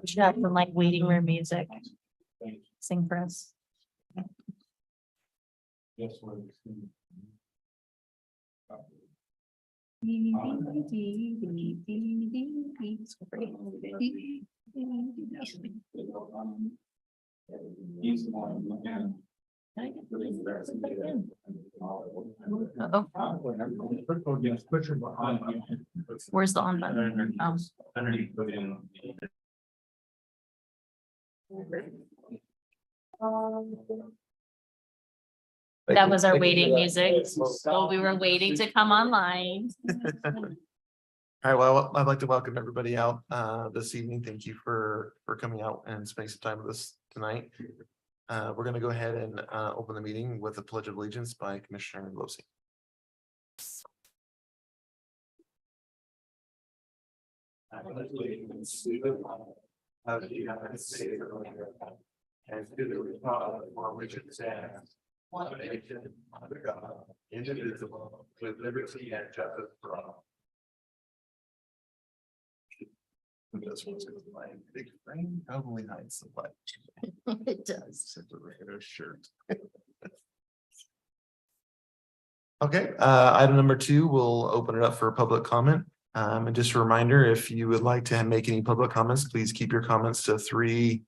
We should have some like waiting room music. Sing for us. Yes. He's the one. Uh-oh. Where's the on button? Oh. Underneath. That was our waiting music. While we were waiting to come online. All right, well, I'd like to welcome everybody out this evening. Thank you for coming out and spending some time with us tonight. We're gonna go ahead and open the meeting with the Pledge of Allegiance by Commissioner Losey. Of the United States of America, and to the republic for which it stands, one nation, under God, indivisible, with liberty and justice for all. This one's gonna be my big frame, probably hides the light. It does. It's a regular shirt. Okay, item number 2, we'll open it up for public comment. And just a reminder, if you would like to make any public comments, please keep your comments to 3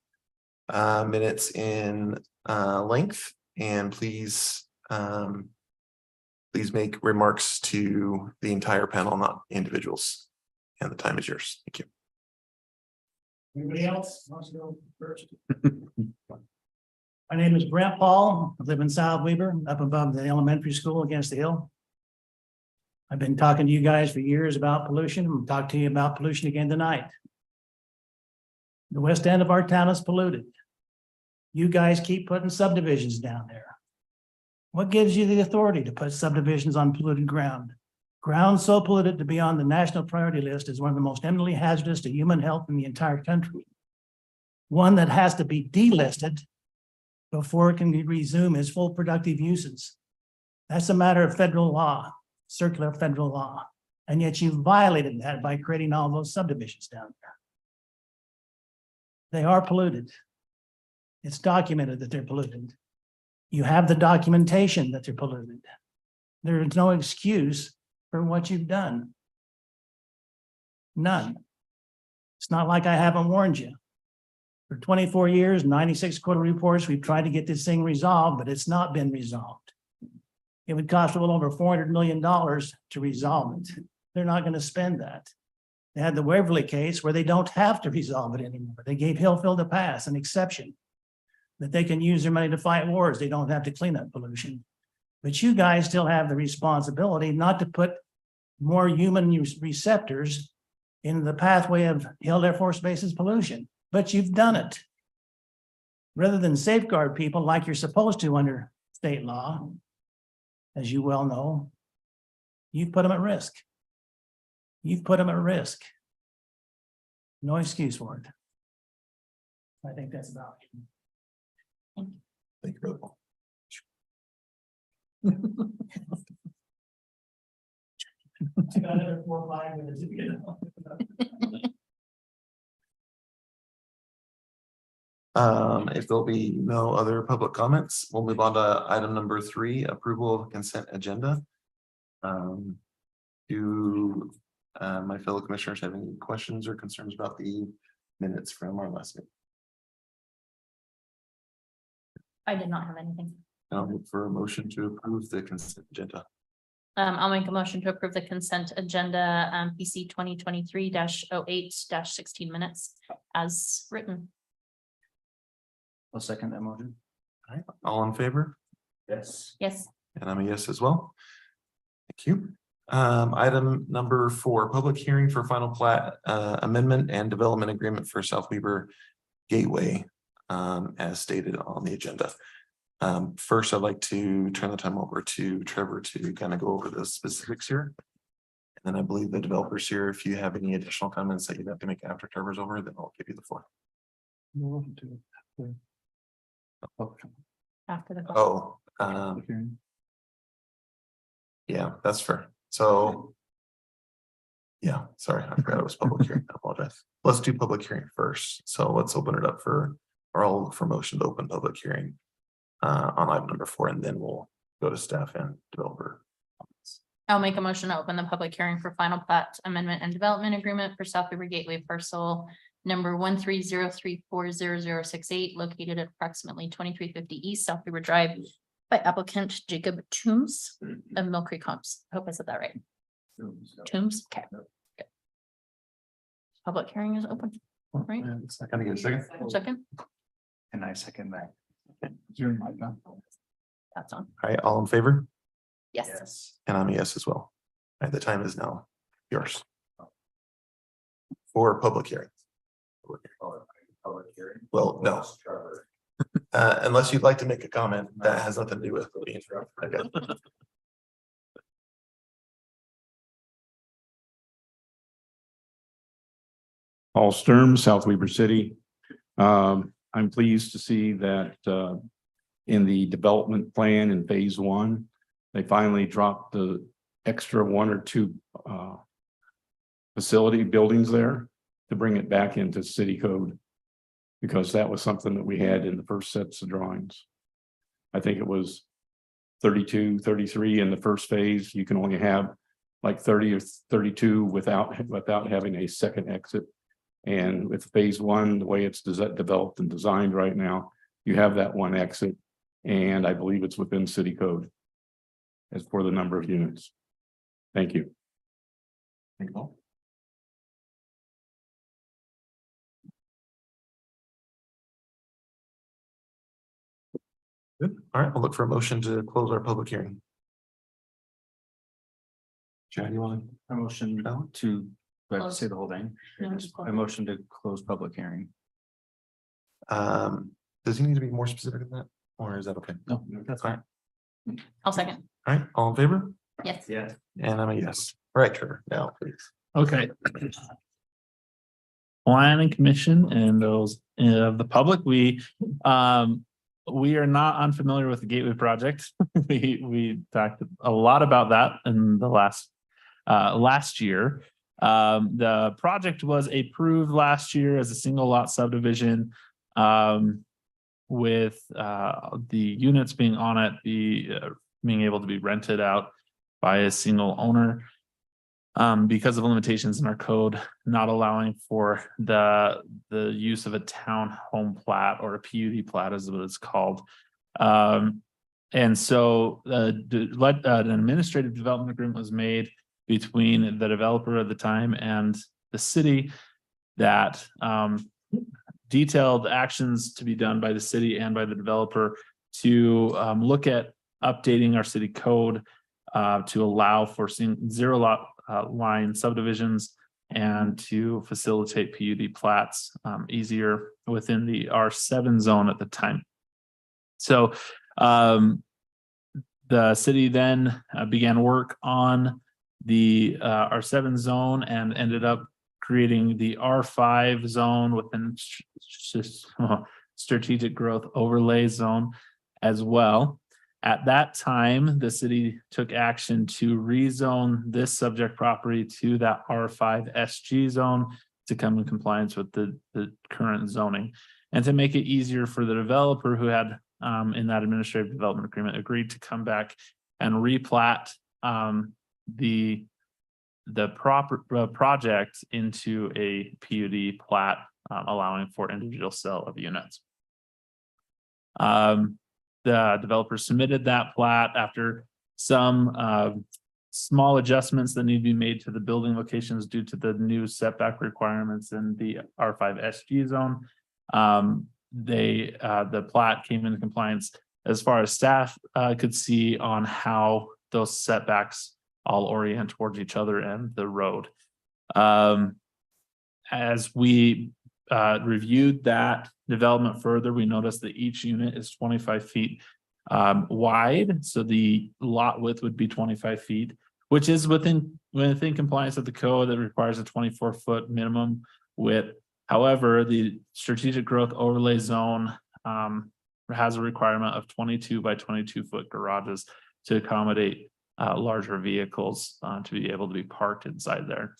minutes in length, and please make remarks to the entire panel, not individuals. And the time is yours. Thank you. Anybody else wants to go first? My name is Brent Paul. I live in South Weaver, up above the elementary school against the hill. I've been talking to you guys for years about pollution. I'm talking to you about pollution again tonight. The west end of our town is polluted. You guys keep putting subdivisions down there. What gives you the authority to put subdivisions on polluted ground? Ground so polluted to be on the national priority list is one of the most eminently hazardous to human health in the entire country. One that has to be delisted before it can resume its full productive uses. That's a matter of federal law, circular federal law. And yet you violated that by creating all those subdivisions down there. They are polluted. It's documented that they're polluted. You have the documentation that they're polluted. There is no excuse for what you've done. None. It's not like I haven't warned you. For 24 years, 96 quarterly reports, we've tried to get this thing resolved, but it's not been resolved. It would cost a little over $400 million to resolve it. They're not going to spend that. They had the Waverly case where they don't have to resolve it anymore. They gave Hillfield a pass, an exception, that they can use their money to fight wars. They don't have to clean up pollution. But you guys still have the responsibility not to put more human receptors in the pathway of Hill Air Force Base's pollution. But you've done it. Rather than safeguard people like you're supposed to under state law, as you well know, you've put them at risk. You've put them at risk. No excuse for it. I think that's about it. Thank you, Brother Paul. I got another 4 or 5 minutes. If there'll be no other public comments, we'll move on to item number 3, approval of consent agenda. Do my fellow commissioners have any questions or concerns about the minutes from our last meeting? I did not have anything. I'll look for a motion to approve the consent agenda. I'll make a motion to approve the consent agenda, PC 2023-08-16 minutes as written. I'll second that motion. All right, all in favor? Yes. Yes. And I'm a yes as well. Thank you. Item number 4, public hearing for final plat amendment and development agreement for South Weaver Gateway, as stated on the agenda. First, I'd like to turn the time over to Trevor to kind of go over the specifics here. And then I believe the developers here, if you have any additional comments that you'd have to make after Trevor's over, then I'll give you the floor. After the. Oh, yeah, that's fair. So Yeah, sorry, I forgot it was public hearing. I apologize. Let's do public hearing first. So let's open it up for, or I'll look for motion to open public hearing on item number 4, and then we'll go to staff and developer. I'll make a motion to open the public hearing for final plat amendment and development agreement for South Weaver Gateway parcel number 130340068, located at approximately 2350 East South Weaver Drive by applicant Jacob Toombs of Mill Creek Homes. I hope I said that right. Toombs, okay. Good. Public hearing is open, right? Can I get a second? Second, And I second that. that's on. All right, all in favor? Yes. And I'm a yes as well. All right, the time is now yours. For public hearing. Well, no. Unless you'd like to make a comment that has nothing to do with. Okay. Paul Sturm, South Weaver City. I'm pleased to see that in the development plan in phase 1, they finally dropped the extra 1 or 2 facility buildings there to bring it back into city code. Because that was something that we had in the first sets of drawings. I think it was 32, 33 in the first phase. You can only have like 30 or 32 without having a second exit. And with phase 1, the way it's developed and designed right now, you have that 1 exit. And I believe it's within city code as for the number of units. Thank you. Thank you all. Good. All right, I'll look for a motion to close our public hearing. Chad, you want I motion No. to, do I have to say the whole thing? No, just close. I motion to close public hearing. does he need to be more specific than that? Or is that okay? No, that's fine. I'll second. All right, all in favor? Yes. Yeah. And I'm a yes. All right, Trevor, now please. Okay. Planning Commission and those the public, we are not unfamiliar with the Gateway project. We talked a lot about that in the last year. The project was approved last year as a single lot subdivision, with the units being on it, being able to be rented out by a single owner. Because of limitations in our code, not allowing for the use of a town home plat or a PUD plat is what it's called. And so an administrative development agreement was made between the developer at the time and the city that detailed actions to be done by the city and by the developer to look at updating our city code to allow for zero lot line subdivisions and to facilitate PUD plats easier within the R7 zone at the time. So the city then began work on the R7 zone and ended up creating the R5 zone within strategic growth overlay zone as well. At that time, the city took action to rezone this subject property to that R5 SG zone to come in compliance with the current zoning. And to make it easier for the developer who had in that administrative development agreement agreed to come back and replat the project into a PUD plat, allowing for individual sale of units. The developer submitted that plat after some small adjustments that need to be made to the building locations due to the new setback requirements in the R5 SG zone. The plat came into compliance as far as staff could see on how those setbacks all orient towards each other and the road. As we reviewed that development further, we noticed that each unit is 25 feet wide. So the lot width would be 25 feet, which is within compliance with the code that requires a 24-foot minimum width. However, the strategic growth overlay zone has a requirement of 22 by 22 foot garages to accommodate larger vehicles to be able to be parked inside there.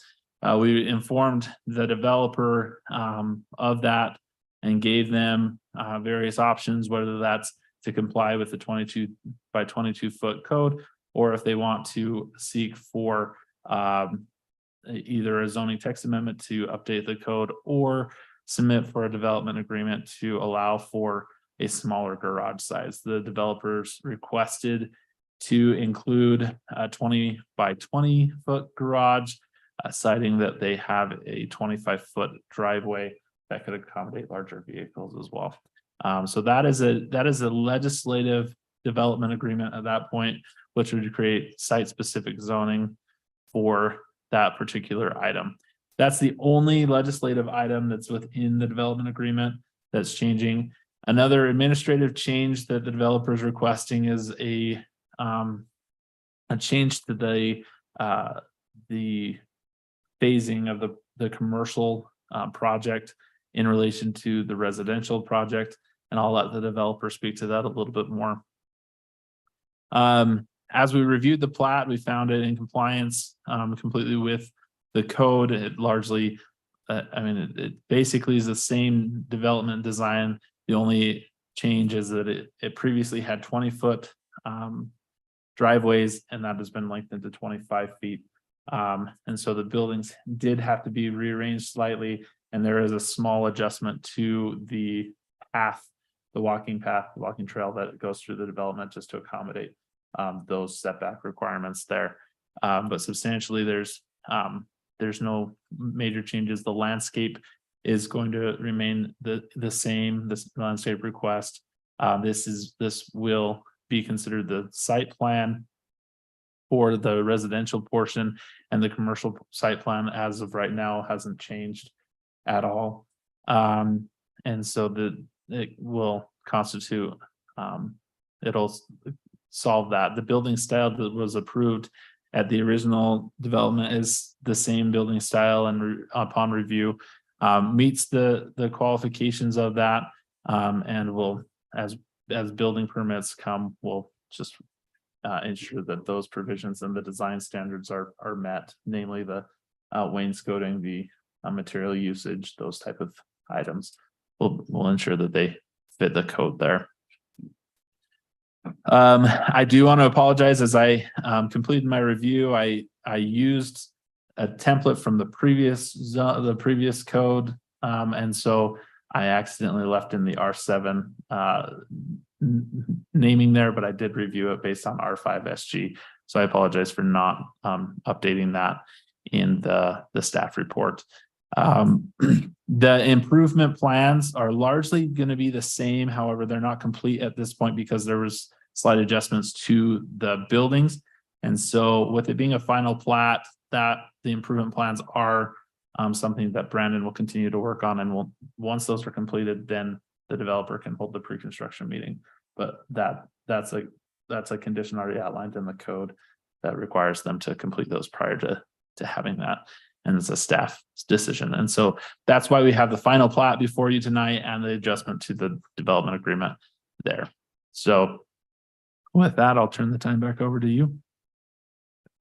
We informed the developer of that and gave them various options, whether that's to comply with the 22 by 22 foot code, or if they want to seek for either a zoning text amendment to update the code or submit for a development agreement to allow for a smaller garage size. The developers requested to include a 20 by 20 foot garage, citing that they have a 25-foot driveway that could accommodate larger vehicles as well. So that is a legislative development agreement at that point, which would create site-specific zoning for that particular item. That's the only legislative item that's within the development agreement that's changing. Another administrative change that the developer is requesting is a change to the phasing of the commercial project in relation to the residential project, and I'll let the developer speak to that a little bit more. As we reviewed the plat, we found it in compliance completely with the code. It largely, it basically is the same development design. The only change is that it previously had 20-foot driveways, and that has been lengthened to 25 feet. And so the buildings did have to be rearranged slightly, and there is a small adjustment to the path, the walking trail that goes through the development just to accommodate those setback requirements there. But substantially, there's no major changes. The landscape is going to remain the same, this landscape request. This will be considered the site plan for the residential portion, and the commercial site plan as of right now hasn't changed at all. And so it will constitute, it'll solve that. The building style that was approved at the original development is the same building style, and upon review meets the qualifications of that, and will, as building permits come, will just ensure that those provisions and the design standards are met, namely the wainscoting, the material usage, those type of items will ensure that they fit the code there. I do want to apologize, as I completed my review. I used a template from the previous code, and so I accidentally left in the R7 naming there, but I did review it based on R5 SG. So I apologize for not updating that in the staff report. The improvement plans are largely going to be the same. However, they're not complete at this point because there was slight adjustments to the buildings. And so with it being a final plat, that the improvement plans are something that Brandon will continue to work on, and once those are completed, then the developer can hold the pre-construction meeting. But that's a condition already outlined in the code that requires them to complete those prior to having that. And it's a staff decision. And so that's why we have the final plat before you tonight and the adjustment to the development agreement there. So with that, I'll turn the time back over to you.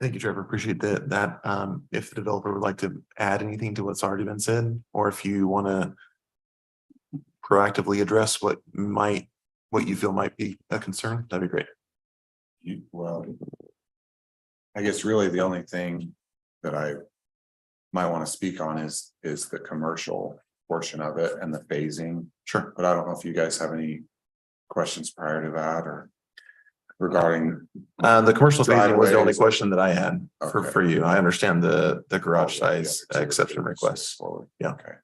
Thank you, Trevor. Appreciate that. If the developer would like to add anything to what's already been said, or if you want to proactively address what you feel might be a concern, that'd be great. Well, I guess really the only thing that I might want to speak on is the commercial portion of it and the phasing. Sure. But I don't know if you guys have any questions prior to that or regarding The commercial phasing was the only driveways. question that I had Okay. for you. I understand the garage Oh, yeah, size yeah, exception yeah, request. forward. Yeah. Okay.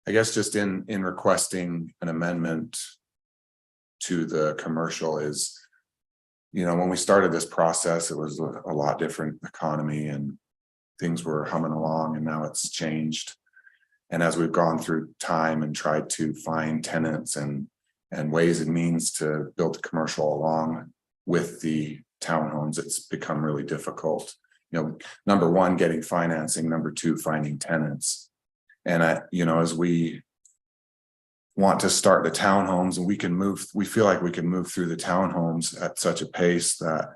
I guess just in requesting an amendment to the commercial is, when we started this process, it was a lot different economy and things were humming along, and now it's changed. And as we've gone through time and tried to find tenants and ways and means to build the commercial along with the townhomes, it's become really difficult. Number one, getting financing, number two, finding tenants. And as we want to start the townhomes, and we feel like we can move through the townhomes at such a pace that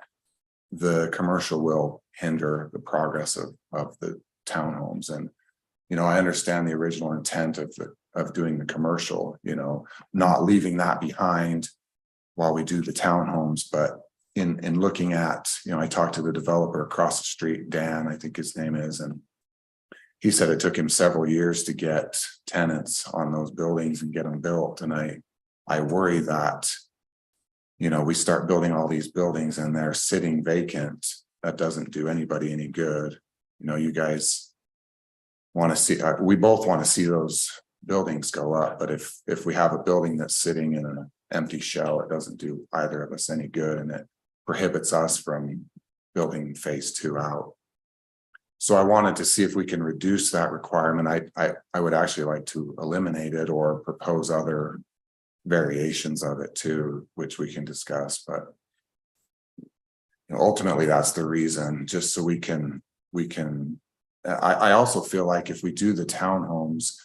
the commercial will hinder the progress of the townhomes and. You know, I understand the original intent of doing the commercial, you know, not leaving that behind. While we do the townhomes, but in looking at, you know, I talked to the developer across the street, Dan, I think his name is, and. He said it took him several years to get tenants on those buildings and get them built, and I worry that. You know, we start building all these buildings and they're sitting vacant, that doesn't do anybody any good, you know, you guys. Want to see, we both want to see those buildings go up, but if we have a building that's sitting in an empty shell, it doesn't do either of us any good, and it prohibits us from building phase 2 out. So I wanted to see if we can reduce that requirement. I would actually like to eliminate it or propose other variations of it too, which we can discuss, but you know, ultimately that's the reason, just so we can. I also feel like if we do the townhomes,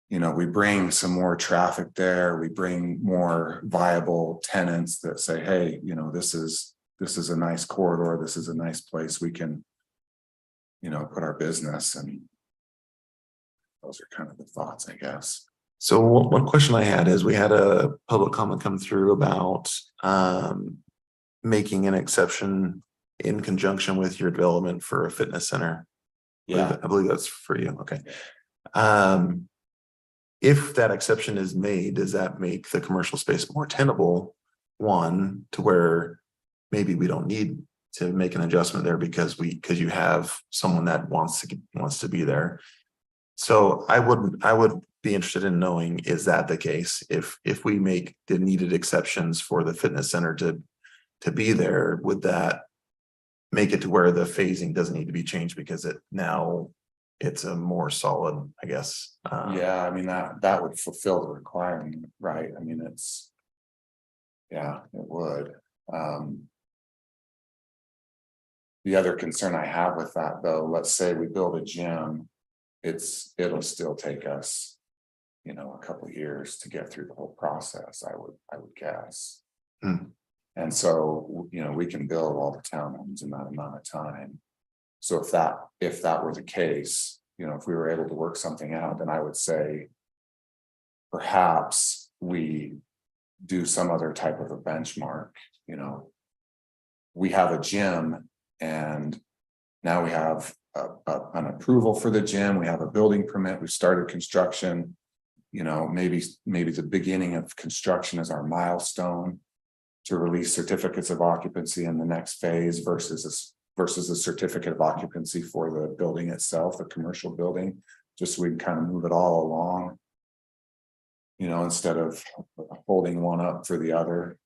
you know, we bring some more traffic there, we bring more viable tenants that say, hey, you know, this is a nice corridor, this is a nice place we can, you know, put our business, and those are kind of the thoughts, I guess. So one question I had is, we had a public comment come through about making an exception in conjunction with your development for a fitness center. I believe that's for you. Okay. If that exception is made, does that make the commercial space more tenable? One, to where maybe we don't need to make an adjustment there because you have someone that wants to be there. So I would be interested in knowing, is that the case? If we make the needed exceptions for the fitness center to be there, would that make it to where the phasing doesn't need to be changed because it's a more solid, I guess. Yeah, I mean, that would fulfill the requirement, right? I mean, yeah, it would. The other concern I have with that, though, let's say we build a gym, it'll still take us, you know, a couple of years to get through the whole process, I would guess. And so, you know, we can build all the townhomes in that amount of time. So if that were the case, you know, if we were able to work something out, then I would say perhaps we do some other type of a benchmark, you know. We have a gym and now we have an approval for the gym, we have a building permit, we've started construction, you know, maybe the beginning of construction is our milestone to release certificates of occupancy in the next phase versus a certificate of occupancy for the building itself, the commercial building, just so we can kind of move it all along, you know, instead of holding one up for the other.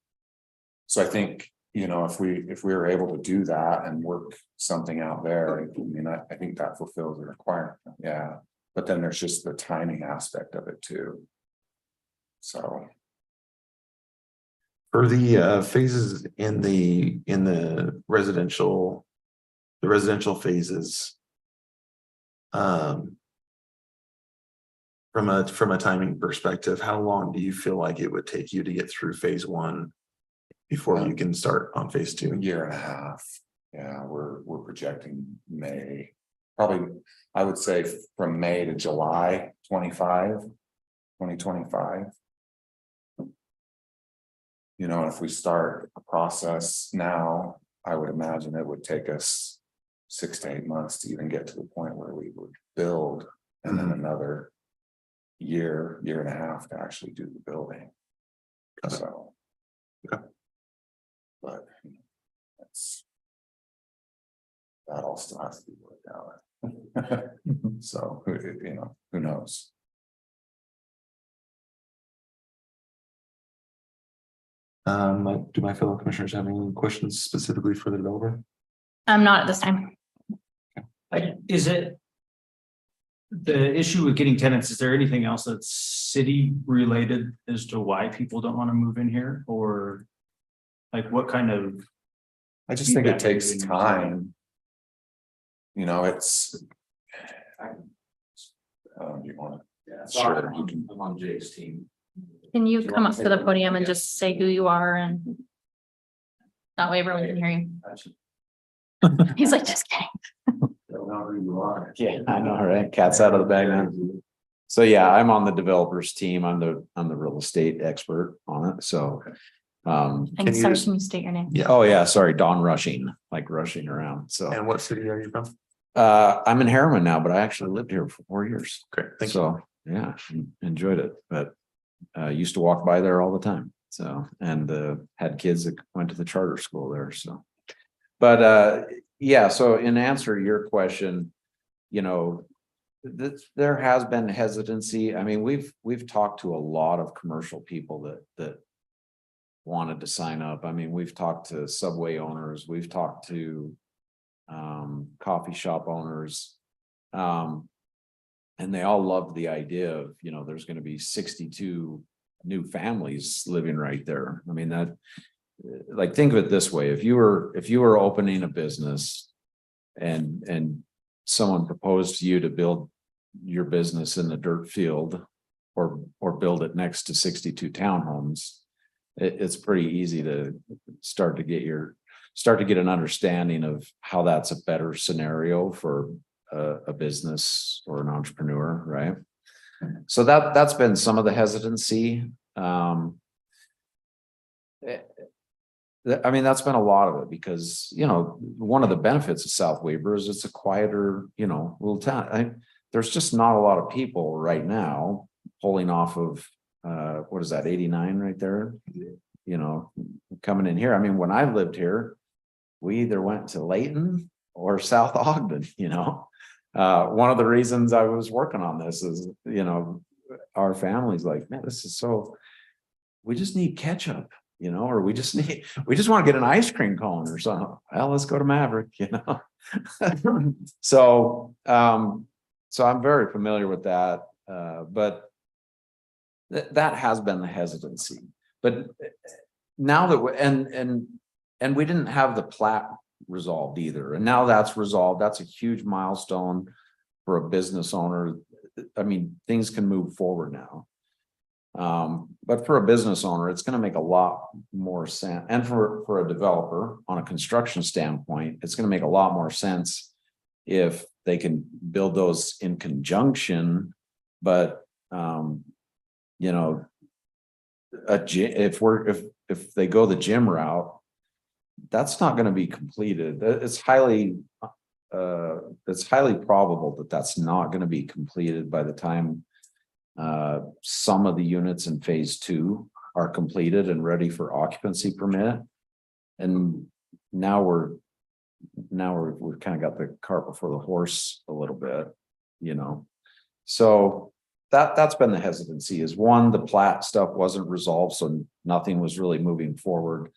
So I think, you know, if we were able to do that and work something out there, I mean, I think that fulfills the requirement. Yeah. But then there's just the timing aspect of it too. So. For the phases in the residential phases, from a timing perspective, how long do you feel like it would take you to get through phase 1 before you can start on phase 2? A year and a half. Yeah, we're projecting May, probably, I would say from May to July 2025. You know, if we start a process now, I would imagine it would take us 6 to 8 months to even get to the point where we would build, and then another year and a half to actually do the building. So, but that all still has to be worked out. So, you know, who knows? Do my fellow commissioners have any questions specifically for the developer? I'm not at this time. Is it the issue with getting tenants? Is there anything else that's city related as to why people don't want to move in here, or like what kind of? I just think it takes time. You know, it's. You want to? Sure, you can. I'm on Jake's team. Can you come up to the podium and just say who you are, and that way everyone can hear you? He's like, just kidding. Yeah, I know, right? Cat's out of the bag now. So yeah, I'm on the developers team. I'm the real estate expert on it, so. And Can you sorry, just- can you state your name? Yeah. Oh yeah, sorry, Don Rushing, like rushing around, so. And what city are you from? I'm in Harriman now, but I actually lived here for 4 years. Great, thank you. So, yeah, enjoyed it, but used to walk by there all the time. So, and had kids that went to the charter school there, so. But yeah, so in answer to your question, you know, there has been hesitancy. I mean, we've talked to a lot of commercial people that wanted to sign up. I mean, we've talked to Subway owners, we've talked to coffee shop owners. And they all loved the idea of, you know, there's going to be 62 new families living right there. I mean, that, like, think of it this way. If you were opening a business and someone proposed to you to build your business in the dirt field or build it next to 62 townhomes, it's pretty easy to start to get an understanding of how that's a better scenario for a business or an entrepreneur, right? So that's been some of the hesitancy. I mean, that's been a lot of it because, you know, one of the benefits of South Weber is it's a quieter, you know, little town. There's just not a lot of people right now pulling off of, what is that, 89 right there? You know, coming in here. I mean, when I lived here, we either went to Layton or South Ogden, you know. One of the reasons I was working on this is, you know, our family's like, man, this is so, we just need ketchup, you know, or we just want to get an ice cream cone or something. Well, let's go to Maverick, you know. So I'm very familiar with that. But that has been the hesitancy. But now that and we didn't have the plat resolved either. And now that's resolved. That's a huge milestone for a business owner. I mean, things can move forward now. But for a business owner, it's going to make a lot more sense. And for a developer on a construction standpoint, it's going to make a lot more sense if they can build those in conjunction. But you know, if they go the gym route, that's not going to be completed. It's highly probable that that's not going to be completed by the time some of the units in phase 2 are completed and ready for occupancy permit. And now we've kind of got the cart before the horse a little bit, you know. So that's been the hesitancy is one, the plat stuff wasn't resolved, so nothing was really moving forward.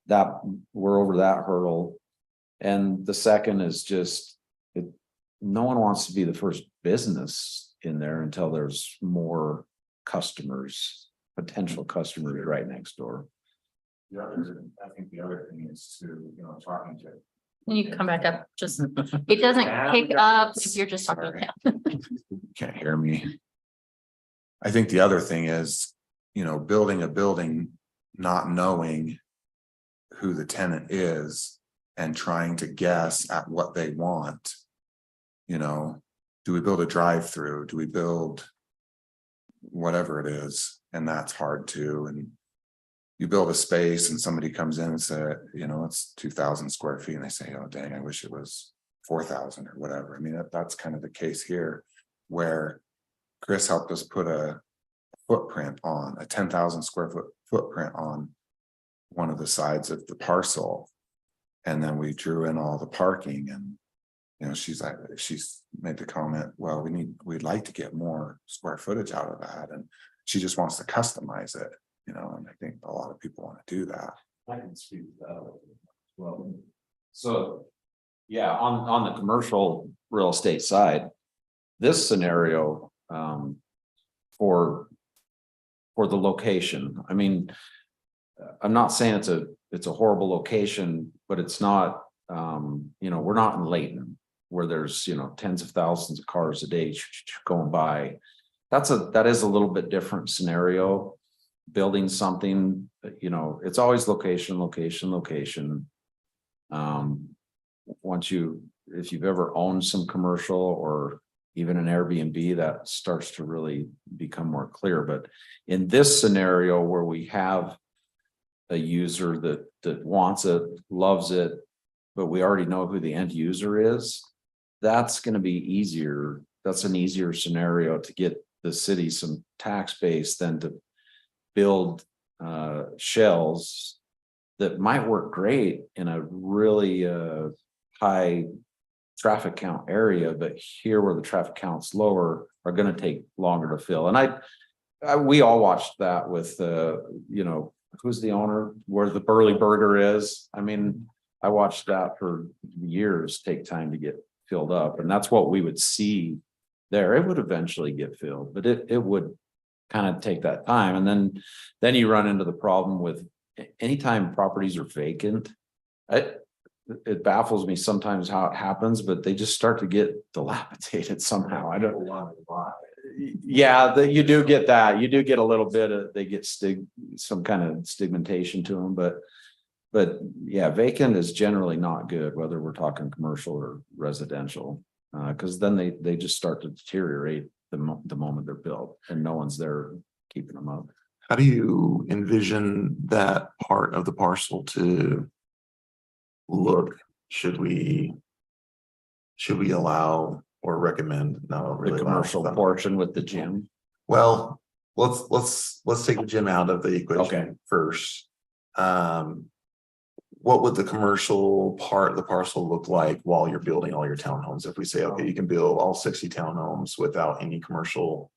That we're over that hurdle. And the second is just no one wants to be the first business in there until there's more customers, potential customers right next door. I think the other thing is to, you know, talking to. Can you come back up? Just, it doesn't pick up if you're just talking. Can't hear me. I think the other thing is, you know, building a building, not knowing who the tenant is and trying to guess at what they want. You know, do we build a drive-through? Do we build whatever it is? And that's hard too. And you build a space and somebody comes in and say, you know, it's 2,000 square feet. And they say, oh, dang, I wish it was 4,000 or whatever. I mean, that's kind of the case here where Chris helped us put a footprint on a 10,000 square foot footprint on one of the sides of the parcel. And then we drew in all the parking and, you know, she's made the comment, well, we'd like to get more square footage out of that. And she just wants to customize it, you know, and I think a lot of people want to do that. I can speak to that as well. So, yeah, on the commercial real estate side, this scenario for the location, I mean, I'm not saying it's a horrible location, but it's not, you know, we're not in Layton where there's, you know, tens of thousands of cars a day going by. That is a little bit different scenario. Building something, you know, it's always location. Once you if you've ever owned some commercial or even an Airbnb, that starts to really become more clear. But in this scenario where we have a user that wants it, loves it, but we already know who the end user is, that's going to be easier. That's an easier scenario to get the city some tax base than to build shells that might work great in a really high traffic count area, but here where the traffic count's lower are going to take longer to fill. And we all watched that with you know, who's the owner, where the Burley Burger is. I mean, I watched that for years take time to get filled up, and that's what we would see there. It would eventually get filled, but it would kind of take that time. And then you run into the problem with anytime properties are vacant. It baffles me sometimes how it happens, but they just start to get dilapidated somehow. I don't. Yeah, you do get that. You do get a little bit of, they get some kind of stigmatization to them, but yeah, vacant is generally not good, whether we're talking commercial or residential, because then they just start to deteriorate the moment they're built, and no one's there keeping them up. How do you envision that part of the parcel to look? Should we allow or recommend? No, really The allow commercial them. portion with the gym. Well, let's take the gym out of the equation Okay. first. What would the commercial part of the parcel look like while you're building all your townhomes? If we say, okay, you can build all 60 townhomes without any commercial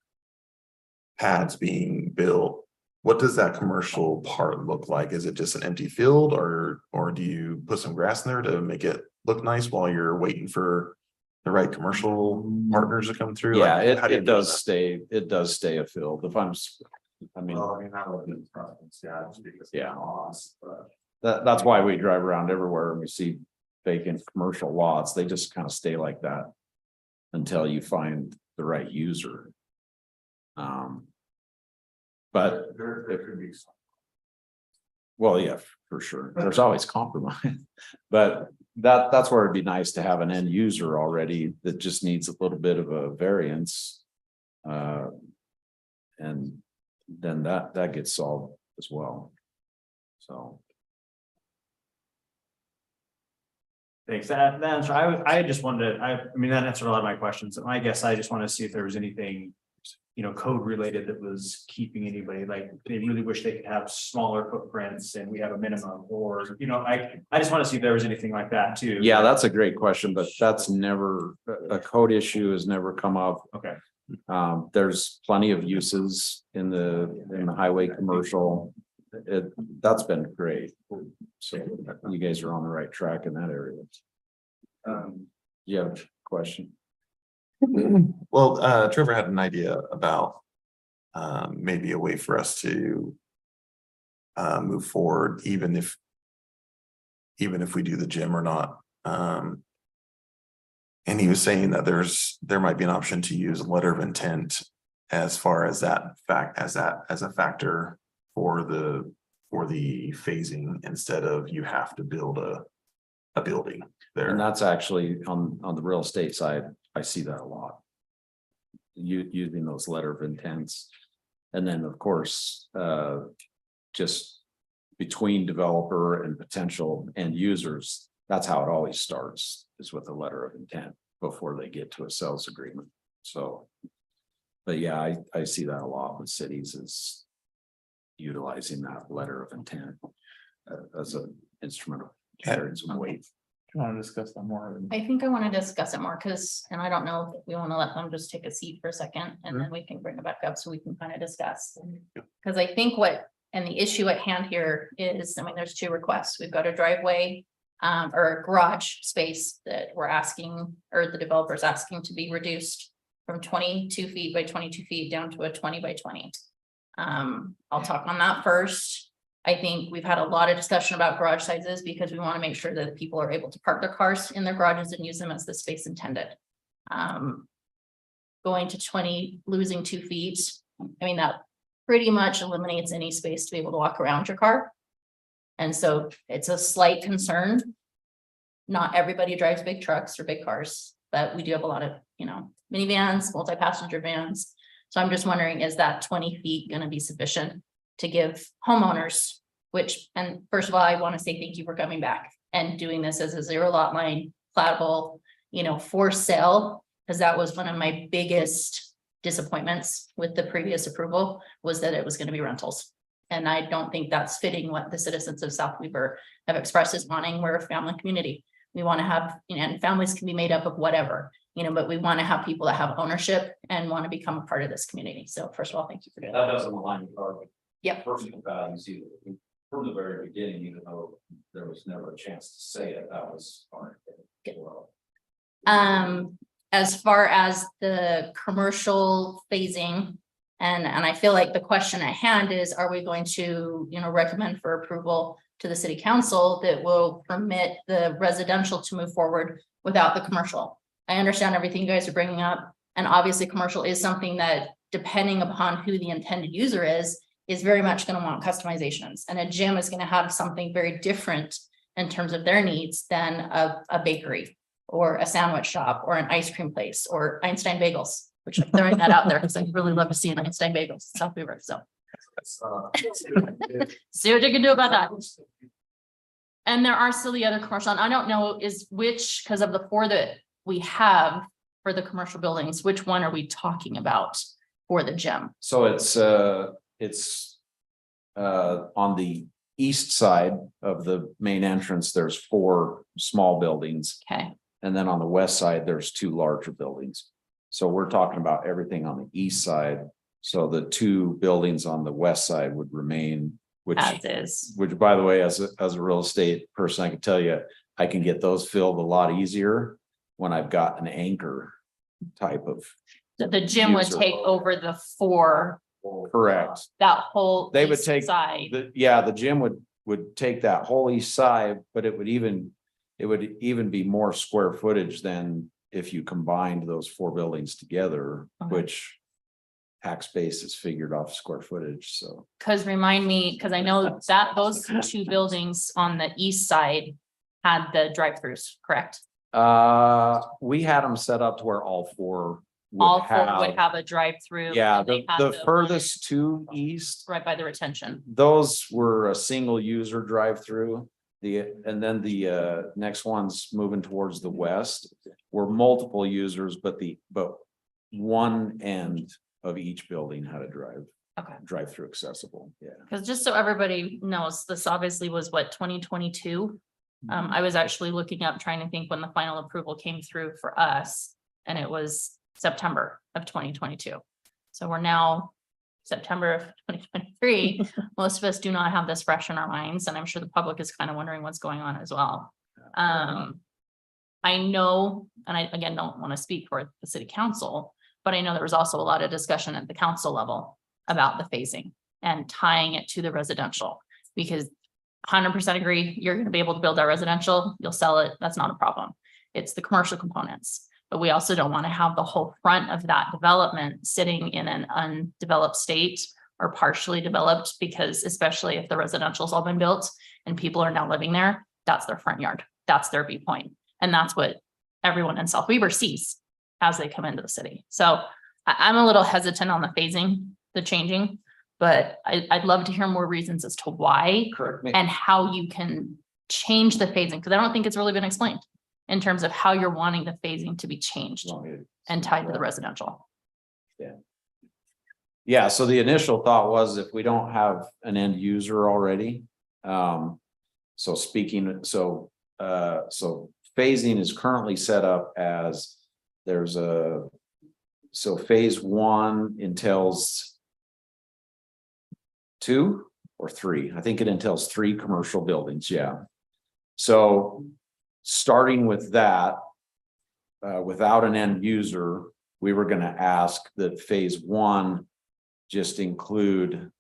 pads being built, what does that commercial part look like? Is it just an empty field, or do you put some grass in there to make it look nice while you're waiting for the right commercial partners to come through? Yeah, Like, how do you it do does that? stay, it does stay a field. If I mean, that would be preference, yeah, just because. Yeah. That's why we drive around everywhere and we see vacant commercial lots. They just kind of stay like that until you find the right user. But There could be some. well, yeah, for sure. There's always compromise, but that's where it'd be nice to have an end user already that just needs a little bit of a variance. And then that gets solved as well. So. Thanks. That answer, I just wanted to, I mean, that answered a lot of my questions. And I guess I just want to see if there was anything, you know, code related that was keeping anybody, like, they really wish they could have smaller footprints and we have a minimum, or, you know, I just want to see if there was anything like that too. Yeah, that's a great question, but that's never, a code issue has never come up. Okay. There's plenty of uses in the highway commercial. That's been great. So you guys are on the right track in that area. You have a question? Well, Trevor had an idea about maybe a way for us to move forward, even if we do the gym or not. And he was saying that there might be an option to use a letter of intent as far as that fact, as a factor for the phasing, instead of you have to build a building there. And that's actually on the real estate side, I see that a lot. Using those letter of intents. And then, of course, just between developer and potential end users, that's how it always starts, is with a letter of intent before they get to a sales agreement. So, but yeah, I see that a lot with cities, is utilizing that letter of intent as an instrument of carrying some weight. Do you want to discuss that more? I think I want to discuss it more because, and I don't know if we want to let them just take a seat for a second and then we can bring it back up so we can kind of discuss. Because I think and the issue at hand here is, I mean, there's two requests. We've got a driveway or a garage space that we're asking, or the developer's asking to be reduced from 22 feet by 22 feet down to a 20 by 20. I'll talk on that first. I think we've had a lot of discussion about garage sizes because we want to make sure that people are able to park their cars in their garages and use them as the space intended. Going to 20, losing 2 feet. I mean, that pretty much eliminates any space to be able to walk around your car. And so it's a slight concern. not everybody drives big trucks or big cars, but we do have a lot of, minivans, multi-passenger vans. So I'm just wondering, is that 20 feet gonna be sufficient to give homeowners, and first of all, I want to say thank you for coming back and doing this as a 0 lot line, plattable, for sale, because that was one of my biggest disappointments with the previous approval, was that it was going to be rentals. And I don't think that's fitting what the citizens of South Weaver have expressed as wanting. We're a family community. We want to have, and families can be made up of whatever, but we want to have people that have ownership and want to become a part of this community. So first of all, thank you for doing that. That doesn't align with our Yep. personal values either. From the very beginning, even though there was never a chance to say it, that was our. As far as the commercial phasing, and I feel like the question at hand is, are we going to, recommend for approval to the city council that will permit the residential to move forward without the commercial? I understand everything you guys are bringing up, and obviously commercial is something that, depending upon who the intended user is very much going to want customizations, and a gym is going to have something very different in terms of their needs than a bakery or a sandwich shop or an ice cream place or Einstein Bagels, which I'm throwing that out there because I'd really love to see an Einstein Bagels in South Weaver. So see what you can do about that. And there are still the other commercial, and I don't know because of the 4 that we have for the commercial buildings, which one are we talking about for the gym? So it's on the east side of the main entrance, there's 4 small buildings. Okay, And then on the west side, there's 2 larger buildings. So we're talking about everything on the east side. So the 2 buildings on the west side would remain, as is. which by the way, as a real estate person, I can tell you, I can get those filled a lot easier when I've got an anchor type of. So the gym would User. take over the 4, Correct. that whole. They would east take side. the gym would take that whole east side, but it would even be more square footage than if you combined those 4 buildings together, Okay. which tax base is figured off square footage, so. Cause remind me, because I know that those 2 buildings on the east side had the drive-throughs, correct? We had them set up to where all 4 All 4 would have a drive-through. Yeah, and they had the one furthest to east, Right by the retention. those were a single user drive-through. And then the next ones moving towards the west were multiple users, but one end of each building had a drive-through accessible, yeah. Because just so everybody knows, this obviously was what, 2022? I was actually looking up, trying to think when the final approval came through for us, and it was September of 2022. So we're now September of 2023. Most of us do not have this fresh in our minds, and I'm sure the public is kind of wondering what's going on as well. I know, and I again don't want to speak for the city council, but I know there was also a lot of discussion at the council level about the phasing and tying it to the residential, because 100% agree, you're going to be able to build our residential, you'll sell it, that's not a problem. It's the commercial components, but we also don't want to have the whole front of that development sitting in an undeveloped state or partially developed, because especially if the residential's all been built and people are now living there, that's their front yard, that's their viewpoint. And that's what everyone in South Weaver sees as they come into the city. So I'm a little hesitant on the phasing, the changing, but I'd love to hear more reasons as to why Correct. and how you can change the phasing, because I don't think it's really been explained in terms of how you're wanting the phasing to be changed and tied to the residential. Yeah, so the initial thought was if we don't have an end user already. So phasing is currently set up as so phase 1 entails 2 or 3. I think it entails 3 commercial buildings, yeah. So starting with that, without an end user, we were going to ask that phase 1 just include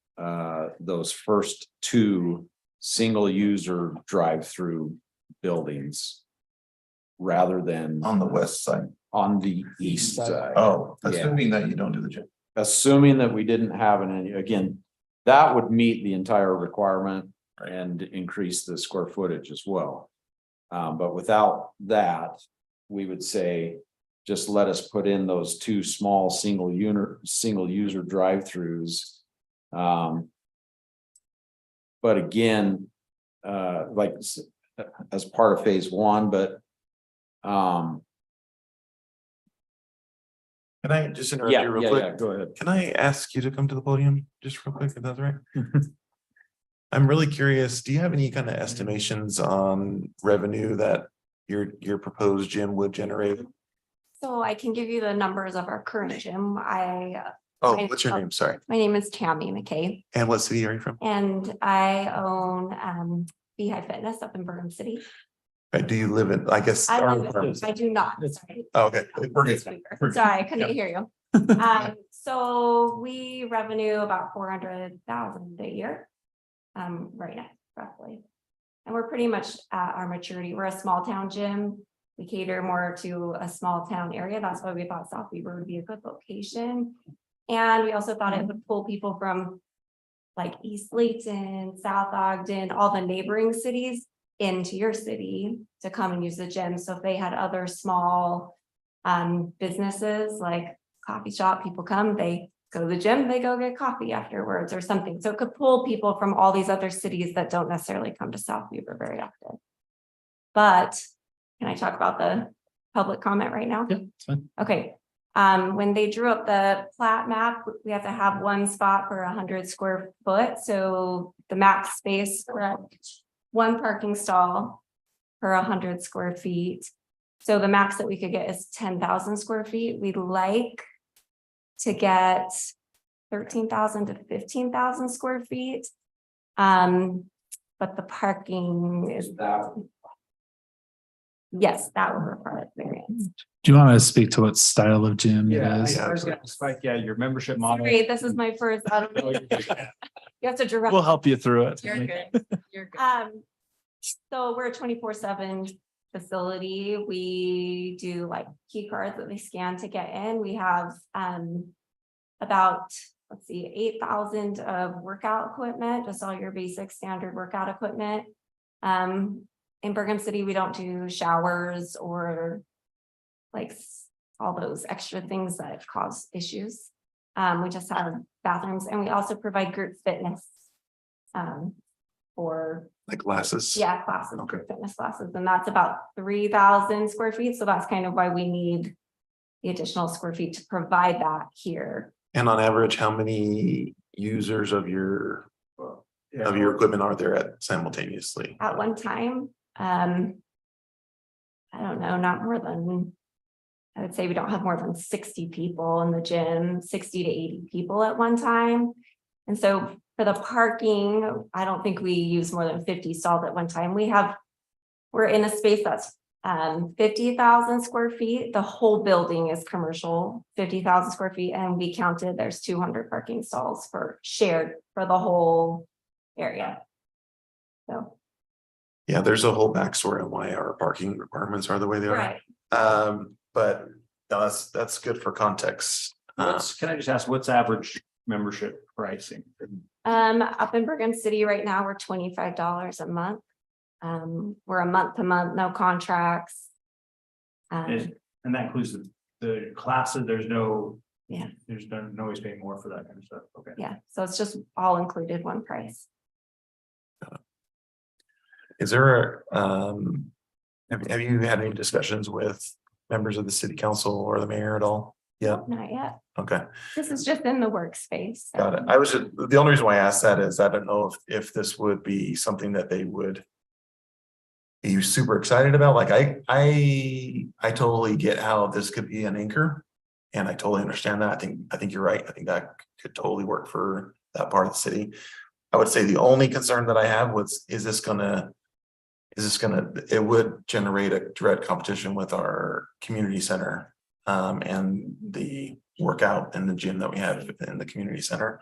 those first 2 single user drive-through buildings rather than On the west side. on the east side. Oh, Yeah. assuming that you don't do the gym. Assuming that we didn't have again, that would meet the entire requirement and increase the square footage as well. But without that, we would say, just let us put in those two small single user drive-throughs. But again, as part of phase one, but Can I just interrupt yeah, you real yeah, quick? yeah, go ahead. Can I ask you to come to the podium just real quick, if that's right? I'm really curious, do you have any kind of estimations on revenue that your proposed gym would generate? So I can give you the numbers of our current gym. Oh, My- what's your name? Sorry. My name is Tammy McKay And what city are you from? and I own Beehive Fitness up in Burnham City. Do you live in, I guess. I our- do not, sorry. Oh, okay, we're good. Sorry, I couldn't hear you. So we revenue about 400,000 a year. Right now, roughly. And we're pretty much at our maturity. We're a small town gym. We cater more to a small town area. That's why we thought South Weaver would be a good location. And we also thought it would pull people from like East Layton, South Ogden, all the neighboring cities into your city to come and use the gym. So if they had other small businesses like coffee shop, people come, they go to the gym, they go get coffee afterwards or something. So it could pull people from all these other cities that don't necessarily come to South Weaver very often. But can I talk about the public comment right now? Yeah, it's fine. Okay, when they drew up the plat map, we have to have one spot per 100 square foot, so the max space, correct? One parking stall per 100 square feet. So the max that we could get is 10,000 square feet. We'd like to get 13,000 to 15,000 square feet. But the parking is yes, that would require variance. Do you want to speak to what style of gym it Yeah, is? I was gonna spike, yeah, your membership model. Sorry, this is my first, I don't know. You have to direct. We'll help you through it. You're good. You're good. So we're a 24/7 facility. We do like key cards that they scan to get in. We have about, let's see, 8,000 of workout equipment, just all your basic standard workout equipment. In Bergen City, we don't do showers or like all those extra things that cause issues. We just have bathrooms and we also provide group fitness. For Like glasses? yeah, classes, Okay. fitness classes, and that's about 3,000 square feet. So that's kind of why we need the additional square feet to provide that here. And on average, how many users of your equipment are there at simultaneously? At one time, I don't know, not more than, I would say we don't have more than 60 people in the gym, 60 to 80 people at one time. And so for the parking, I don't think we use more than 50 stalls at one time. We're in a space that's 50,000 square feet. The whole building is commercial, 50,000 square feet. And we counted, there's 200 parking stalls for shared for the whole area. So. Yeah, there's a whole backstory on why our parking requirements are the way they are. Right. But no, that's good for context. Can I just ask, what's average membership pricing? Up in Bergen City right now, we're $25 a month. We're a month to month, no contracts. And that includes the classes, there's no. Yeah. There's no always paying more for that kind of stuff, okay. Yeah, so it's just all included one price. Is there, have you had any discussions with members of the city council or the mayor at all? Yeah, Not yet. okay, This is just in the workspace. so- got it. The only reason why I asked that is I don't know if this would be something that they would be super excited about. Like I totally get how this could be an anchor. And I totally understand that. I think you're right. I think that could totally work for that part of the city. I would say the only concern that I have was, it would generate a direct competition with our community center. And the workout in the gym that we have in the community center.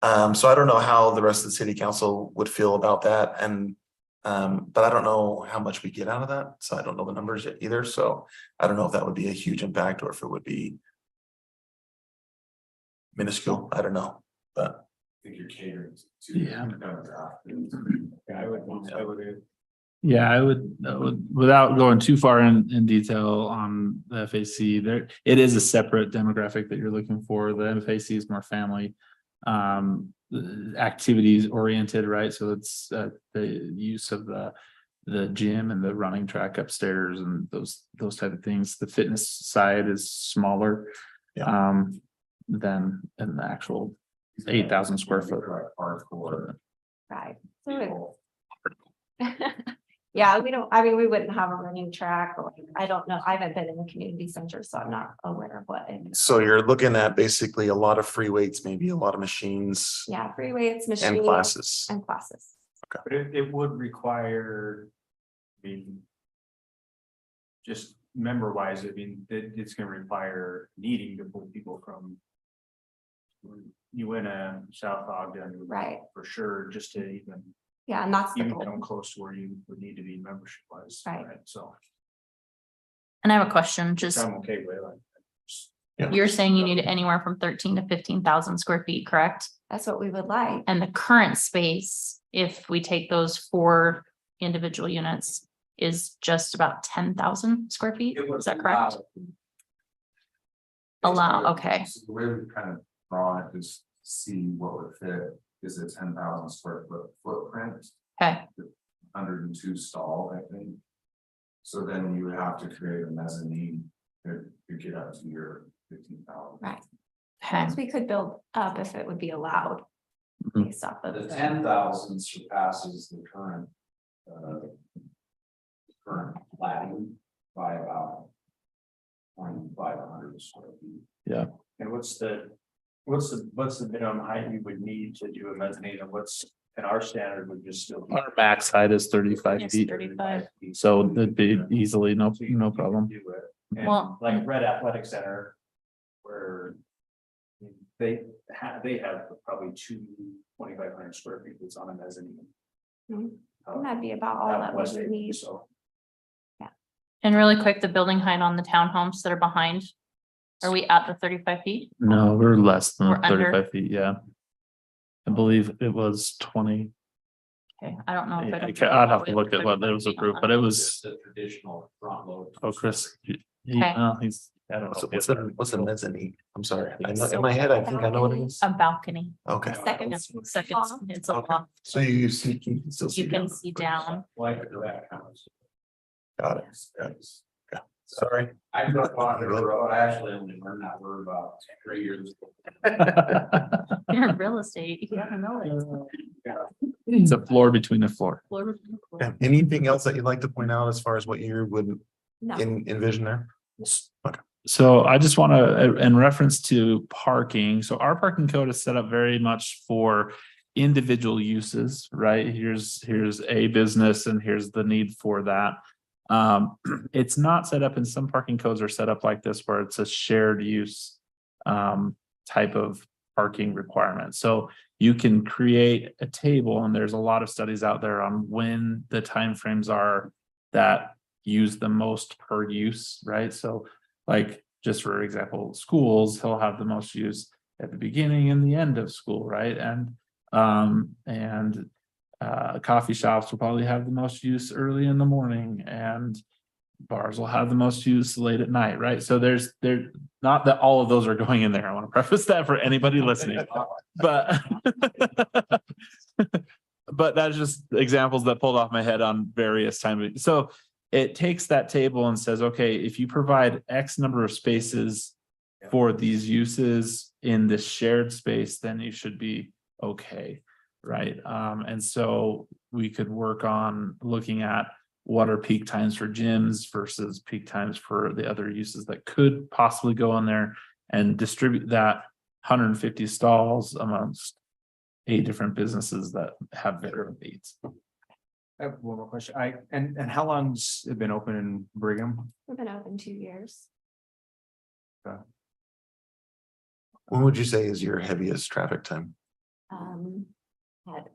So I don't know how the rest of the city council would feel about that. And but I don't know how much we get out of that. So I don't know the numbers yet either. So I don't know if that would be a huge impact or if it would be minuscule. I don't know, but. I think you're catering to. Yeah. I would. Yeah, I would, without going too far in detail on the FAC, there, it is a separate demographic that you're looking for. The FAC is more family. Activities oriented, right? So it's the use of the gym and the running track upstairs and those type of things. The fitness side is smaller. Than in the actual 8,000 square foot. Right. So yeah, we wouldn't have a running track, or I don't know. I haven't been in the community center, so I'm not aware of what. So you're looking at basically a lot of free weights, maybe a lot of machines Yeah, free weights, machines. and classes. And classes. But it would require, I mean. Just member wise, I mean, it's gonna require needing to pull people from. South Ogden. Right. For sure, just to even Yeah, and that's the come goal. close to where you would need to be membership wise. Right. So And I have a question, just, I'm okay with it. you're saying you need anywhere from 13 to 15,000 square feet, correct? That's what we would like. And the current space, if we take those 4 individual units, is just about 10,000 square feet, is that correct? Allow, okay, So the way we kind of draw it is to see what would fit is a 10,000 square foot footprint, okay, 102 stall, I think. So then you would have to create a mezzanine to get up to your 15,000. Right. okay. We could build up if it would be allowed. Mhm. Based off of. The 10,000 surpasses the current. Current planning by about 2,500 square feet. And what's the minimum height you would need to do a mezzanine, and what's, and our standard would just still. be Our max height is 35 Yes, feet, 35. so that'd be easily no So you can problem. do it. And Well- like Red Athletic Center, where they have probably 2,500 square feet that's on a mezzanine. Mhm. And that'd be about all that we would need. So And really quick, the building height on the townhomes that are behind, are we at the 35 feet? No, we're less than We're under. 35 feet, yeah. I believe it was 20. Okay, I don't know. if Yeah, it- I'd have to look at what it was approved, but it was, The traditional front load. oh, Chris. Okay. He's, I don't know. What's a mezzanine? I'm sorry. I know, in my head, I think I know what it is. A balcony. Okay, Second. Second, it's a Okay. loft. so you see, you can still see. You can down. see down. Like that counts. Got it. Got it. Okay. Sorry. I grew up on the road. I actually only learned that word about 3 years ago. You're in real estate, you gotta know it. It's a floor between a floor. Okay. Anything else that you'd like to point out as far as what you would No, envision there? So I just want to, in reference to parking, so our parking code is set up very much for individual uses, right? Here's a business and here's the need for that. It's not set up, in some parking codes are set up like this where it's a shared use type of parking requirement. So you can create a table, and there's a lot of studies out there on when the timeframes are that use the most per use, right? So like, just for example, schools, he'll have the most use at the beginning and the end of school, right? And coffee shops will probably have the most use early in the morning, and bars will have the most use late at night, right? So there's not that all of those are going in there. I want to preface that for anybody listening, but but that's just examples that pulled off my head on various times. So it takes that table and says, okay, if you provide X number of spaces for these uses in this shared space, then you should be okay, right? And so we could work on looking at what are peak times for gyms versus peak times for the other uses that could possibly go in there, and distribute that 150 stalls amongst 8 different businesses that have different needs. I have one more question. And how long's it been open in Brigham? we've been open 2 years. When would you say is your heaviest traffic time? At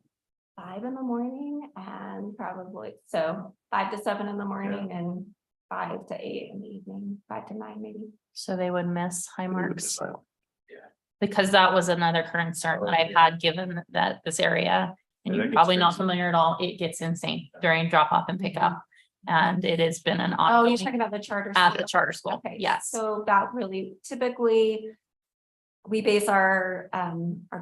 5 in the morning and probably, so 5 to 7 in the morning and 5 to 8 in the evening, 5 to 9 maybe. So they would miss high marks. Because that was another concern that I've had, given that this area And that you're gets probably not crazy. familiar at all. It gets insane during drop off and pickup. And it has been an Oh, you're ongoing talking about the charter. at school. the charter school. Okay, Yes. so that really typically. We base our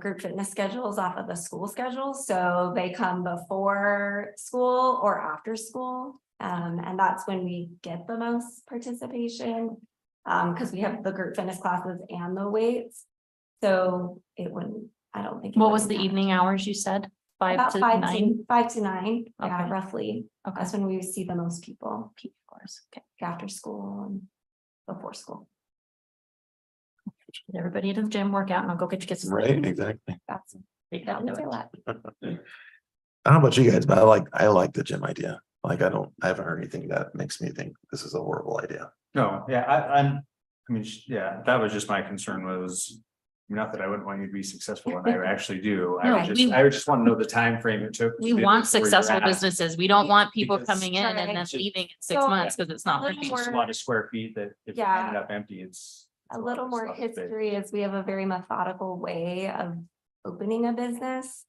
group fitness schedules off of the school schedule, so they come before school or after school. And that's when we get the most participation. Because we have the group fitness classes and the weights. So it wouldn't, I don't think. it What was would the impact. evening hours you said? Five About to nine? 5 to 9, yeah, Okay. roughly. Okay. That's when we see the most people Peak hours. Okay. after school and before school. Get everybody to the gym, work out, and I'll go get your kids. Right, exactly. That's. That that would do it. I don't know about you guys, but I like the gym idea. Like, I haven't heard anything that makes me think this is a horrible idea. No, yeah, I mean, yeah, that was just my concern was. Not that I wouldn't want you to be successful, and I actually do. No, I would just want to know the time frame it took. We to get want where you're successful at. businesses. We don't want people Because- coming in and then Right. leaving in 6 So- months because it's not Little working. more- It's a lot of square feet that if you Yeah. end up empty, it's. A little more history is we have a very methodical way of opening a business.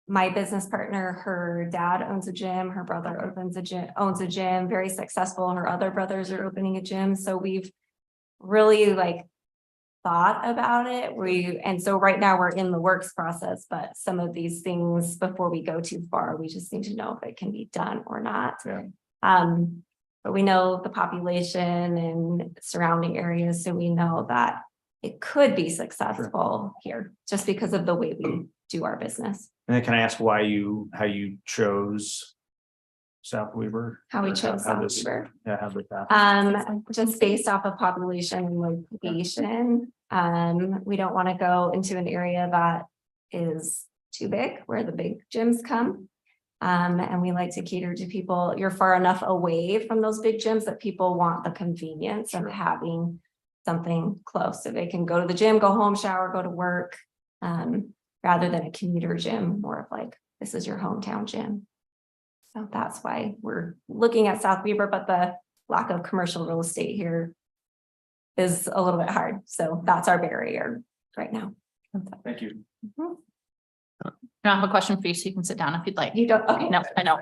My business partner, her dad owns a gym, her brother owns a gym, very successful. Her other brothers are opening a gym, so we've really like thought about it. And so right now we're in the works process, but some of these things before we go too far, we just need to know if it can be done or not. Yeah. But we know the population and surrounding areas, so we know that it could be successful here, just because of the way we do our business. And then can I ask how you chose South Weaver? How we Or chose how South this- Weaver. Yeah, how did that? Just based off of population and location. We don't want to go into an area that is too big, where the big gyms come. And we like to cater to people, you're far enough away from those big gyms that people want the convenience of having something close, so they can go to the gym, go home, shower, go to work. Rather than a commuter gym, more of like, this is your hometown gym. So that's why we're looking at South Weaver, but the lack of commercial real estate here is a little bit hard. So that's our barrier right now. Thank you. I have a question for you, so you can sit down if you'd like. You don't, okay. No, I know.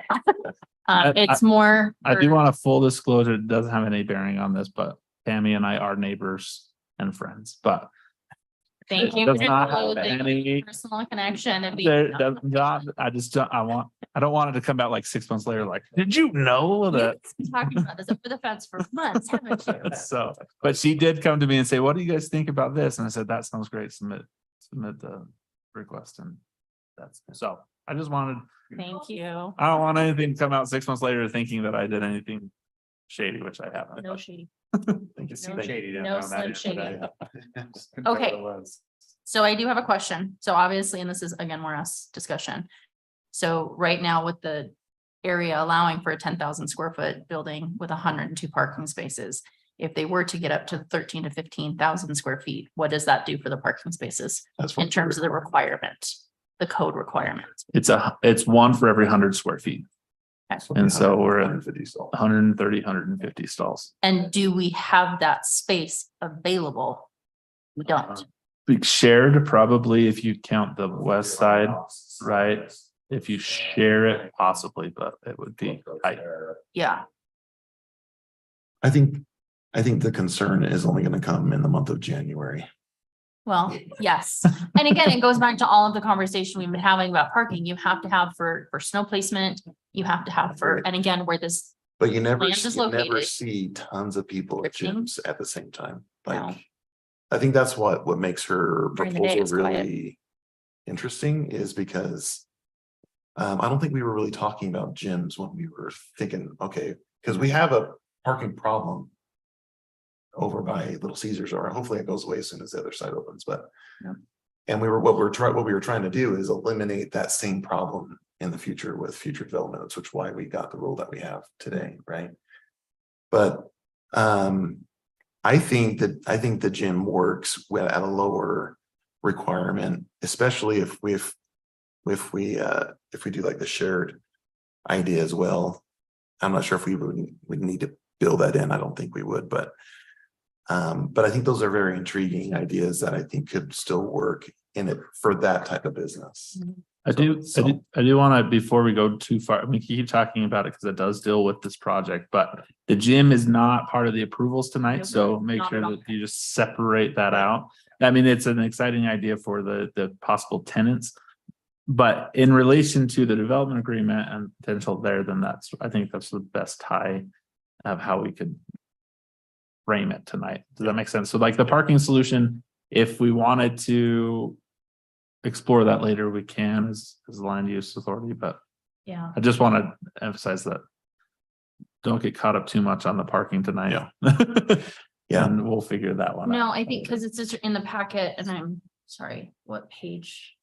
I- It's more. I do for- want a full disclosure. It doesn't have any bearing on this, but Tammy and I are neighbors and friends, but Thank you. does for not have disclosing any- Personal connection and there does not, I just don't, I don't want it to come out like 6 months later, like, did you know that? You've been talking about this over the fence for months, haven't you? So, but she did come to me and say, what do you guys think about this? And I said, that sounds great. Submit the request, and that's, so I just wanted, Thank you. I don't want anything to come out 6 months later thinking that I did anything shady, which I haven't. No shady. Thank you. No Shady down no on that slim end, but shady. I just couldn't tell Okay. what it was. So I do have a question. So obviously, and this is again, more us discussion. So right now with the area allowing for a 10,000 square foot building with 102 parking spaces, if they were to get up to 13 to 15,000 square feet, what does that do for the parking spaces That's in what terms of the requirement, the code requirement? It's one for every 100 square feet, and so we're at 150 stalls. 130, 150 stalls. And do we have that space available? We don't. Big shared, probably if you count the west side, right? If you share it, possibly, but it would be tight. Yeah, I think the concern is only gonna come in the month of January. well, yes. And again, it goes back to all of the conversation we've been having about parking. You have to have for snow placement. You have to have for, and again, where this, But you never, Land is you never located. see tons of people at Drifting. gyms at the same time. No. Like, I think that's what makes her During the day, proposal it's quiet. really interesting is because I don't think we were really talking about gyms when we were thinking, okay, because we have a parking problem over by Little Caesars, or hopefully it goes away as soon as the other side opens, but Yeah. and what we were trying to do is eliminate that same problem in the future with future developments, which is why we got the rule that we have today, right? But I think the gym works at a lower requirement, especially if we do like the shared idea as well. I'm not sure if we would need to build that in. I don't think we would, but But I think those are very intriguing ideas that I think could still work in it for that type of business. I do want to, before we go too far, we keep talking about it because it does deal with this project, but the gym is not part of the approvals tonight, Nope, so make not sure at all. that you just separate that out. I mean, it's an exciting idea for the possible tenants. But in relation to the development agreement and potential there, then I think that's the best tie of how we could frame it tonight. Does that make sense? So like the parking solution, if we wanted to explore that later, we can as land use authority, but Yeah. I just want to emphasize that. Don't get caught up too much on the parking tonight. Yeah. And we'll figure that one out. No, I think because it's just in the packet and I'm sorry, what page?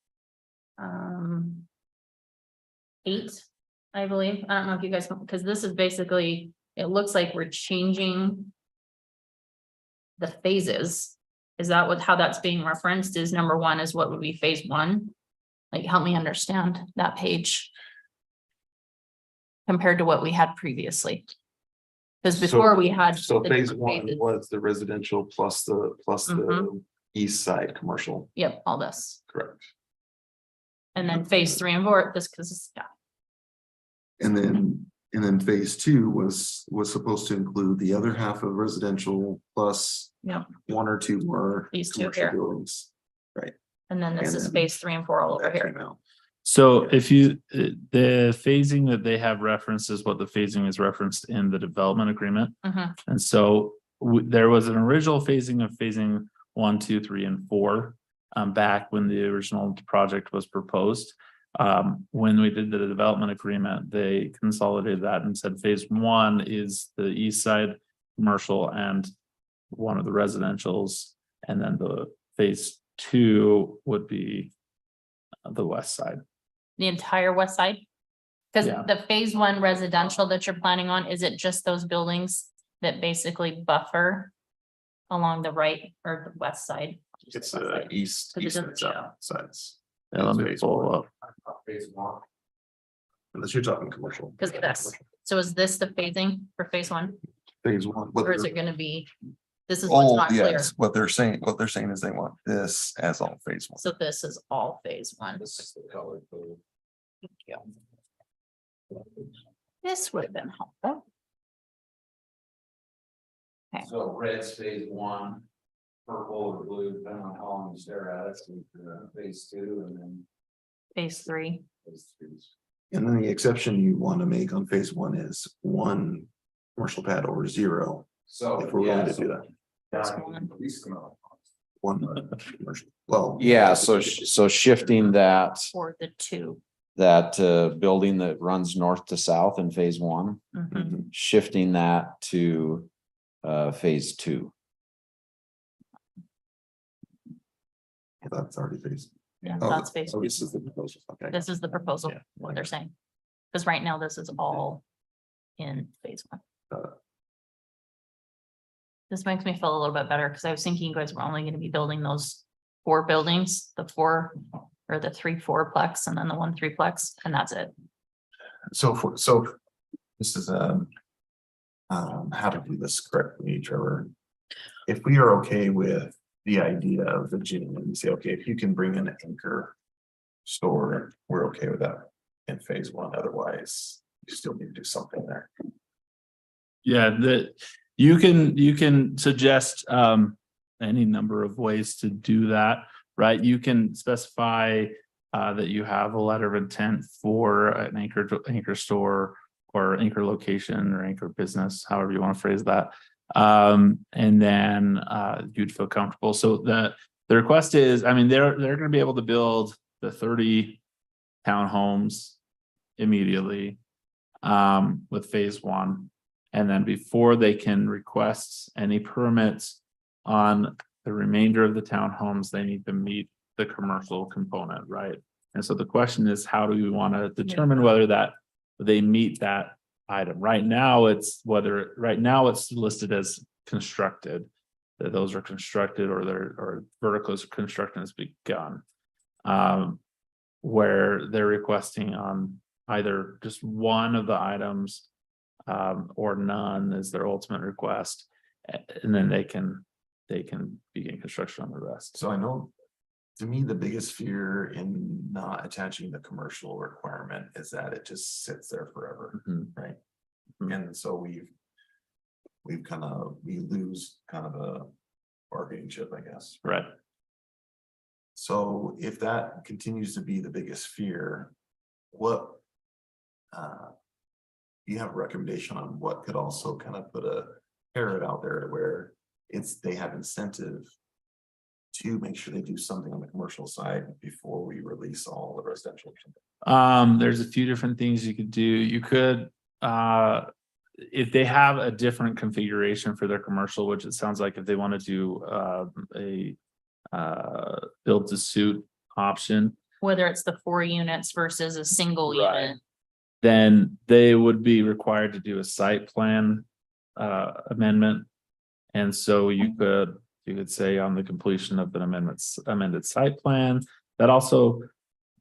8, I believe. I don't know if you guys, because this is basically, it looks like we're changing the phases. Is that how that's being referenced? Is number 1 is what would be phase 1? Like, help me understand that page compared to what we had previously. Because before we had. So the phase different 1 phases. was the residential plus the east side commercial, Yep, all this. correct? And then phase 3 and 4, this because, yeah, And then phase 2 was supposed to include the other half of residential plus Yep. 1 or 2 more These two commercial here. buildings. and then this And is then phase 3 and 4 all over That here. came out. So if you, the phasing that they have referenced is what the phasing is referenced in the development agreement. Mhm. And so there was an original phasing of phasing 1, 2, 3, and 4. Back when the original project was proposed. When we did the development agreement, they consolidated that and said phase 1 is the east side commercial and one of the residentials. And then the phase 2 would be the west side. The entire west side? Because Yeah. the phase 1 residential that you're planning on, is it just those buildings that basically buffer along the right or the west side? It's West side. east Because it and doesn't show. south sides. Yeah, let me Phase pull one. up. Unless you're talking commercial. Because of this. So is this the phasing for phase 1? Phase 1. Or is it gonna be, this is what's Oh, not clear. yes, what they're saying is they want this as all phase 1. So this is all phase 1. Yeah. This would have been helpful. So red's phase 1, purple or blue, depending on how long you stare at it, phase 2, and then Phase 3. phase 3. And then the exception you want to make on phase 1 is 1 commercial pad over 0, So. if we're willing to do that. One commercial, well. Yeah, so shifting that, Or the 2. building that runs north to south in phase 1, Mhm. shifting that to phase 2. That's already phase. Yeah, Oh, that's phase oh, 2. this is the proposal, okay. This is the proposal, Yeah. what they're saying. Because right now this is all in phase 1. This makes me feel a little bit better because I was thinking you guys were only going to be building those 4 buildings, the 4 or the 3 4-plex and then the 1 3-plex, and that's it. So this is how to do this correctly, Trevor. If we are okay with the idea of the gym and say, okay, if you can bring in an anchor store, we're okay with that in phase 1, otherwise you still need to do something there. Yeah, you can suggest any number of ways to do that, right? You can specify that you have a letter of intent for an anchor store or anchor location or anchor business, however you want to phrase that. And then you'd feel comfortable. So the request is, I mean, they're going to be able to build the 30 townhomes immediately with phase 1. And then before they can request any permits on the remainder of the townhomes, they need to meet the commercial component, right? And so the question is, how do we want to determine whether that they meet that item? Right now, it's listed as constructed, that those are constructed or verticals construction has begun. Where they're requesting on either just one of the items or none is their ultimate request. And then they can they can begin construction on the rest. So I know, to me, the biggest fear in not attaching the commercial requirement is that it just sits there forever, Mhm. right? Mhm. And so we lose kind of a bargaining chip, I guess. Right. So if that continues to be the biggest fear, what? You have a recommendation on what could also kind of put a carrot out there to where they have incentive to make sure they do something on the commercial side before we release all the residential. There's a few different things you could do. You could, if they have a different configuration for their commercial, which it sounds like if they want to do, build to suit option, Whether it's the 4 units versus a single Right. unit. then they would be required to do a site plan amendment. And so you could say on the completion of an amended site plan, that also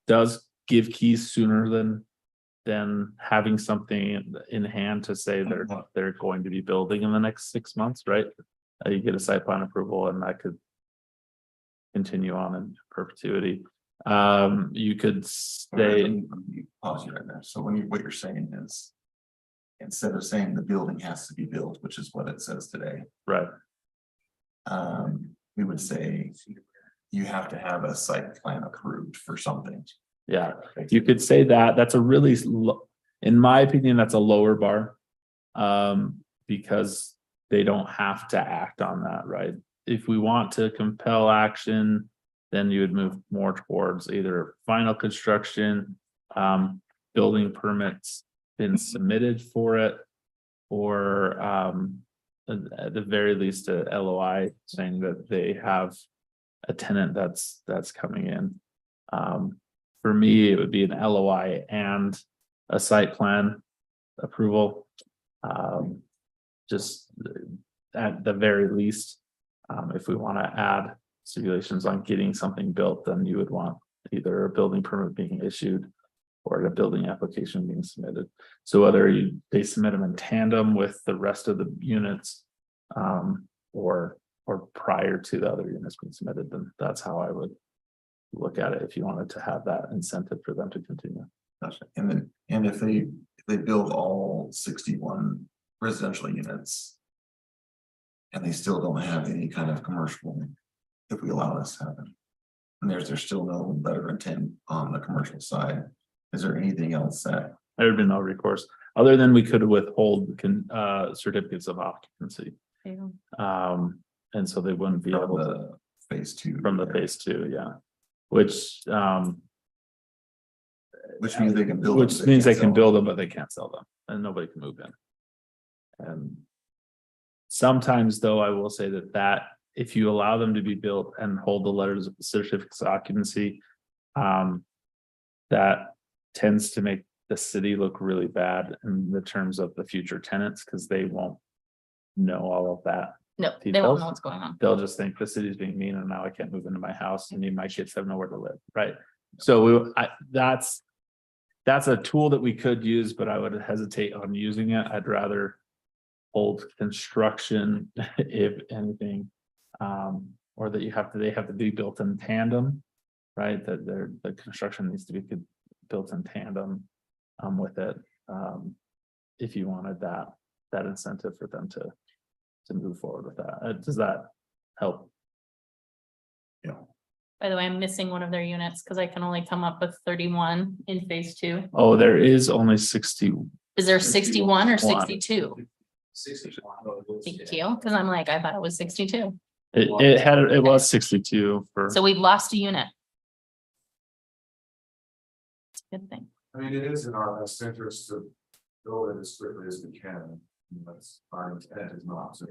does give keys sooner than having something in hand to say they're going to be building in the next 6 months, right? You get a site plan approval and that could continue on in perpetuity. You could say, Pause you right there. So what you're saying is. Instead of saying the building has to be built, which is what it says today, right, we would say. You have to have a site plan approved for something. yeah, you could say that, that's a really, in my opinion, that's a lower bar. Because they don't have to act on that, right? If we want to compel action, then you would move more towards either final construction, building permits been submitted for it, or at the very least, a LOI saying that they have a tenant that's coming in. For me, it would be an LOI and a site plan approval. Just at the very least, if we want to add stipulations on getting something built, then you would want either a building permit being issued or a building application being submitted. So whether they submit them in tandem with the rest of the units, or prior to the other units being submitted, then that's how I would look at it if you wanted to have that incentive for them to continue. Gotcha. And if they build all 61 residential units. And they still don't have any kind of commercial, if we allow this to happen. And there's still no letter of intent on the commercial side. Is there anything else that? There would be no recourse, other than we could withhold certificates of occupancy. Yeah. And so they wouldn't be From able to. the phase 2. From the phase 2, yeah. Which Means they can build. which means they can build them, but they can't sell them and nobody can move in. And sometimes though, I will say that if you allow them to be built and hold the letters of certificates of occupancy, that tends to make the city look really bad in the terms of the future tenants, because they won't know all of that. No, they Details? won't know what's going on. They'll just think the city's being mean and now I can't move into my house and my kids have nowhere to live, right? So that's a tool that we could use, but I would hesitate on using it. I'd rather hold construction, if anything, or that they have to be built in tandem, right? That the construction needs to be built in tandem with it. If you wanted that incentive for them to move forward with that. Does that help? Yeah. By the way, I'm missing one of their units because I can only come up with 31 in phase 2. Oh, there is only 60. Is there 61 or 61. 62? Thank you, because I'm like, I thought it was 62. It was 62 for. So we've lost a unit. It's a good thing. I mean, it is in our best interest to build it as quickly as we can. That's our intent is not to,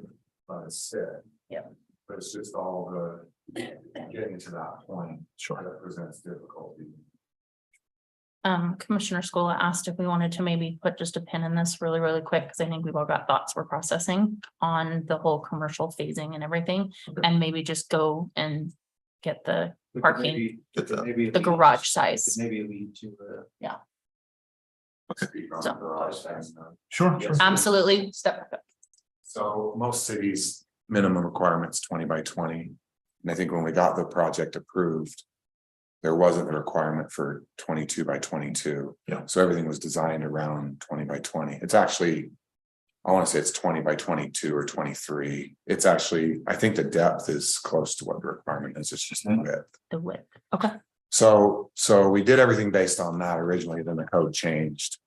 but it's said. Yep. But it's just all the getting to that point. Sure. That presents difficulty. Commissioner Scola asked if we wanted to maybe put just a pin in this really, really quick, because I think we've all got thoughts we're processing on the whole commercial phasing and everything. And maybe just go and get the parking, the garage size. Maybe lead to So- Sure. Absolutely. Step back up. So most cities minimum requirements 20 by 20. And I think when we got the project approved, there wasn't a requirement for 22 by 22. Yeah. So everything was designed around 20 by 20. It's actually, I want to say it's 20 by 22 or 23. It's actually, I think the depth is close to what the requirement is. It's just the width. The width. Okay. So we did everything based on that originally, then the code changed.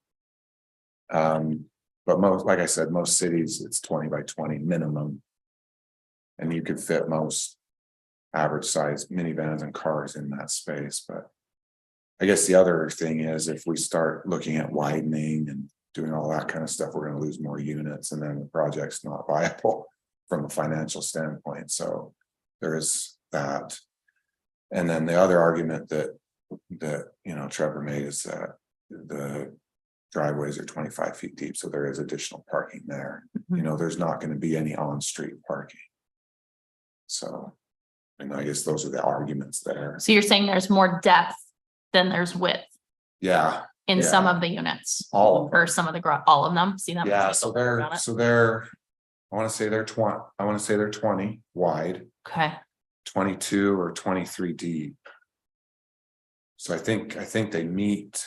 But most, like I said, most cities, it's 20 by 20 minimum. And you could fit most average size minivans and cars in that space, but. I guess the other thing is if we start looking at widening and doing all that kind of stuff, we're gonna lose more units and then the project's not viable from a financial standpoint, so there is that. And then the other argument that Trevor made is that the driveways are 25 feet deep, so there is additional parking there. There's not gonna be any on-street parking. So, and I guess those are the arguments there. So you're saying there's more depth than there's width Yeah, in some Yeah. of the units? all of Or some of the all of them? See that? Yeah, so I want to say they're 20 wide, Okay, 22 or 23 deep. So I think they meet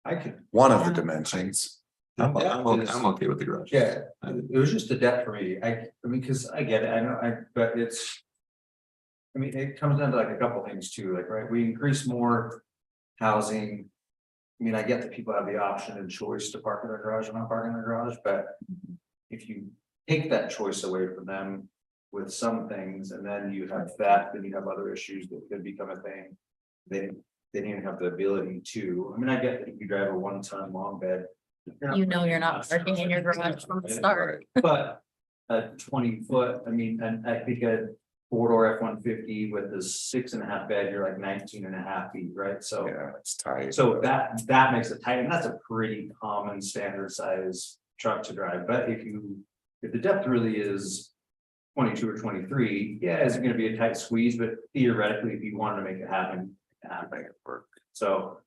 I could, one of the Yeah. dimensions. I'm okay with the garage. yeah, it was just a depth for me. I mean, because I get it, I know, but it's. I mean, it comes down to like a couple things too, like, right, we increase more housing. I mean, I get that people have the option and choice to park in their garage or not park in their garage, but if you take that choice away from them with some things, and then you have that, then you have other issues that could become a thing. They didn't even have the ability to, I mean, I get that if you drive a 1-ton long bed. you're not parking in your garage from the start. But a 20-foot, I mean, and I think a 4-door F-150 with a 6.5 bed, you're like 19.5 feet, right? So. Yeah, it's tight. So that makes it tight, and that's a pretty common standard size truck to drive, but if the depth really is. 22 or 23, yeah, is it gonna be a tight squeeze, but theoretically, if you wanted to make it happen, make it work. So.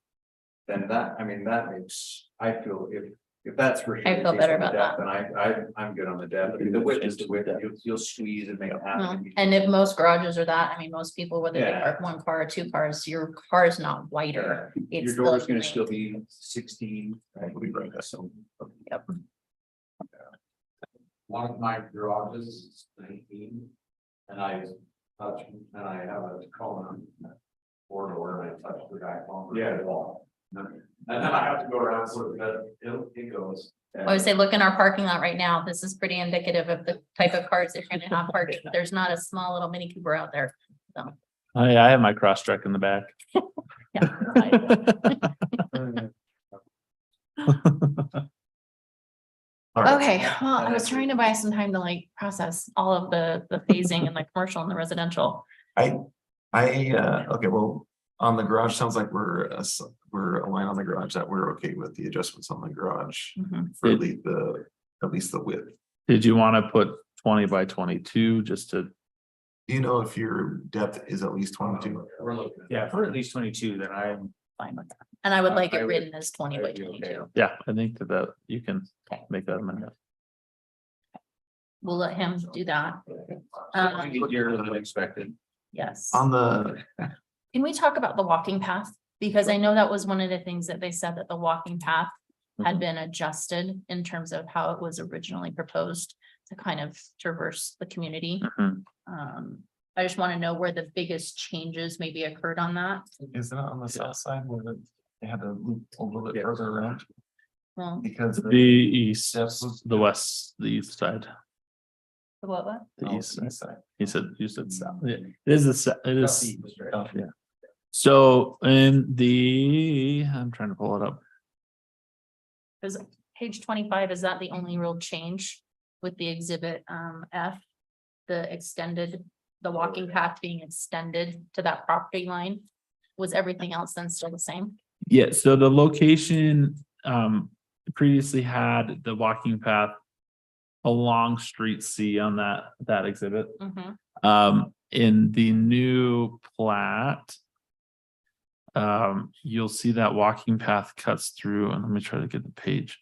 Then that makes, I feel if that's for. I feel better about that. Then I'm good on the depth, I mean, the width is the width, you'll squeeze and make it Well, happen. and if most garages are that, I mean, most people, whether they Yeah. park one car or two cars, your car is not wider. Your It's door is still gonna length. still be 16. Right, so. Yep. One of my garages is 19. And I have a Tacoma 4-door and I touch the guy on the wall. And then I have to go around so that it goes. I would say, look in our parking lot right now. This is pretty indicative of the type of cars that you're gonna have parked. There's not a small little Mini Cooper out there. I have my cross truck in the back. Okay, well, I was trying to buy some time to like process all of the phasing and the commercial and the residential. Okay, well, on the garage, sounds like we're aligned on the garage, that we're okay with the adjustments on the garage. Mhm. For at least the width. Did you want to put 20 by 22 just to, Do you know if your depth is at least 22? We're looking at. Yeah, for at least 22, then I'm. Fine with that. And I would like I it would- written as 20 by I'd be okay. 22. yeah, I think that you can Okay. make that amendment. We'll let him do that. Easier than expected. Yes. On the, Can we talk about the walking path? Because I know that was one of the things that they said, that the walking path had been adjusted in terms of how it was originally proposed to kind of traverse the community. Mhm. I just want to know where the biggest changes maybe occurred on that. is it on the south side where they had to loop a little bit further around? Well, Because. The east, the west, the east side, what? the Oh, east east side. side. You said south. Yeah, it is it is. Southeast, right? south, yeah. So I'm trying to pull it up. Is page 25, is that the only real change with the exhibit F? The walking path being extended to that property line? Was everything else then still the same? Yeah, so the location previously had the walking path along Street C on that exhibit. Mhm. In the new plat, you'll see that walking path cuts through, and let me try to get the page.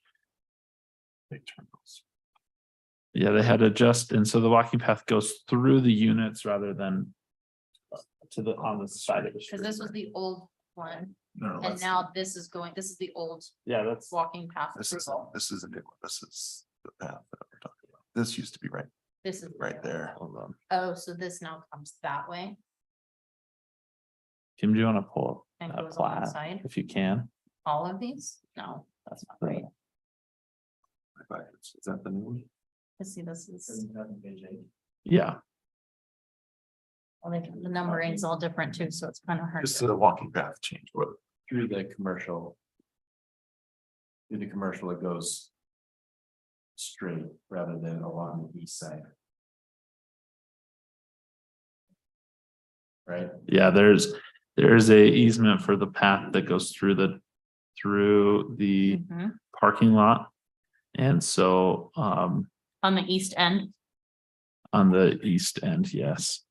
Yeah, they had to adjust, and so the walking path goes through the units rather than to the, on the side of the Cause street. this was the old one, No, and now this is the old Yeah, that's, walking path. this is a new one. This is the path that we're talking about. This used to be right, This is. right there. hold on. Oh, so this now comes that way Kim, do you want to pull and that goes plat alongside if you can? all of these? No, that's not right. Is that the new one? Let's see, this is, Yeah, well, the numbering's all different too, so it's kind of hard. Just the walking path change. What? Through the commercial. Through the commercial, it goes. Straight rather than along the east side. Right? yeah, there's a easement for the path that goes through the Mhm. parking lot. And so, On the east end, on the east end, yes.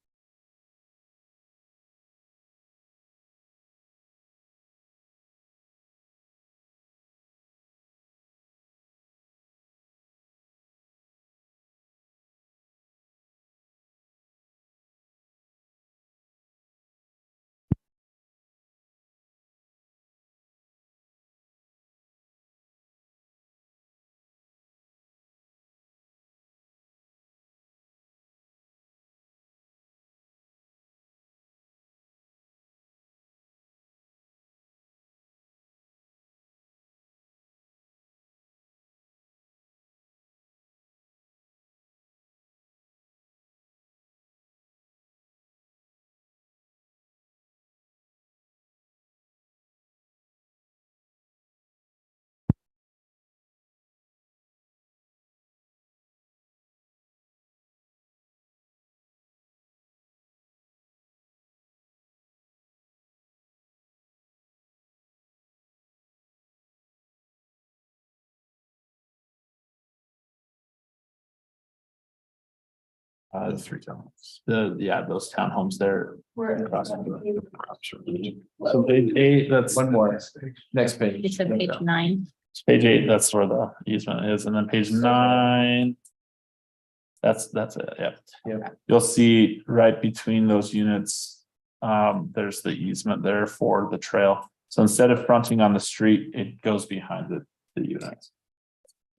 Three times. Those townhomes there. Where- So page 8, that's One more, next page. it said page 9. it's page 8, that's where the easement is, and then page 9. That's it, yeah. Yep. You'll see right between those units, there's the easement there for the trail. So instead of fronting on the street, it goes behind the units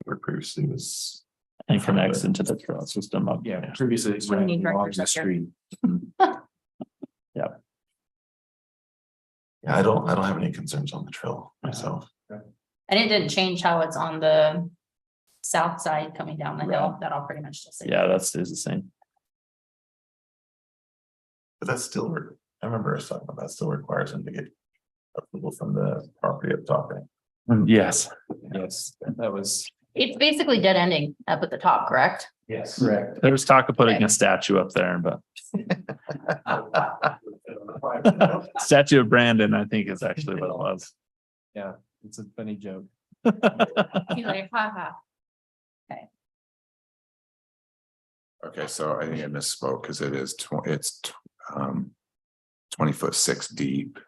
Where previously was. and connects into the trail system up. Yeah, previously. it We ran need along directors the up here. street. Yeah, I don't have any concerns on the trail myself. And it didn't change how it's on the south side coming down the hill. That all pretty much just. Yeah, that stays the same. But that's still, I remember us talking about that still requires them to get approval from the property up top. Right? Yes, Yes, that was, It's basically dead ending up at the top, correct? yes, correct. there was talk of putting a statue up there, but statue of Brandon, I think is actually what it was. It's a funny joke. He's like, ha ha. Okay, so I think I misspoke because it is 20 foot 6 deep,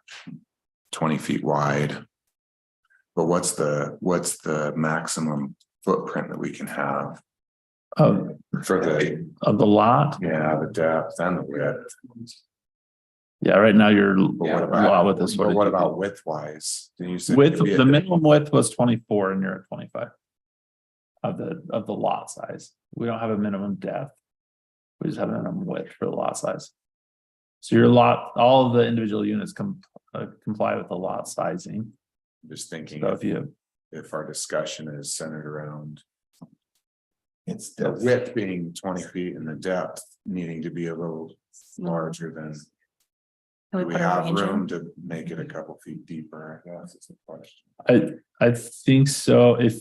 20 feet wide. But what's the maximum footprint that we can have Of for the, the lot, the depth and the width? yeah, right now your But what lot about, width is but what what about width wise? width, the minimum width was 24 and you're at 25. Of the lot size. We don't have a minimum depth. We just have a minimum width for the lot size. So your lot, all of the individual units comply with the lot sizing. Just thinking So if our discussion is centered around It's the width being 20 feet and the depth needing to be a little larger than. Can Do we we put a have range room in? to make it a couple feet deeper? I guess is the question. I think so. If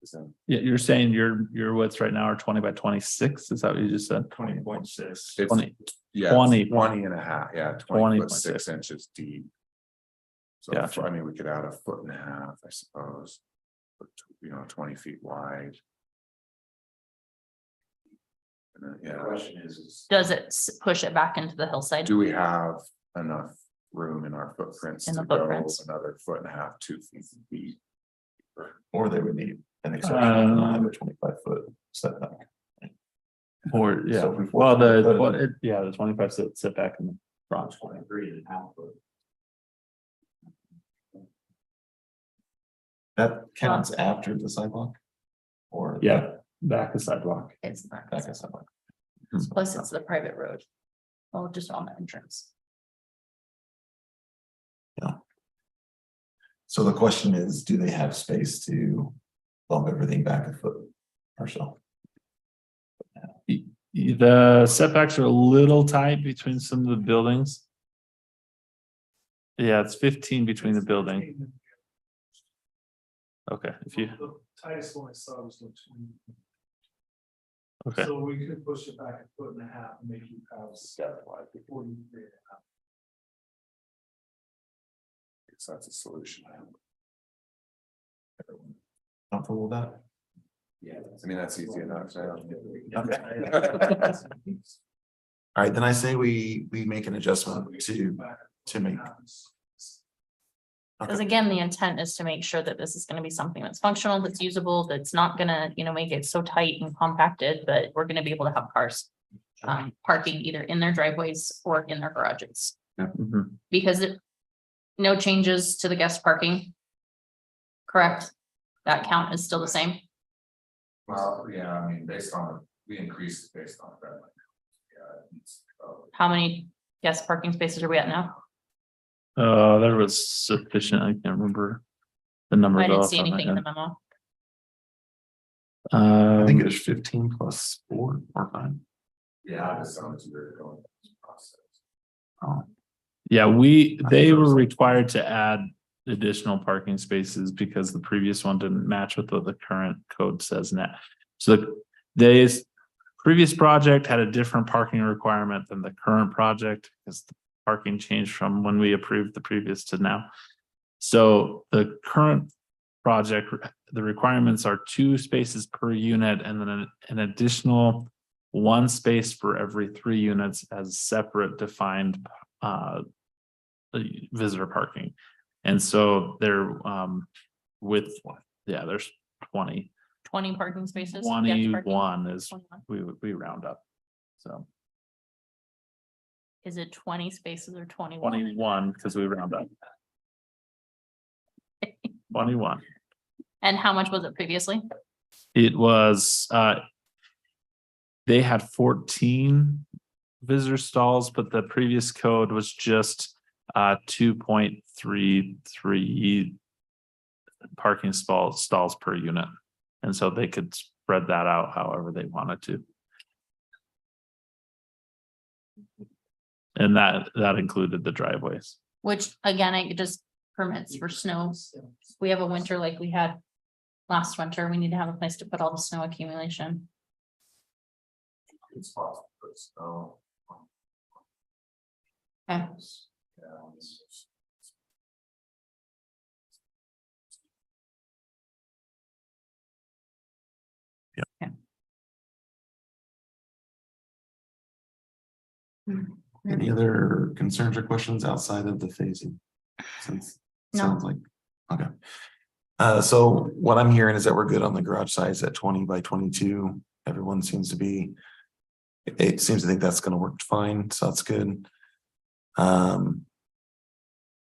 So, yeah, you're saying your widths right now are 20 by 26. Is that what you just said? 20.6. It's, 20. yeah, 20. 20 and a half, yeah, 20 foot 6 20.6. inches deep. So, Gotcha. I mean, we could add a foot and a half, I suppose. But, 20 feet wide. And then, The yeah, question is. Does it push it back into the hillside? do we have enough room in our footprints In to the go footprints. another foot and a half, 2 feet deep? Or they would need an exception, have Um, a 25-foot setback. Or, yeah, So if we well, force it, the 25 setback in the front. 23.5 foot. That counts after the sidewalk? Or? Yeah, back the sidewalk. It's the back. Back of sidewalk. Plus it's the private road. Oh, just on the entrance. So the question is, do they have space to bump everything back a foot or so? The setbacks are a little tight between some of the buildings. Yeah, it's 15 between the building. Okay, if you, Tightest one I saw was the 20. okay, So we could push it back 1.5 feet and make you have step wide 43.5. So that's a solution. Comfortable with that? Yeah, I mean, that's easy enough. All right, then I say we make an adjustment to make. Because again, the intent is to make sure that this is gonna be something that's functional, that's usable, that's not gonna, make it so tight and compacted, but we're gonna be able to have cars. Parking either in their driveways or in their garages, mhm. because no changes to the guest parking. Correct? That count is still the same. Well, yeah, I mean, we increased it based on that. How many guest parking spaces are we at now? There was sufficient, I can't remember the number. I didn't off see on my anything in the head. memo. I think Um, it's 15 plus 4 or 5. Yeah, I just sounds weird going through this process. Oh, yeah, they were required to add additional parking spaces because the previous one didn't match with what the current code says now. So the previous project had a different parking requirement than the current project because the parking changed from when we approved the previous to now. So the current project, the requirements are 2 spaces per unit and then an additional 1 space for every 3 units as separate defined visitor parking. And so they're there's 20. 20 parking spaces? Guest parking? 21 is 21. we round up. So Is it 20 spaces or 21? 21 because we round up. 21. And how much was it previously? It was they had 14 visitor stalls, but the previous code was just 2.33 parking stalls per unit. And so they could spread that out however they wanted to. And that included the driveways. Which again, it just permits for snow. We have a winter like we had last winter. We need to have a place to put all the snow accumulation. It's possible, but so. Okay. Any other concerns or questions outside of the phasing? Since it No. sounds like, okay. So what I'm hearing is that we're good on the garage size at 20 by 22. Everyone seems to be. It seems to think that's gonna work fine, so that's good. On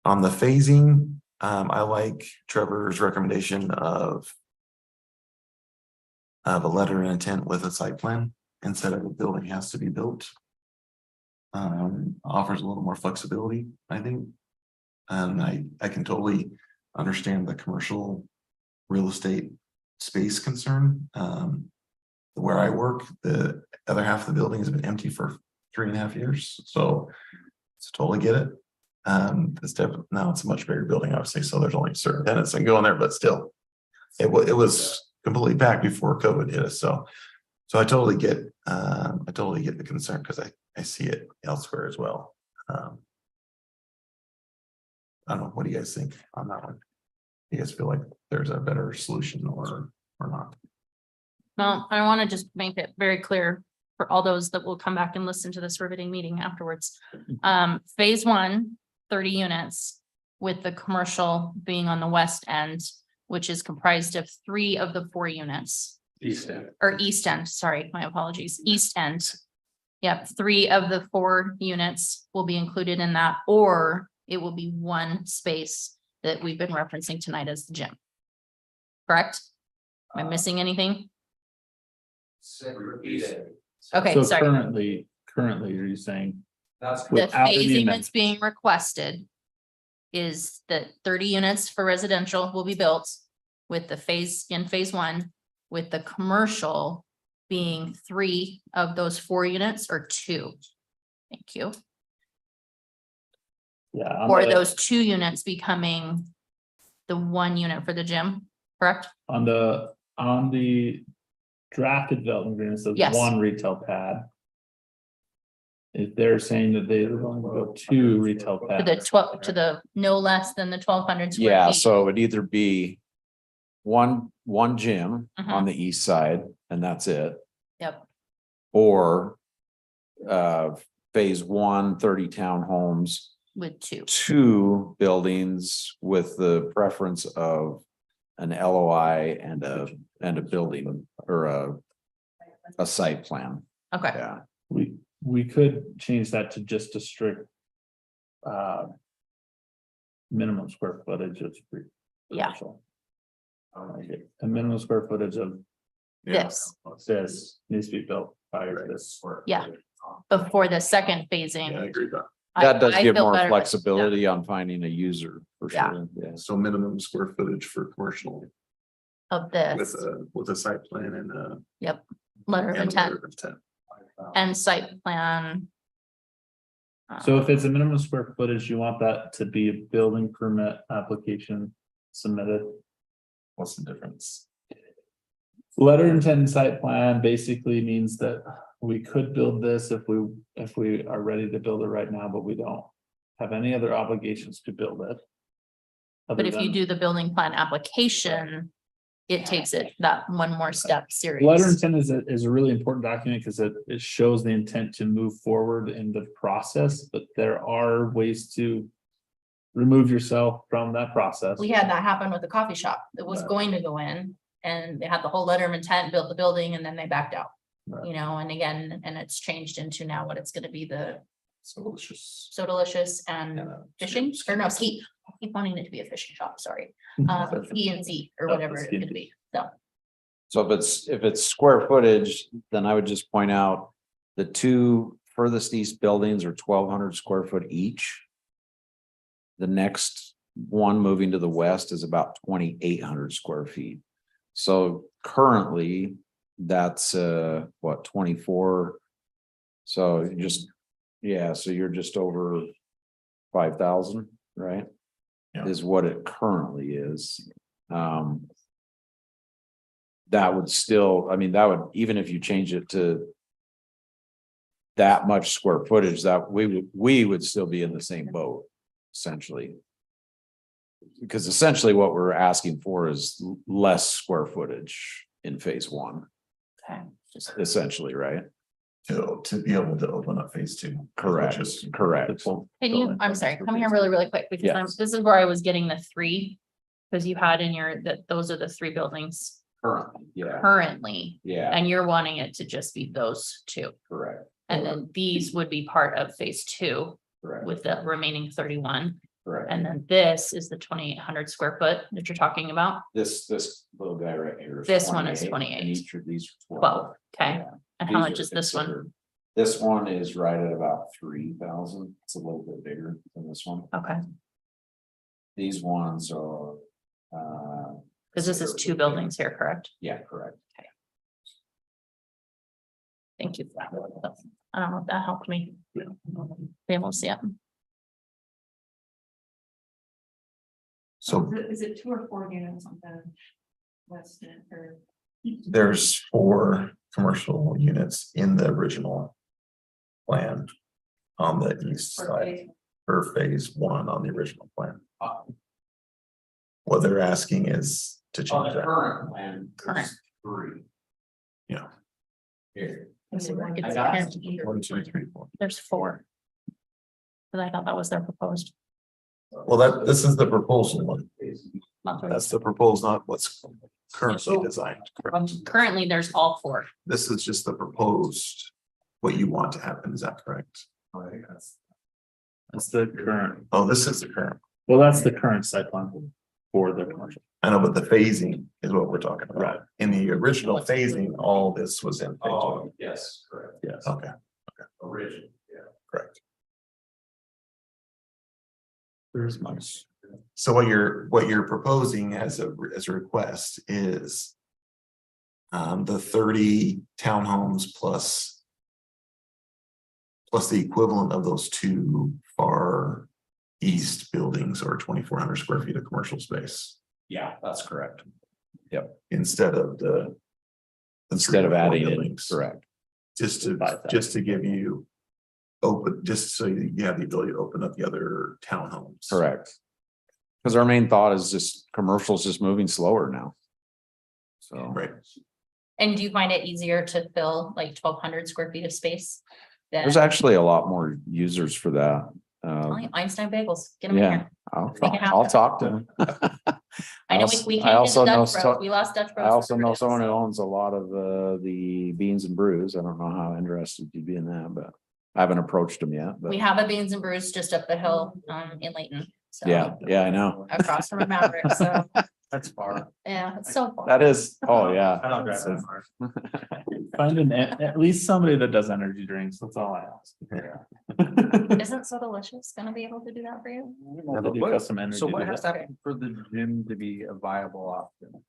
the phasing, I like Trevor's recommendation of a letter of intent with a site plan instead of a building has to be built. Offers a little more flexibility, I think. And I can totally understand the commercial real estate space concern. Where I work, the other half of the building has been empty for 3.5 years, so totally get it. It's definitely now it's a much bigger building, obviously, so there's only certain tenants that can go in there, but still, it was completely packed before COVID hit us. So I totally get the concern because I see it elsewhere as well. I don't know. What do you guys think on that one? Do you guys feel like there's a better solution or not? Well, I want to just make it very clear for all those that will come back and listen to this riveting meeting afterwards. Phase 1, 30 units with the commercial being on the west end which is comprised of 3 of the 4 units. East End. Or East End, sorry, my apologies, East End. Yep, 3 of the 4 units will be included in that, or it will be 1 space that we've been referencing tonight as the gym. Correct? Am I missing anything? Repeat it. Okay, So sorry. currently, are you saying? That's The without any phasing that's amendments. being requested is that 30 units for residential will be built with the phase 1, with the commercial being 3 of those 4 units or 2. Thank you. Yeah. Or those 2 units becoming the 1 unit for the gym, correct? On the drafted development agreement, says Yes. 1 retail pad. If they're saying that they're going to go 2 retail To pads. the 12, to the no less than the 1,200 square Yeah, feet. so it would either be one gym Mhm. on the east side, and that's it, Yep, or phase 1, 30 townhomes, with 2. 2 buildings with the preference of an LOI and a building or a site plan. Okay, Yeah, We could change that to just a strict. Minimum square footage of. Yeah. commercial. A minimum square footage of this, this needs to be built prior to this. Yeah. before the second phasing. Yeah, I agree with that. that does I give feel more better with- flexibility on finding a user for Yeah. sure. Yes. So minimum square footage for commercial Of this, with a site plan and letter of and intent letter of intent. and site plan. So if it's a minimum square footage, you want that to be a building permit application submitted. What's the difference? Letter of intent and site plan basically means that we could build this if we are ready to build it right now, but we don't have any other obligations to build it. But if you do the building plan application, it takes it that one more step Letter of serious. intent is a really important document because it shows the intent to move forward in the process, but there are ways to remove yourself from that process. We had that happen with the coffee shop. It was going to go in and they had the whole letter of intent, built the building, and then they backed out. Right. You know, and again, and it's changed into now what it's gonna be the So delicious. So Delicious and fishing, or no, ski. I keep wanting it to be a fishing shop, sorry. Ski and Z or whatever it's gonna be, so. So if it's square footage, then I would just point out the 2 furthest east buildings are 1,200 square foot each. The next one moving to the west is about 2,800 square feet. So currently, that's what, 24? So so you're just over 5,000, right? Yeah. Is what it currently is. That would still, I mean, that would, even if you change it to that much square footage, that we would still be in the same boat, essentially. Because essentially what we're asking for is less square footage in phase 1, Okay. essentially, right? To be able to open up phase 2. Correct, correct. Can you, I'm sorry, come here really quick, because Yes. this is where I was getting the 3. Because you had in your, those are the 3 buildings Currently, yeah, currently, yeah, and you're wanting it to just be those 2. correct, And then these would be part of phase 2 correct, with the remaining 31. correct. And then this is the 2,800 square foot that you're talking about, This little guy right here. This one is 28, 28. And each of these are 12, okay? Yeah. And how These much are is this one? considered- This one is right at about 3,000. It's a little bit bigger than this one. Okay, These ones are. because this is 2 buildings here, correct? Yeah, correct. Thank you for that. I don't know if that helped me. Be able to see it. So Is it 2 or 4 units on the west end or? there's 4 commercial units in the original plan on the east side for phase 1 on the original plan. What they're asking is to On change the that. current plan, Current. there's 3. Yeah. Here. It's I got apparent- 1, 2, 3, 4. There's 4. But I thought that was their proposed. Well, this is the proposal one. That's the proposed, not what's currently designed. correct? Currently, there's all 4. This is just the proposed, what you want to happen, is that correct? That's the current, Oh, this is the current. well, that's the current site plan for the commercial. I know, but the phasing is what we're talking about. Right. In the original phasing, all this was in phase one. Oh, yes, correct, Yes. Okay, original, yeah. correct. There's much. So what you're proposing as a request is. The 30 townhomes plus. Plus the equivalent of those 2 far east buildings or 2,400 square feet of commercial space. Yeah, that's correct. Instead of the. Instead of 3 or 4 adding it, buildings. correct. Just to, 5,000. just to give you. Open, just so you have the ability to open up the other townhomes. Correct. Because our main thought is just commercial's just moving slower now. So. Right. And do you find it easier to fill like 1,200 square feet of space? than- There's actually a lot more users for that. Einstein Bagels, get them in Yeah, here. I'll, Make it happen. I'll talk to them. I know also- we I can't also get know Dutch Bros. so- We lost Dutch Bros. I also for know Purdue, someone who so- owns a lot of the beans and brews. I don't know how interested you'd be in that, but I haven't approached them yet, but We have a Beans and Brews just up the hill in Layton. So yeah, I know. across from a Maverick, so That's far. yeah, it's so far. That is, oh, yeah. I don't drive that far. Find at least somebody that does energy drinks. That's all I ask. Isn't So Delicious gonna be able to do that for you? They do custom energy. So what to has that. to happen for the gym to be a viable option?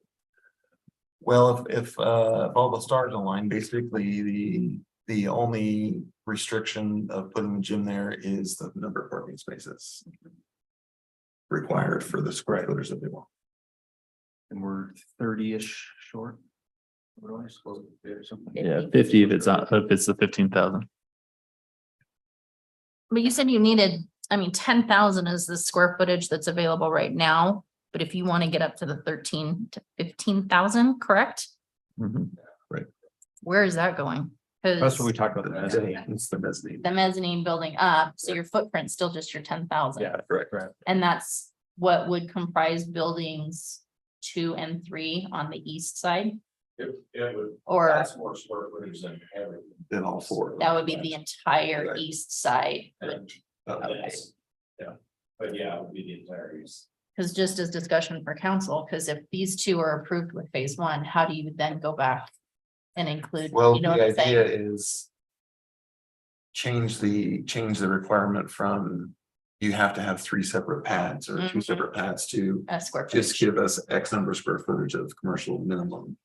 Well, if all the stars align, basically the only restriction of putting the gym there is the number of parking spaces. Required for the square footage that they want. And we're 30-ish short? What do I suppose? Or something? Yeah, 50 if it's not, if it's the 15,000. But you said you needed, 10,000 is the square footage that's available right now. But if you want to get up to the 13 to 15,000, correct? Mhm. Where is that going? That's Because what we talked about. the mezzanine. It's the mezzanine. the mezzanine building up, so your footprint's still just your 10,000. Yeah, correct, right. And that's what would comprise buildings 2 and 3 on the east side, It would, or that's more square footage than everything. Then all 4. that would be the entire Right. east side. And, Okay. yeah, but yeah, it would be the entire use. Because just as discussion for council, because if these 2 are approved with phase 1, how do you then go back and include, Well, you know the what I'm idea saying? is. Change the requirement from you have to have 3 separate pads or 2 Mhm. separate pads to A square just footage. give us X number of square footage of commercial minimum.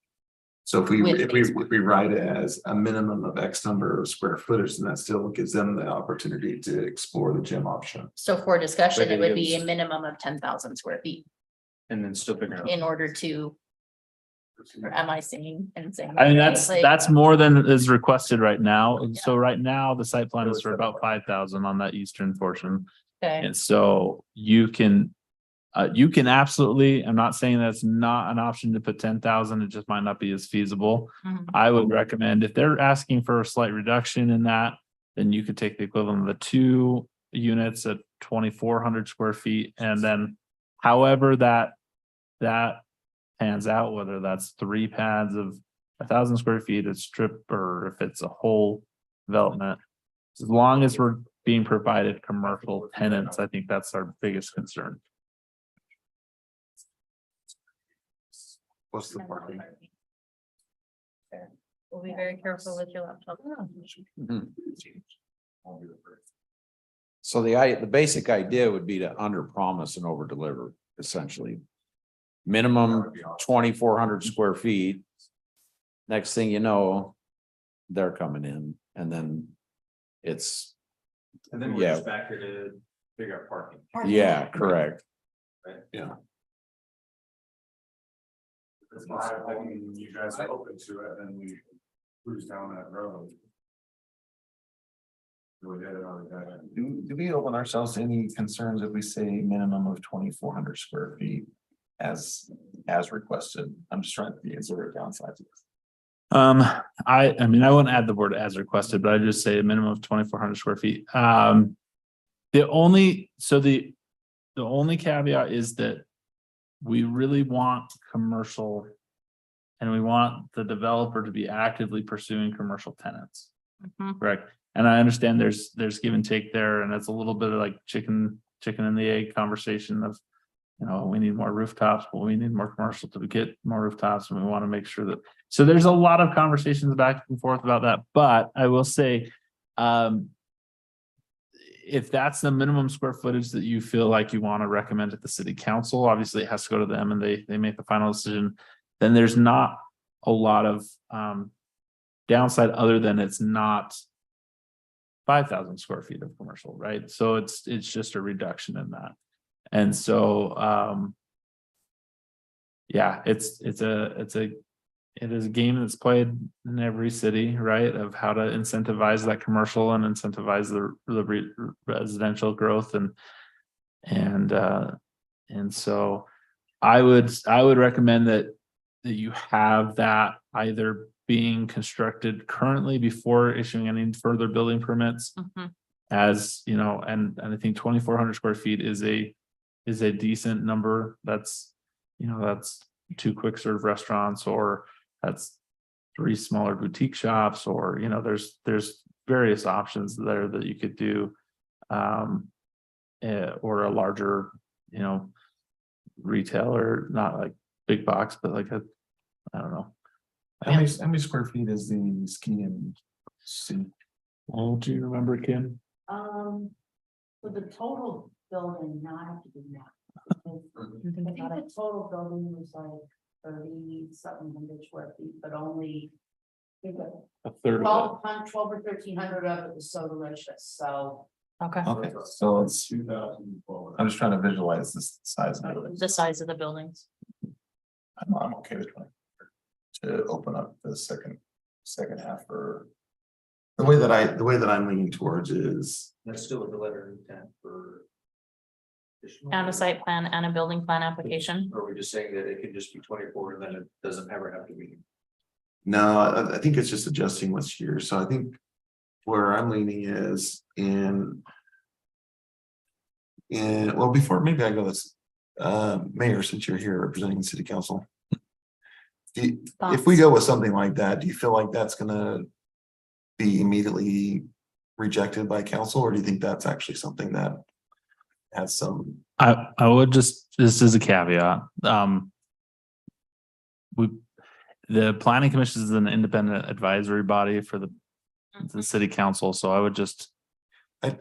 So if we, With if we, phase if we write it as a minimum of X number of square footage, then that still gives them the opportunity to explore the gym option. So for discussion, But it it would be a gives- minimum of 10,000 square feet And then still figuring out. in order to. Or am I saying and saying? I mean, that's more than is requested right now. And Yeah. so right now, the site plan is for about 5,000 on that eastern portion. Okay, And so you can absolutely, I'm not saying that's not an option to put 10,000, it just might not be as feasible. Mhm. I would recommend if they're asking for a slight reduction in that, then you could take the equivalent of the 2 units at 2,400 square feet, and then however that pans out, whether that's 3 pads of 1,000 square feet, a strip, or if it's a whole development. As long as we're being provided commercial tenants, I think that's our biggest concern. What's the parking? We'll be very careful with your laptop. So the basic idea would be to under promise and over deliver, essentially. Minimum 2,400 square feet. Next thing you know, they're coming in and then it's, And then we're Yeah. just back here to figure out parking. yeah, correct. Yeah. It's not, I mean, you guys are open to it, and we cruise down that road. We did it on that. Do we open ourselves to any concerns if we say minimum of 2,400 square feet as requested? I'm just trying to be zero downsides. I mean, I wouldn't add the word as requested, but I just say a minimum of 2,400 square feet. The only caveat is that we really want commercial. And we want the developer to be actively pursuing commercial tenants. Mhm. Correct. And I understand there's give and take there, and it's a little bit of like chicken and the egg conversation of, you know, we need more rooftops, but we need more commercial to get more rooftops, and we want to make sure that, so there's a lot of conversations back and forth about that, but I will say, if that's the minimum square footage that you feel like you want to recommend at the city council, obviously it has to go to them and they make the final decision. Then there's not a lot of downside other than it's not 5,000 square feet of commercial, right? So it's just a reduction in that. And so yeah, it is a game that's played in every city, right? Of how to incentivize that commercial and incentivize the residential growth and so I would recommend that you have that either being constructed currently before issuing any further building permits. Mhm. As you know, and I think 2,400 square feet is a decent number. That's, you know, that's 2 quick serve restaurants, or that's 3 smaller boutique shops, or, you know, there's various options there that you could do. Or a larger, you know, retailer, not like big box, but like a, I don't know. How many square feet is the ski and sea? Oh, do you remember, Kim? For the total building, not have to do that. I think the total building was like 30-something square feet, but only. I think A third of 12 or 1,300 of it was so delicious, so. Okay, Okay, so it's, 2012. I'm just trying to visualize this size of it. the size of the buildings. I'm okay with 20. To open up the second half for. The way that I'm leaning towards is, That's still a letter of intent for. And a site plan and a building plan application. Or are we just saying that it can just be 24 and then it doesn't ever have to be? no, I think it's just adjusting what's here, so I think. Where I'm leaning is well, before maybe I go this, Mayor, since you're here representing the city council. If we go with something like that, do you feel like that's gonna be immediately rejected by council, or do you think that's actually something that has some? I would just, this is a caveat. The planning commission is an independent advisory body for the city council, so I would just.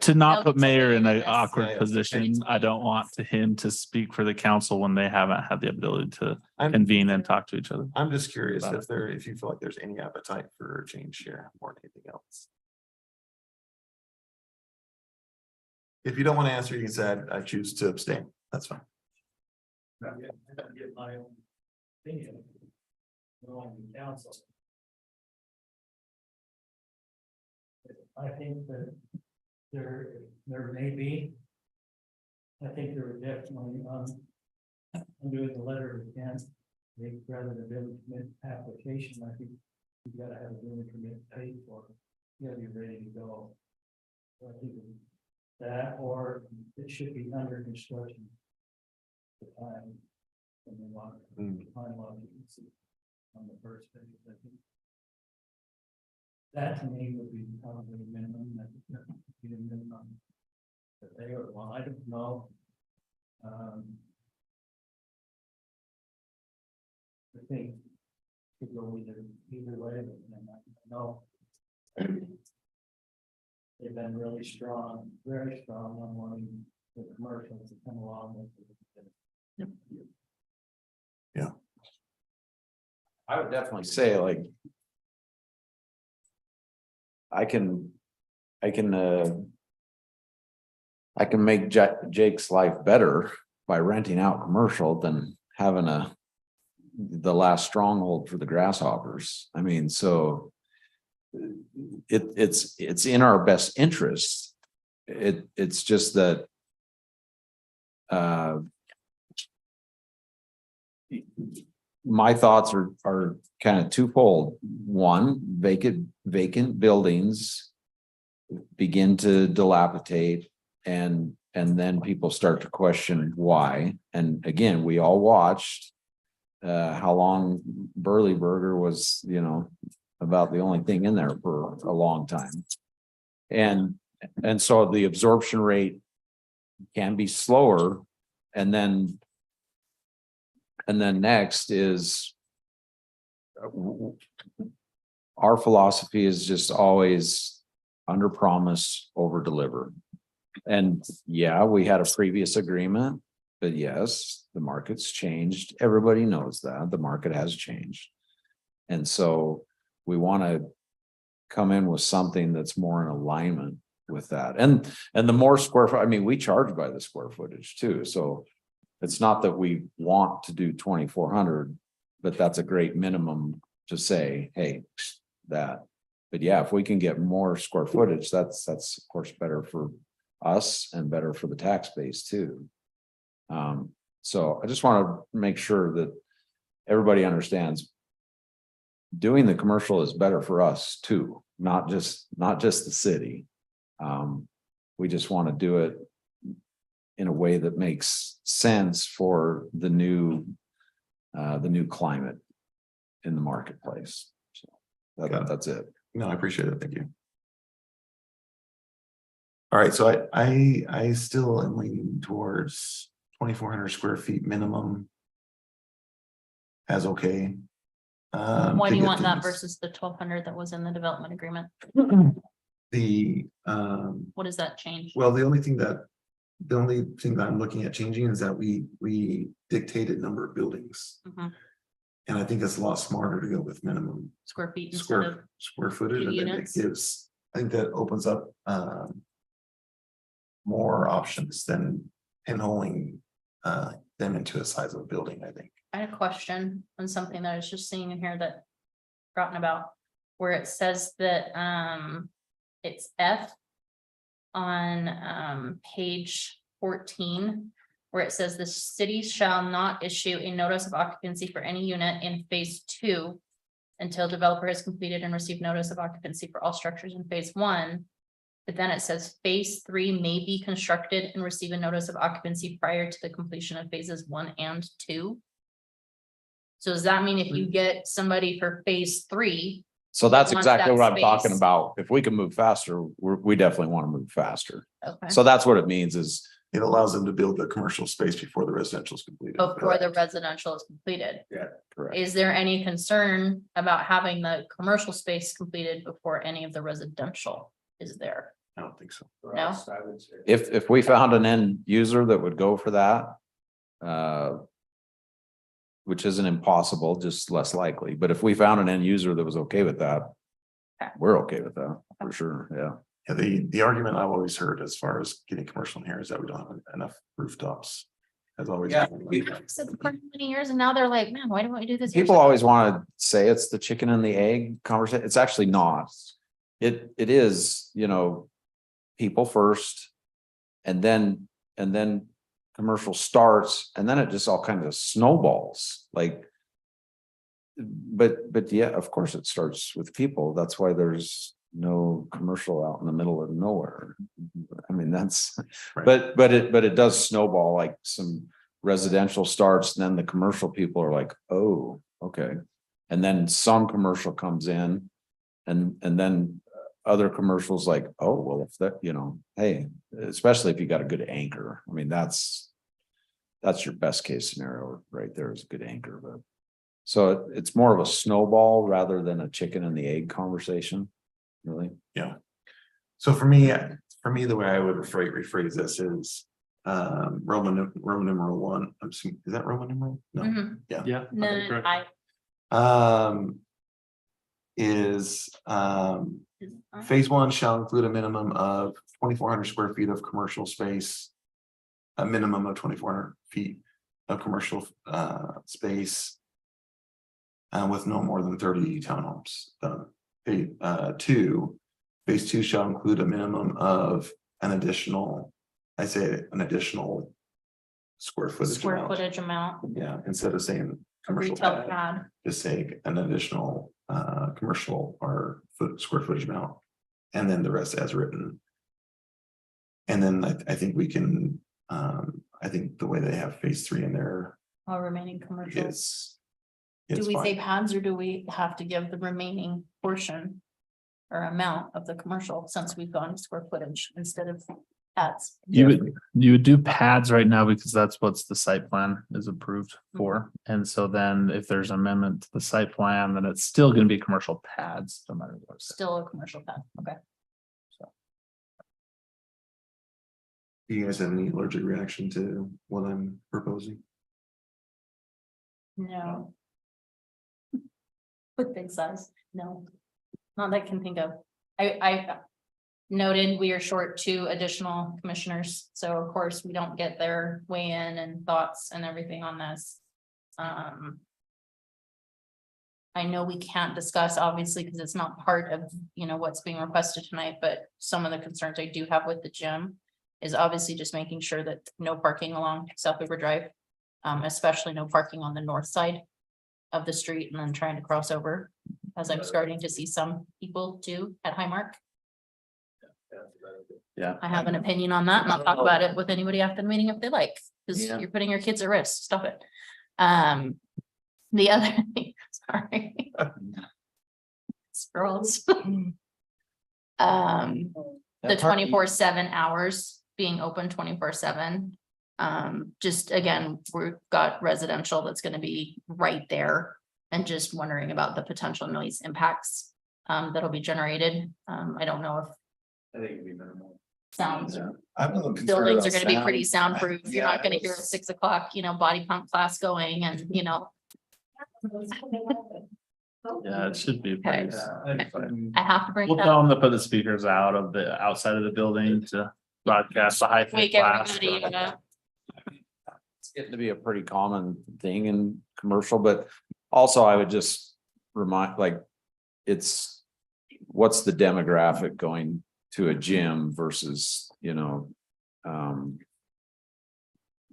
To not put mayor in an awkward Yeah. position, I don't want him to speak for the council when they haven't had the ability to I'm convene and talk to each other. just curious if you feel like there's any appetite for change here more than anything else. If you don't want to answer, you can say I choose to abstain. That's fine. Get my own opinion. On the council. I think that there may be. I think there would definitely, I'm doing the letter of intent, rather than building permit application, I think you gotta have a building permit paid for. You gotta be ready to go. So I think that, or it should be under construction. The time. And then time occupancy on the first page, I think. That to me would be probably a minimum, that would be a minimum. But they are, well, I don't know. I think could go either way, but then I know. They've been really strong, very strong on wanting the commercials to come along with it. I would definitely say like. I can make Jake's life better by renting out commercial than having the last stronghold for the grasshoppers. I mean, so. It's in our best interest. It's just that. My thoughts are kind of twofold. One, vacant buildings begin to dilapidate and and then people start to question why. And again, we all watched how long Burley Burger was, about the only thing in there for a long time. And so the absorption rate can be slower. And then next is our philosophy is just always under promise, over deliver. And yeah, we had a previous agreement, but yes, the market's changed. Everybody knows that the market has changed. And so we want to come in with something that's more in alignment with that. And the more square foot, I mean, we charge by the square footage too. So it's not that we want to do 2,400, but that's a great minimum to say, hey, that. But yeah, if we can get more square footage, that's of course better for us and better for the tax base too. So I just want to make sure that everybody understands doing the commercial is better for us too, not just the city. We just want to do it in a way that makes sense for the new climate in the marketplace. So that's it. No, I appreciate it. Thank you. All right, so I still am leaning towards 2,400 square feet minimum. As okay. Why do to you get want that things- versus the 1,200 that was in the development agreement? The What does that change? well, the only thing that I'm looking at changing is that we dictated number of buildings. Mhm. And I think it's a lot smarter to go with minimum Square feet instead of, square footage. And then it units? gives, I think that opens up more options than pinholing them into a size of a building, I think. I had a question on something that I was just seeing in here that forgotten about, where it says that it's F on page 14, where it says the city shall not issue a notice of occupancy for any unit in phase 2 until developer has completed and received notice of occupancy for all structures in phase 1. But then it says phase 3 may be constructed and receive a notice of occupancy prior to the completion of phases 1 and 2. So does that mean if you get somebody for phase 3? So that's Wants exactly that what I'm talking space. about. If we can move faster, we definitely want to move faster. Okay. So that's what it means is, It allows them to build the commercial space before the residential is completed. Before the residential is completed. correct. Is there any concern about having the commercial space completed before any of the residential is there? I don't think so. For No? us, I would say. If we found an end user that would go for that, which isn't impossible, just less likely, but if we found an end user that was okay with that, Okay. we're okay with that, for sure, yeah. Yeah, the argument I've always heard as far as getting commercial in here is that we don't have enough rooftops. Has always. Yeah. Said for many years and now they're like, man, why don't we do this? years People ago?" always want to say it's the chicken and the egg conversation. It's actually not. It is, people first. And then commercial starts, and then it just all kind of snowballs, like. But yeah, of course it starts with people. That's why there's no commercial out in the middle of nowhere. I mean, that's, Right. but it does snowball, like some residential starts, and then the commercial people are like, oh, okay. And then some commercial comes in and then other commercials like, oh, well, if that, hey, especially if you got a good anchor. I mean, that's your best case scenario right there, is a good anchor, but. So it's more of a snowball rather than a chicken and the egg conversation, really. Yeah. So for me, the way I would rephrase this is Roman numeral 1. I'm assuming, is that Roman numeral? No. Mhm. Yeah. Yeah. No, Is phase 1 shall include a minimum of 2,400 square feet of commercial space. A minimum of 2,400 feet of commercial space. With no more than 30 townhomes. Phase 2 shall include a minimum of an additional square footage. square amount. footage amount, Yeah, instead of saying commercial retail pad, pad. just say an additional commercial or square footage amount. And then the rest as written. And then I think we can, I think the way they have phase 3 in there All remaining commercial. is. Do is we say fine. pads or do we have to give the remaining portion? Or amount of the commercial since we've gone to square footage instead of pads? You would do pads right now because that's what's the site plan is approved for. And so then if there's amendment to the site plan, then it's still gonna be commercial pads, no matter what. Still a commercial pad, okay. Do you guys have any allergic reaction to what I'm proposing? No. With big size, no. Not that I can think of. I noted we are short 2 additional commissioners, so of course we don't get their weigh in and thoughts and everything on this. I know we can't discuss obviously because it's not part of, you know, what's being requested tonight, but some of the concerns I do have with the gym is obviously just making sure that no parking along South River Drive, especially no parking on the north side of the street and then trying to cross over, as I'm starting to see some people do at Highmark. Yeah. I have an opinion on that and I'll talk about it with anybody after the meeting if they like, because Yeah. you're putting your kids at risk. Stop it. The other thing, sorry. Scrolls. The 24/7 hours being open 24/7. Just again, we've got residential that's gonna be right there. And just wondering about the potential noise impacts that'll be generated. I don't know if I think it'd be minimal. sounds I'm a little concerned buildings are about gonna be pretty sound. soundproof. You're Yeah, not gonna hear a 6 o'clock, body pump class going and, Yeah, it should be. Okay. pretty- I have to bring We'll that tell up. them to put the speakers out of the outside of the building to broadcast the high. Wake class. everybody up. It's getting to be a pretty common thing in commercial, but also I would just remind, like, it's. What's the demographic going to a gym versus,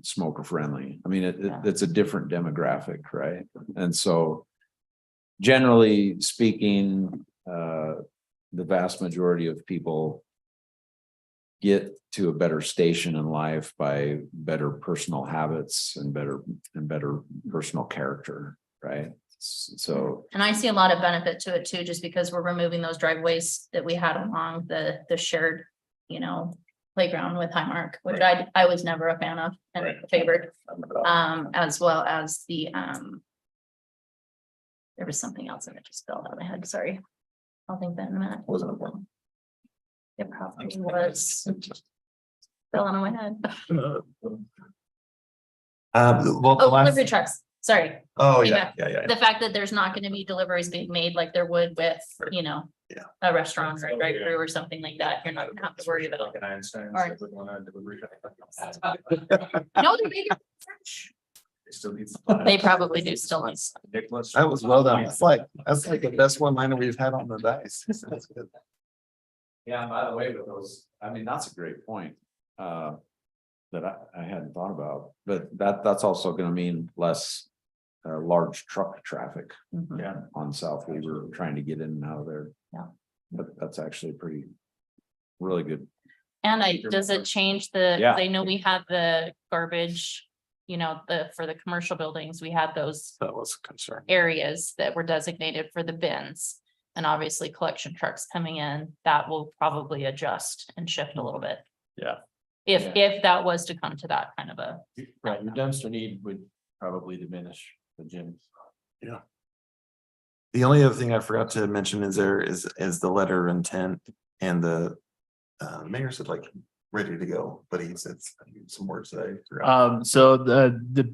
smoker friendly? I mean, it's a different demographic, right? And so. Generally speaking, the vast majority of people. Get to a better station in life by better personal habits and better personal character, right? So, And I see a lot of benefit to it too, just because we're removing those driveways that we had along the shared, playground with Highmark, which I was never a fan of and favored. As well as the, there was something else and it just fell out of my head, sorry. I'll think that in a minute. Wasn't a problem. It probably was. Fell out of my head. Well, the Oh, last, delivery trucks, sorry. oh, yeah, yeah. The fact that there's not gonna be deliveries being made like there would with, Yeah. a restaurant or a drive-through or something like that. You're not gonna have to worry about. Like an Einstein. Or- would want a delivery. No, they're bigger. They still need. They probably do still. Nicholas. That was well done. That's like the best one liner we've had on the dice. That's good. yeah, by the way, with those, I mean, that's a great point. That I hadn't thought about, but that's also gonna mean less. Large truck traffic Mhm. Yeah. on South Weaver trying to get in and out of there. Yeah. But that's actually really good. And does it change the, Yeah. they know we had the garbage, for the commercial buildings, we had those That was a concern. areas that were designated for the bins. And obviously collection trucks coming in, that will probably adjust and shift a little bit. Yeah. If that was to come to that kind of a, Right, your dumpster need would probably diminish the gyms. The only other thing I forgot to mention is the letter of intent and the mayor said like ready to go, but he said some words that I forgot. So the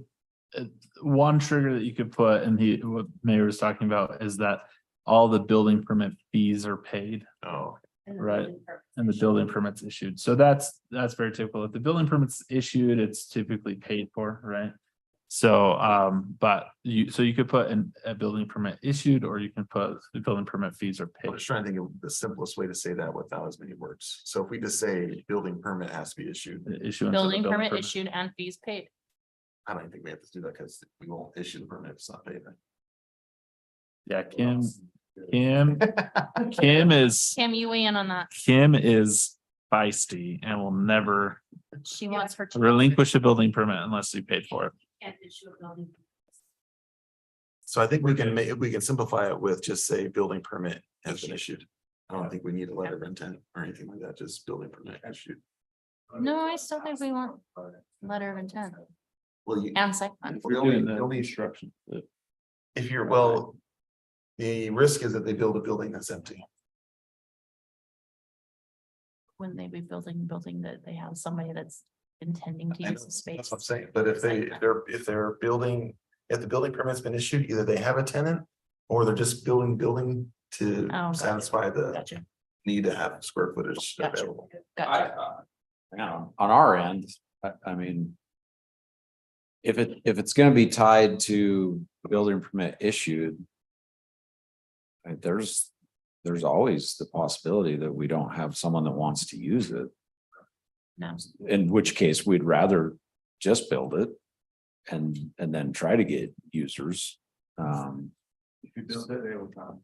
one trigger that you could put, and what Mayor was talking about is that all the building permit fees are paid. Oh, Right. And the building permits issued. So that's very typical. If the building permit's issued, it's typically paid for, right? So, but you could put a building permit issued, or you can put the building permit fees are I paid. was trying to think of the simplest way to say that without as many words. So if we just say building permit has to be issued, The issuance of the building permit issued and fees paid. I don't think we have to do that because we won't issue the permit if it's not paid. Yeah, Kim is Cam, you weigh in on that. Kim is feisty and will never She wants her to. relinquish a building permit unless you paid for it. Can't issue a building. So I think we can simplify it with just say building permit has been issued. I don't think we need a letter of intent or anything like that, just building permit issued. No, I still think we want letter of intent Well, you. and site plan. The only, Doing the the only, construction. if you're, well, the risk is that they build a building that's empty. When they be building, a building that they have somebody that's intending to I know, use the space. That's what I'm saying, but if they're building, if the building permit's been issued, either they have a tenant. Or they're just building to gotcha. satisfy the Gotcha, need to have square footage Gotcha. available. gotcha. Now, on our end, I mean. If it's gonna be tied to building permit issued. There's always the possibility that we don't have someone that wants to use it. No. In which case, we'd rather just build it. And then try to get users. If you build it, they will come.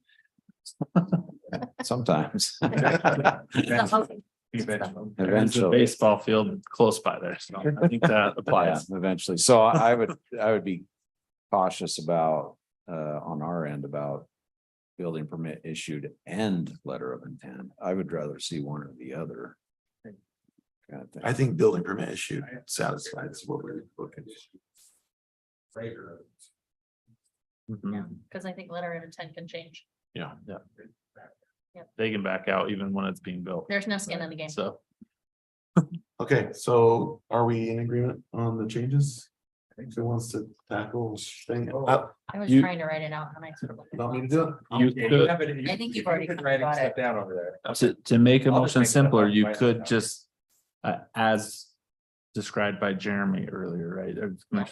Sometimes. There's a Eventually. baseball field close by there, so I think that Yeah, applies. eventually. So I would be cautious about, on our end about. Building permit issued and letter of intent. I would rather see one or the other. Kind of thing. I think building permit issued satisfies what we're looking. Mhm. Because I think letter of intent can change. Yeah. Yep. They can back out even when it's being built, There's no skin in the game. so. Okay, so are we in agreement on the changes? Who wants to tackle thing? I was You- trying to write it out and I sort of. Want me to do it? You could, I think you've already got it. Down over there. to make a I'll just motion make that simpler, one you right could now. just, as described by Jeremy earlier, right?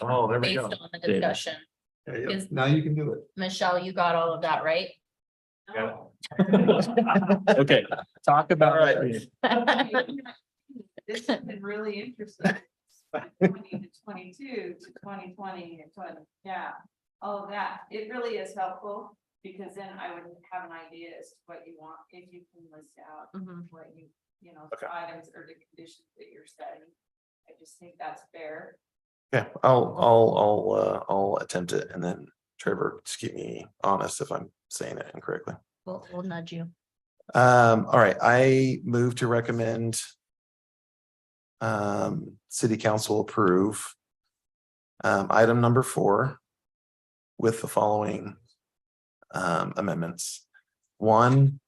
Oh, there we Based go. on the discussion. There you go. Is- Now you can do it. Michelle, you got all of that, right? Okay, talk about. All right. This has been really interesting. 20 to 22 to 2020 and 20, yeah, all of that. It really is helpful. Because then I would have an idea as to what you want, if you can list out Mhm. what you know, Okay. items or the conditions that you're setting. I just think that's fair. Yeah, I'll attempt it and then Trevor, just keep me honest if I'm saying it incorrectly. We'll nudge you. All right, I move to recommend. City council approve. Item number 4. With the following. Amendments. 1.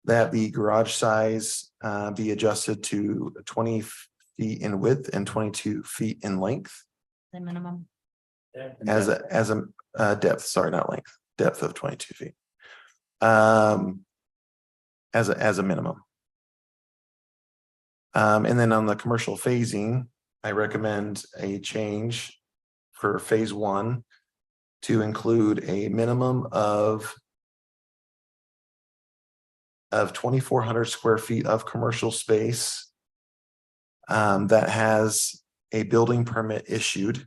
That the garage size be adjusted to 20 feet in width and 22 feet in length. The minimum. As a depth, sorry, not length, depth of 22 feet. As a minimum. And then on the commercial phasing, I recommend a change for phase 1 to include a minimum of 2,400 square feet of commercial space that has a building permit issued.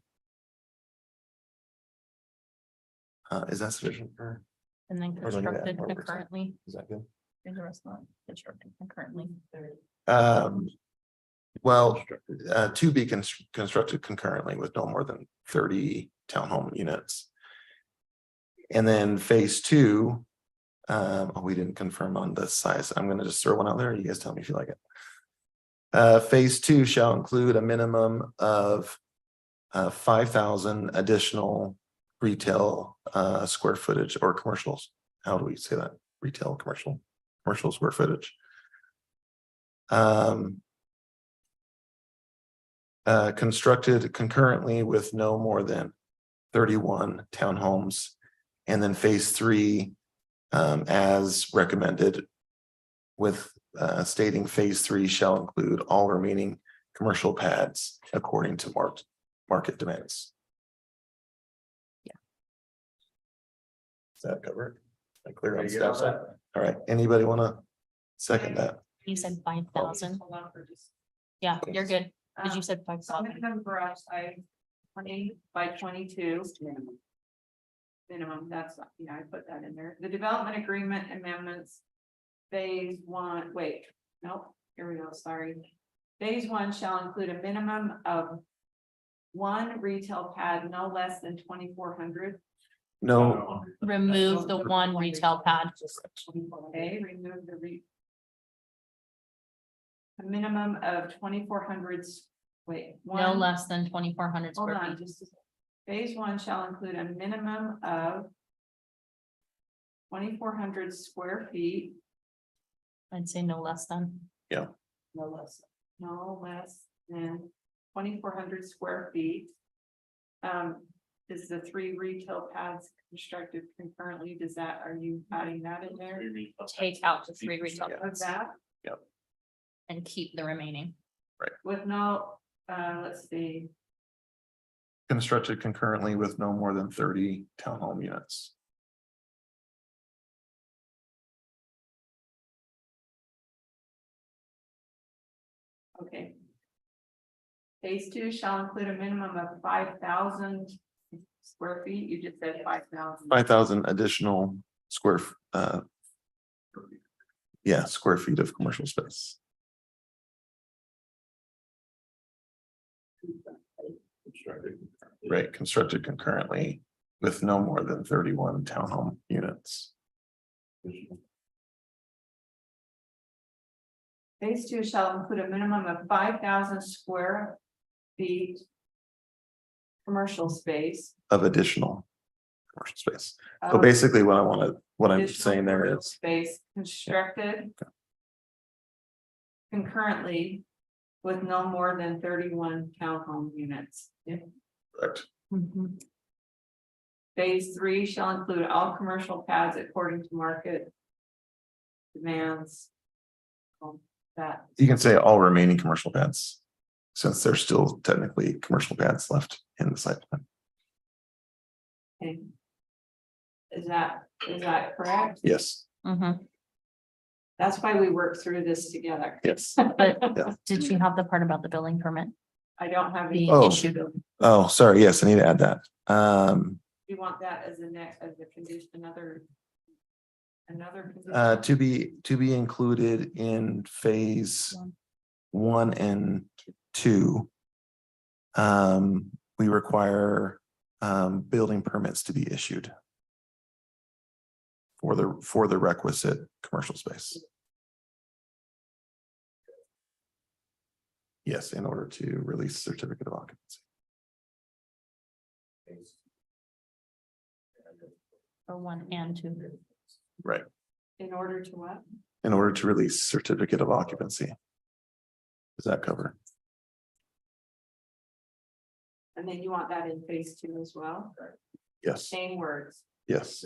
Is that sufficient for? And then Or look at that, constructed 1%. concurrently. Is that good? In the restaurant, constructed concurrently. Well, to be constructed concurrently with no more than 30 townhome units. And then phase 2, we didn't confirm on the size. I'm gonna just throw one out there. You guys tell me if you like it. Phase 2 shall include a minimum of 5,000 additional retail square footage or commercials. How do we say that? Retail, commercial square footage. Constructed concurrently with no more than 31 townhomes. And then phase 3, as recommended. With stating phase 3 shall include all remaining commercial pads according to market demands. Yeah. Does that cover it? Am I clear on steps? All right, anybody want to second that? You said 5,000. Hold on for just. Yeah, you're good. Did you said So I'm 5,000? gonna have garage size 20 by 22. Minimum, that's, I put that in there. The development agreement amendments. Phase 1, wait, nope, here we go, sorry. Phase one shall include a minimum of one retail pad no less than 2,400. No, Remove the one retail pad. Okay, remove the a minimum of 2,400, wait. No one- less than 2,400 Hold square on, feet. just, phase one shall include a minimum of 2,400 square feet, I'd say no less than. no less than 2,400 square feet. Is the 3 retail pads constructed concurrently? Does that, are you adding that in there? Take out the 3 retail Of that, and keep the remaining. with no, let's see, constructed concurrently with no more than 30 townhome units. okay. Phase two shall include a minimum of 5,000 square feet. You just said 5,000. 5,000 additional square, yeah, square feet of commercial space. Right, constructed concurrently with no more than 31 townhome units. Phase two shall include a minimum of 5,000 square feet. Commercial space. Of additional commercial space. So of basically what I'm additional saying there commercial is, Space constructed. Concurrently. With no more than 31 townhome units. correct, Phase three shall include all commercial pads according to market. Demands. That, you can say all remaining commercial pads. Since there's still technically commercial pads left in the site plan. okay. Is that correct? Yes, Mhm. That's why we worked through this together. yes. But Yeah. did you have the part about the building permit? I don't have any The Oh. issue. Oh, sorry, yes, I need to add that. You want that as the next, as a condition, another. Condition? To be included in phase 1 and 2. We require building permits to be issued. For the requisite commercial space. Yes, in order to release certificate of occupancy. For 1 and 2. Right, In order to what? in order to release certificate of occupancy. Does that cover? And then you want that in phase two as well? Yes, Same words. yes.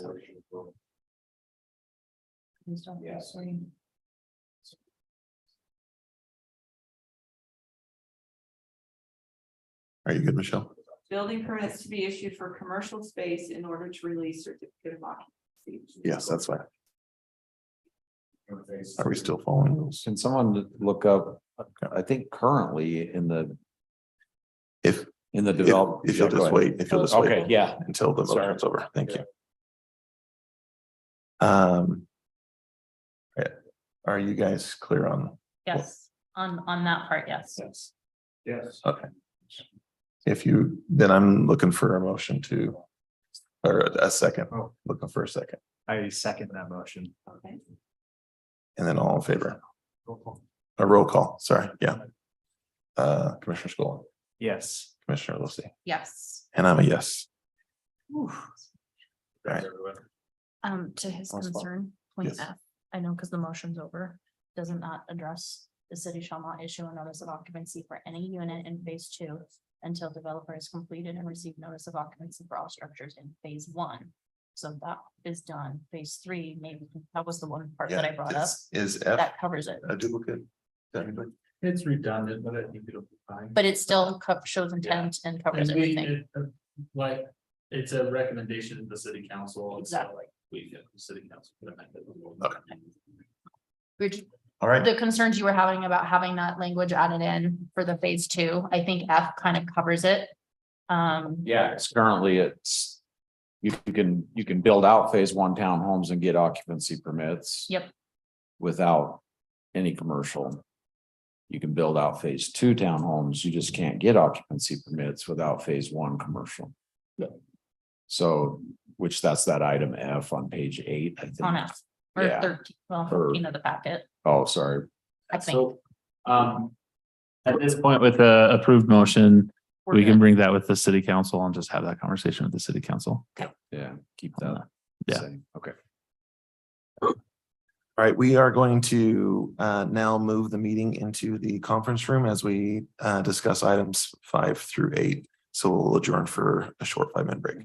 Are you good, Michelle? Building permits to be issued for commercial space in order to release certificate of occupancy. Yes, that's fine. Are we still following rules? Can someone look up, I think currently If in the develop. if you'll Yeah, go just ahead. wait, if you'll just Okay, wait yeah, until the Sorry. motion's over. Thank you. Yeah. Are you guys clear on? Yes, on that part, yes. Yes. Okay. If you, then I'm looking for a motion to, or a second, looking for a second, I second that motion. Okay. and then all in favor, a roll call, sorry, yeah. Commissioner Scholl, Yes. Commissioner Lucy, Yes. and I'm a yes. Right, To his That's fine. concern, point Yes. F, I know because the motion's over, doesn't that address the city shall not issue a notice of occupancy for any unit in phase 2 until developer has completed and received notice of occupancy for all structures in phase 1. So that is done. Phase 3, maybe that was the one part that I brought up. Is F That covers it, a duplicate? to anybody? It's redundant, but I think it'll be fine. but it still shows intent and covers And we, everything. like, it's a recommendation of the city council. and so, Exactly. like, we get the city council. to amend it. Okay. Which All right, the concerns you were having about having that language added in for the phase 2, I think F kind of covers it. Yeah, it's currently you can build out phase 1 townhomes and get occupancy permits. Yep. Without any commercial. You can build out phase 2 townhomes, you just can't get occupancy permits without phase 1 commercial. Yeah. So, which that's that item F on page 8, I think. On F, or Yeah. 13, well, 14 of the packet, Oh, sorry. I think. So, at this point with the approved motion, We're we can good. bring that with the city council and just have that conversation with the city council. Yeah, keep that. Yeah. same. Okay. All right, we are going to now move the meeting into the conference room as we discuss items 5 through 8. So we'll adjourn for a short 5-minute break.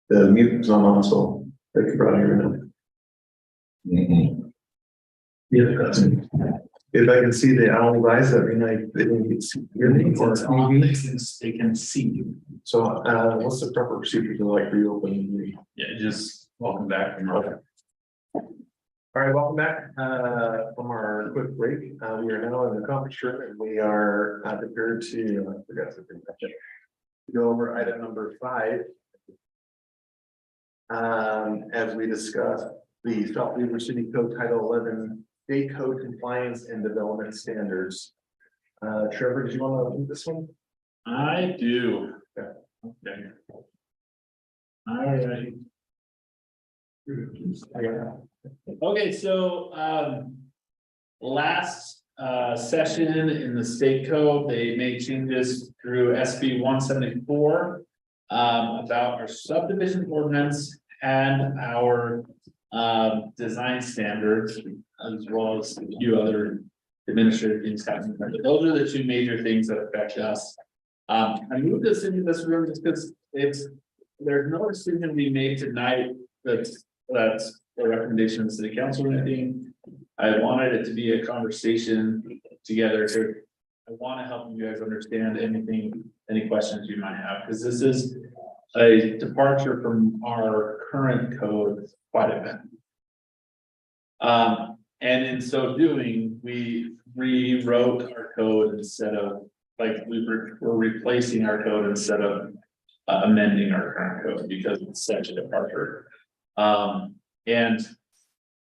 The mute on, so they could probably hear me. Yeah, that's it. If I can see the owl eyes every night, they didn't get to hear me or TV. They can see you. So, what's the proper procedure to like reopen the? Yeah, just welcome back. All right, welcome back from our quick break. We are now in the conference room and we are prepared to go over item number 5. As we discussed the South Weaver City Code Title 11 State Code Compliance and Development Standards. Trevor, did you want to do this one? I do. Okay. Okay. All right. Okay, so last session in the state code, they made changes through SB 174 about our subdivision ordinance and our design standards, as well as a few other administrative things happening. But those are the 2 major things that affect us. I moved this into this room just because there's no decision we made tonight that's a recommendation of the city council or anything. I wanted it to be a conversation together. I want to help you guys understand any questions you might have, because this is a departure from our current code quite a bit. And in so doing, we rewrote our code instead of, like, we're replacing our code instead of amending our current code, because it's such a departure. And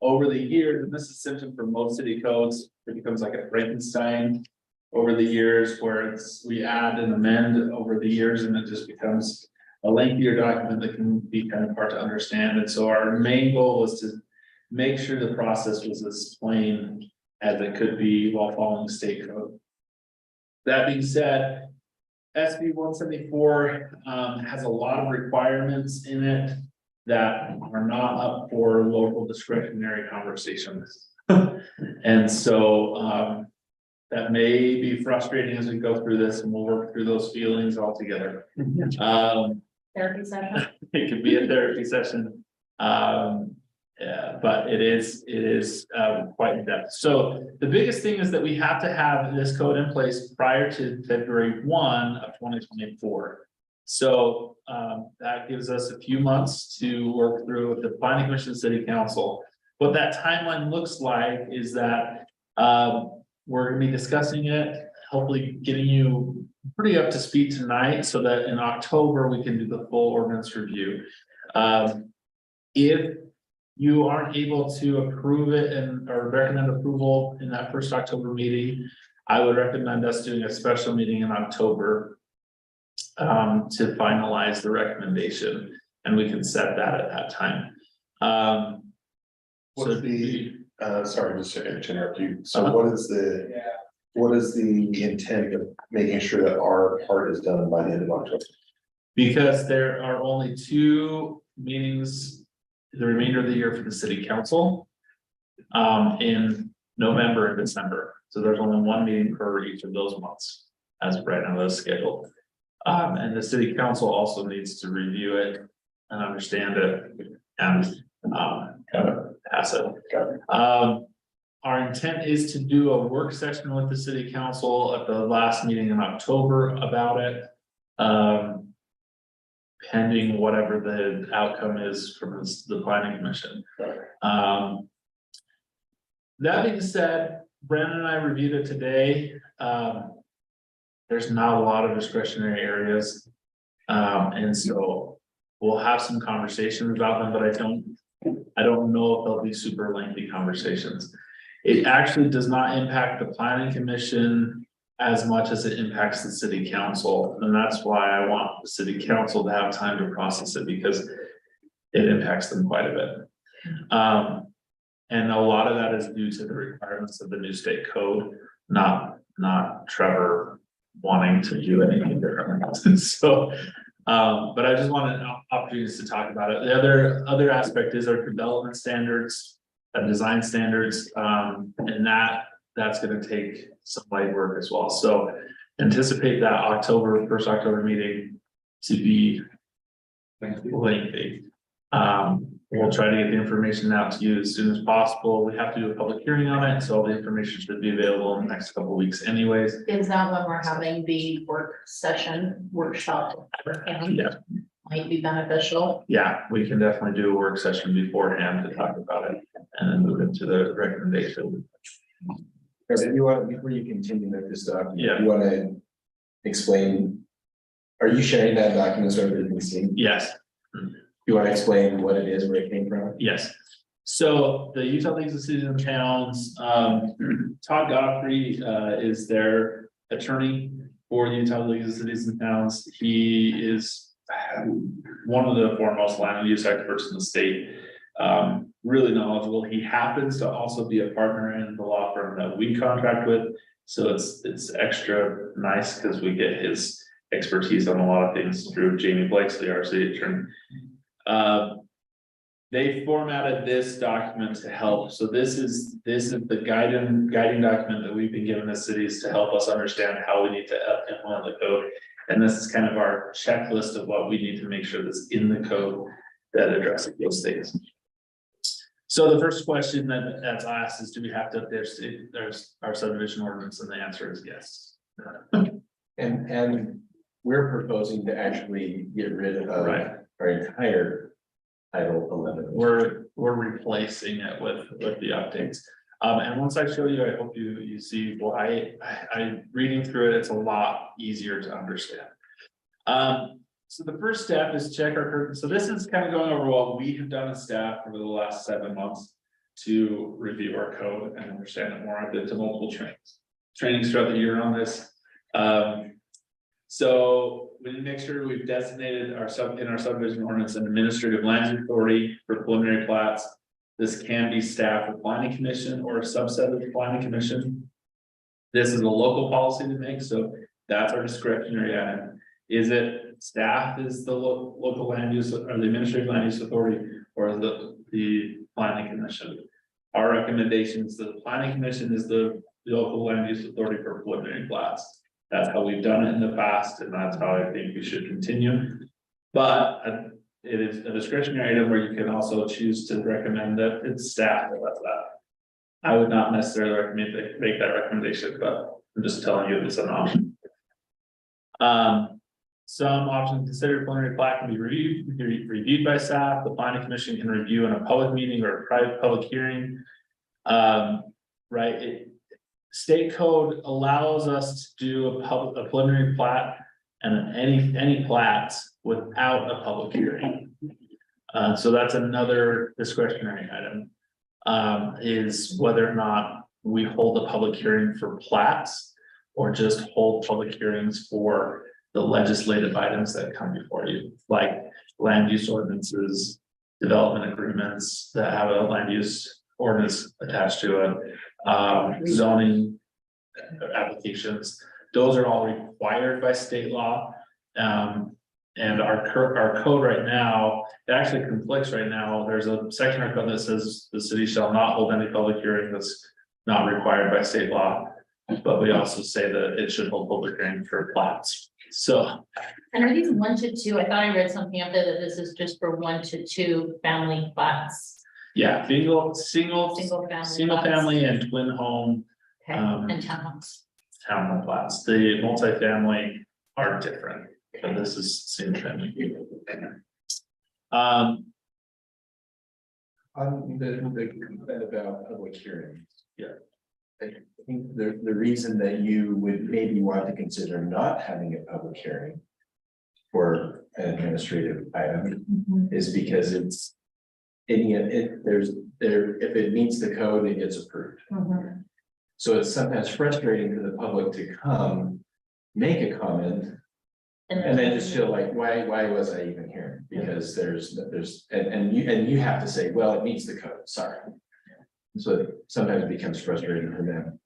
over the years, and this is symptom for most city codes, it becomes like a Frankenstein over the years, where we add and amend over the years, and it just becomes a lengthier document that can be kind of hard to understand. And so our main goal was to make sure the process was as plain as it could be while following state code. That being said, SB 174 has a lot of requirements in it that are not up for local discretionary conversations. And so that may be frustrating as we go through this, and we'll work through those feelings all together. Therapy session. It could be a therapy session. Yeah, but it is quite in depth. So the biggest thing is that we have to have this code in place prior to February 1 of 2024. So that gives us a few months to work through with the planning commission, city council. What that timeline looks like is that we're going to be discussing it, hopefully getting you pretty up to speed tonight, so that in October we can do the full ordinance review. If you aren't able to approve it or recommend approval in that first October meeting, I would recommend us doing a special meeting in October to finalize the recommendation, and we can set that at that time. Sorry, just to interrupt you. So what is the intent of making sure that our part is done by the end of October? Because there are only 2 meetings the remainder of the year for the city council in November and December. So there's only 1 meeting per each of those months as of right now that's scheduled. And the city council also needs to review it and understand it and pass it. Our intent is to do a work session with the city council at the last meeting in October about it. Pending whatever the outcome is from the planning commission. That being said, Brandon and I reviewed it today. There's not a lot of discretionary areas. And so we'll have some conversations about them, but I don't know if they'll be super lengthy conversations. It actually does not impact the planning commission as much as it impacts the city council. And that's why I want the city council to have time to process it, because it impacts them quite a bit. And a lot of that is due to the requirements of the new state code, not Trevor wanting to do anything different. So, but I just wanted opportunities to talk about it. The other aspect is our development standards, design standards, and that's going to take some light work as well. So anticipate that first October meeting to be lengthy. We'll try to get the information out to you as soon as possible. We have to do a public hearing on it, so all the information should be available in the next couple of weeks anyways. Is that when we're having the workshop? Yeah. Might be beneficial. Yeah, we can definitely do a work session beforehand to talk about it and then move into the recommendation. You want, before you continue with this document, Yeah. you wanna explain, are you sharing that document so everybody can see? Yes. You wanna explain what it is, where it came from? Yes. So the Utah Leagues of Cities and Towns, Todd Godfrey, is their attorney for the Utah Leagues of Cities and Towns. He is one of the foremost land use experts in the state. Really knowledgeable. He happens to also be a partner in the law firm that we contract with. So it's extra nice because we get his expertise on a lot of things through Jamie Blakesley, our city attorney. They formatted this document to help. So this is the guiding document that we've been given as cities to help us understand how we need to implement the code. And this is kind of our checklist of what we need to make sure that's in the code that addresses those things. So the first question that's asked is, do we have to update there's our subdivision ordinance? And the answer is yes. And we're proposing to actually get rid of Right. our entire Title 11. We're replacing it with the updates. And once I show you, I hope you see why I reading through it, it's a lot easier to understand. So the first step is check our current. So this is kind of going over what we have done as staff over the last 7 months to review our code and understand it more. I've been to multiple trainings throughout the year on this. So we need to make sure we've designated in our subdivision ordinance an administrative land use authority for preliminary plats. This can be staff or planning commission or a subset of the planning commission. This is a local policy to make, so that's our discretionary item. Is it staff is the local land use or the administrative land use authority, or is the planning commission? Our recommendation is that the planning commission is the local land use authority for preliminary plats. That's how we've done it in the past, and that's how I think we should continue. But it is a discretionary item where you can also choose to recommend that it's staff that does that. I would not necessarily recommend they make that recommendation, but I'm just telling you it's an option. Some options considered preliminary plat can be reviewed by staff. The planning commission can review in a public meeting or a private public hearing. Right. State code allows us to do a preliminary plat and any plats without a public hearing. So that's another discretionary item. Is whether or not we hold a public hearing for plats or just hold public hearings for the legislative items that come before you, like land use ordinances, development agreements that have a land use ordinance attached to it, zoning applications. Those are all required by state law. And our code right now, it actually conflicts right now. There's a section of our code that says the city shall not hold any public hearing that's not required by state law. But we also say that it should hold public hearing for plats. So. And are these 1 to 2? I thought I read something up there that this is just for 1 to 2 family flats. Yeah, single family and twin home. Okay, and townhomes. Townhome flats. The multifamily are different, but this is single family. On the comment about public hearings. Yeah. I think the reason that you would maybe want to consider not having a public hearing for an administrative item is because it's if it meets the code, it gets approved. So it's sometimes frustrating for the public to come, make a comment, and then just feel like, why was I even here? Because and you have to say, well, it meets the code, sorry. So it sometimes becomes frustrating for them.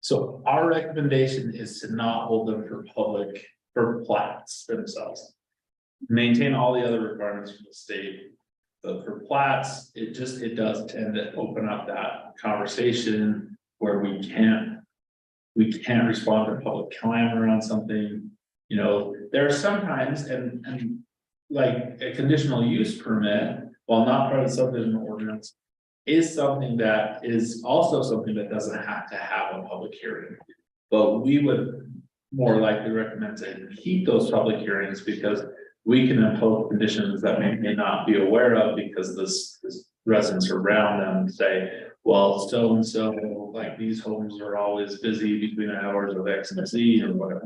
So our recommendation is to not hold them for plats themselves. Maintain all the other requirements from the state. But for plats, it does tend to open up that conversation where we can't respond to public clamor on something. You know, there are sometimes, and like a conditional use permit, while not part of the subdivision ordinance. Is something that is also something that doesn't have to have a public hearing. But we would more likely recommend to keep those public hearings because we can impose conditions that we may not be aware of because this residents around them say, well, so and so, like these homes are always busy between hours of X and Z or whatever.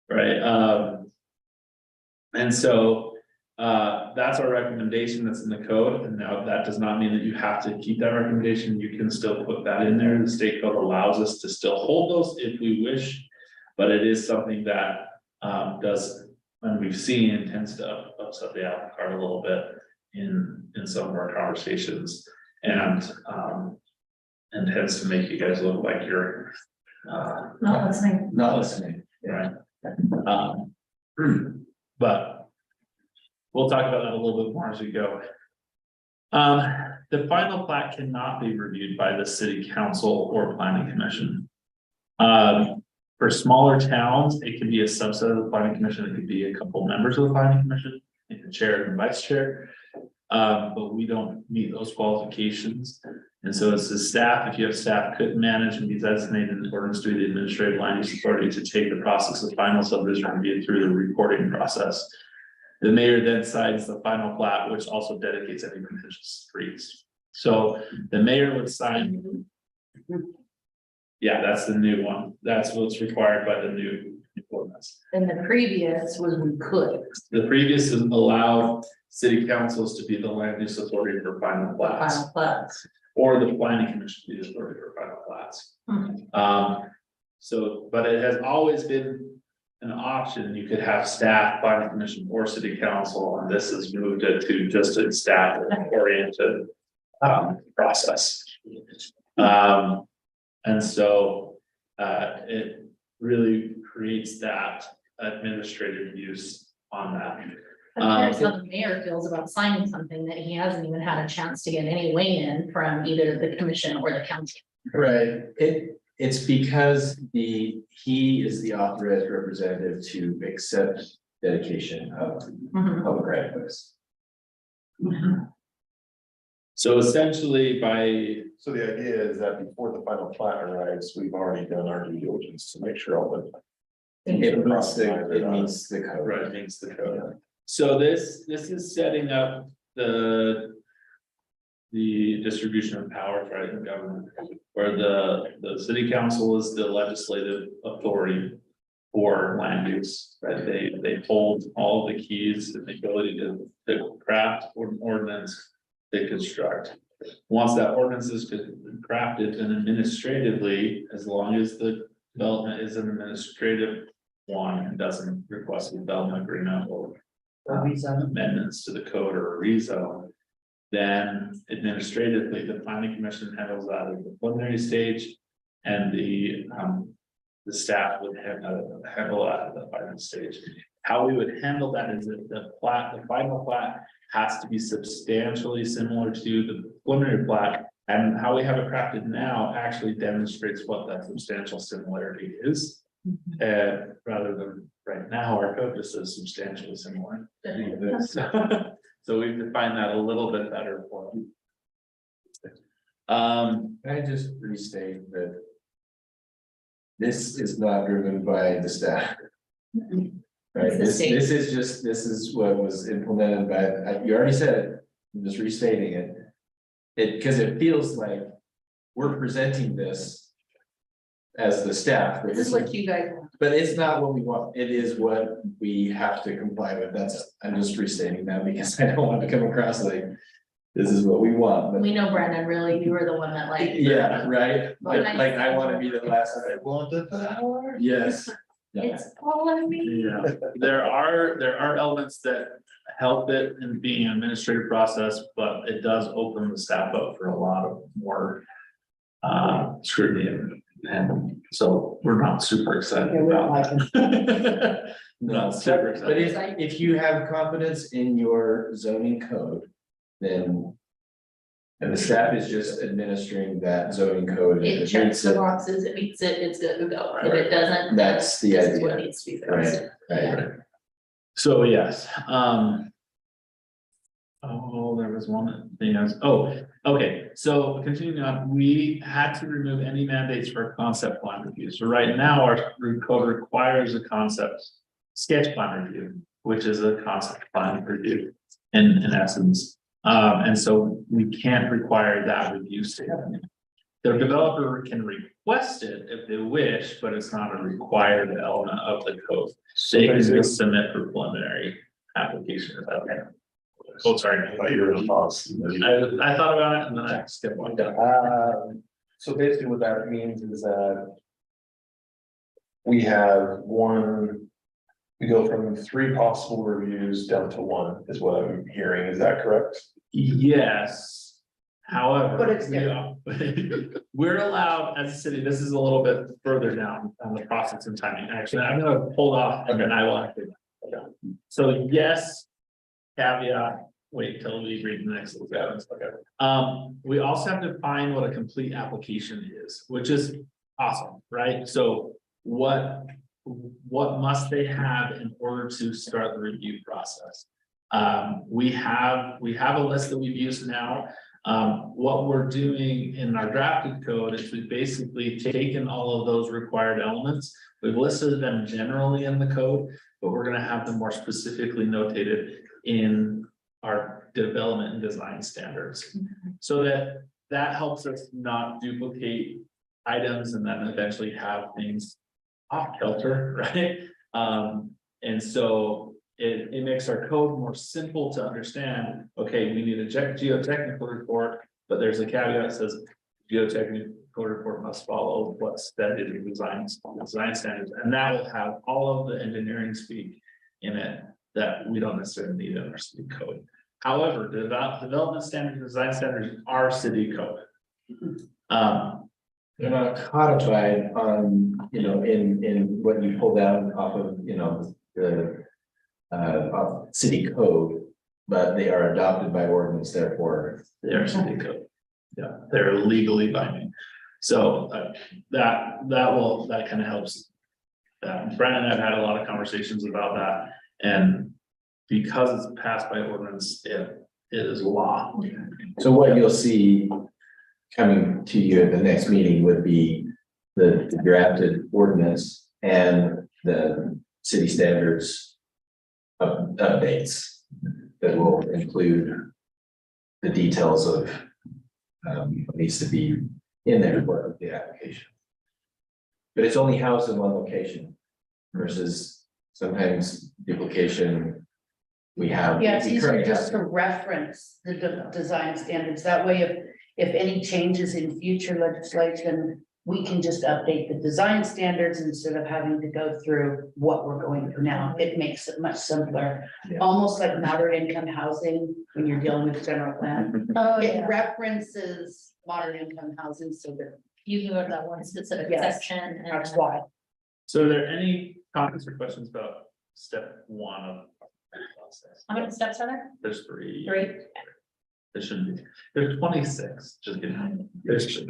Right, and so that's our recommendation that's in the code, and now that does not mean that you have to keep that recommendation, you can still put that in there, the state code allows us to still hold those if we wish. But it is something that does, and we've seen, tends to upset the apple cart a little bit in some of our conversations. And tends to make you guys look like you're Not listening. not listening, right? But we'll talk about that a little bit more as we go. The final plat cannot be reviewed by the city council or planning commission. For smaller towns, it can be a subset of the planning commission, it could be a couple members of the planning commission, like the chair and vice chair. But we don't meet those qualifications. And so it's the staff, if you have staff could manage and be designated in accordance to the administrative land use authority to take the process of final subdivision review through the recording process. The mayor then signs the final plat, which also dedicates any contentious streets. So the mayor would sign. Yeah, that's the new one. That's what's required by the new ordinance. And the previous was we could. The previous is allowed city councils to be the land use authority for final plats. Final plats. Or the planning commission to be the authority for final plats. So, but it has always been an option, you could have staff, planning commission, or city council, and this has moved it to just a staff oriented process. And so it really creates that administrative use on that. But here's how the mayor feels about signing something that he hasn't even had a chance to get any weigh in from either the commission or the council. Right, it's because he is the authorized representative to accept dedication of public right of ways. So essentially by, So the idea is that before the final plat arrives, we've already done our due diligence to make sure all the. It meets the code. right, means the code. So this is setting up the distribution of power, right, in government, where the city council is the legislative authority for land use, right? They hold all the keys and the ability to craft an ordinance, to construct. Once that ordinance is crafted, then administratively, as long as the development is an administrative one and doesn't request a development agreement or amendments to the code or a rezone, then administratively, the planning commission handles that at the preliminary stage, and the staff would handle that at the final stage. How we would handle that is that the final plat has to be substantially similar to the preliminary plat, and how we have it crafted now actually demonstrates what that substantial similarity is. Rather than right now, our code just says substantially similar. So we've defined that a little bit better for them. Can I just restate that this is not driven by the staff? Right, It's the this state. this is what was implemented by, you already said it, I'm just restating it. Because it feels like we're presenting this as the staff. This is what you guys want. But it's not what we want, it is what we have to comply with, I'm just restating that because I don't want to come across like. This is what we want, but We know Brendan, really, you were the one that like. yeah, right, Well, like I want to be the last. I want the power. Yes. It's all on me. Yeah, there are elements that help it in being an administrative process, but it does open the staff up for a lot of more scrutiny, and so we're not super excited about that. Not super But excited. if you have confidence in your zoning code, then. And the staff is just administering that zoning code. and It checks meets the it. boxes, it meets it, it's good to go. If it doesn't, then That's the this is what idea. needs to be Right, fixed. right. So yes, Oh, there was one thing I was, okay, so continuing on, we had to remove any mandates for concept plan review. So right now, our code requires a concept sketch plan review, which is a concept plan review in essence. And so we can't require that review statement. The developer can request it if they wish, but it's not a required element of the code. They can just submit for preliminary application. Is that okay? Oh, sorry. I thought you were in pause. I thought about it and then I skipped one. So basically what that means is that we have one, we go from 3 possible reviews down to 1 is what I'm hearing. Is that correct? Yes. However. But it's We're allowed as a city, this is a little bit further down on the process and timing. Actually, I'm gonna hold off and then I will actually. So yes. Caveat, wait till we read the next little guidance. Okay. We also have to define what a complete application is, which is awesome, right? So what must they have in order to start the review process? We have a list that we've used now. What we're doing in our drafted code is we've basically taken all of those required elements. We've listed them generally in the code, but we're gonna have them more specifically notated in our development and design standards. So that helps us not duplicate items and then eventually have things off kilter, right? And so it makes our code more simple to understand. Okay, we need a geotechnical report, but there's a caveat that says geotechnical report must follow what's stated in design standards, and that will have all of the engineering speak in it that we don't necessarily need in our city code. However, the development standards, design standards are city code. They're not codified on, in what you pull down off of, the off city code, but they are adopted by ordinance, therefore. They are city code. Yeah, they're legally binding. So that kind of helps. Brandon and I've had a lot of conversations about that, and because it's passed by ordinance, it is law. So what you'll see coming to you at the next meeting would be the drafted ordinance and the city standards updates that will include the details of what needs to be in there for the application. But it's only housed in one location versus sometimes duplication. We have. Yeah, it's we easier currently just have- to reference the design standards. That way, if any changes in future legislation, we can just update the design standards instead of having to go through what we're going through now. It makes it much simpler, Yeah. almost like moderate income housing when you're dealing with general plan. Oh, It yeah, references moderate income housing, so that you can go to that one specific Yes, section. and that's then- why. So are there any comments or questions about step 1 of the process? How many steps are there? There's 3. 3. There shouldn't be. There's 26. Just kidding. There's.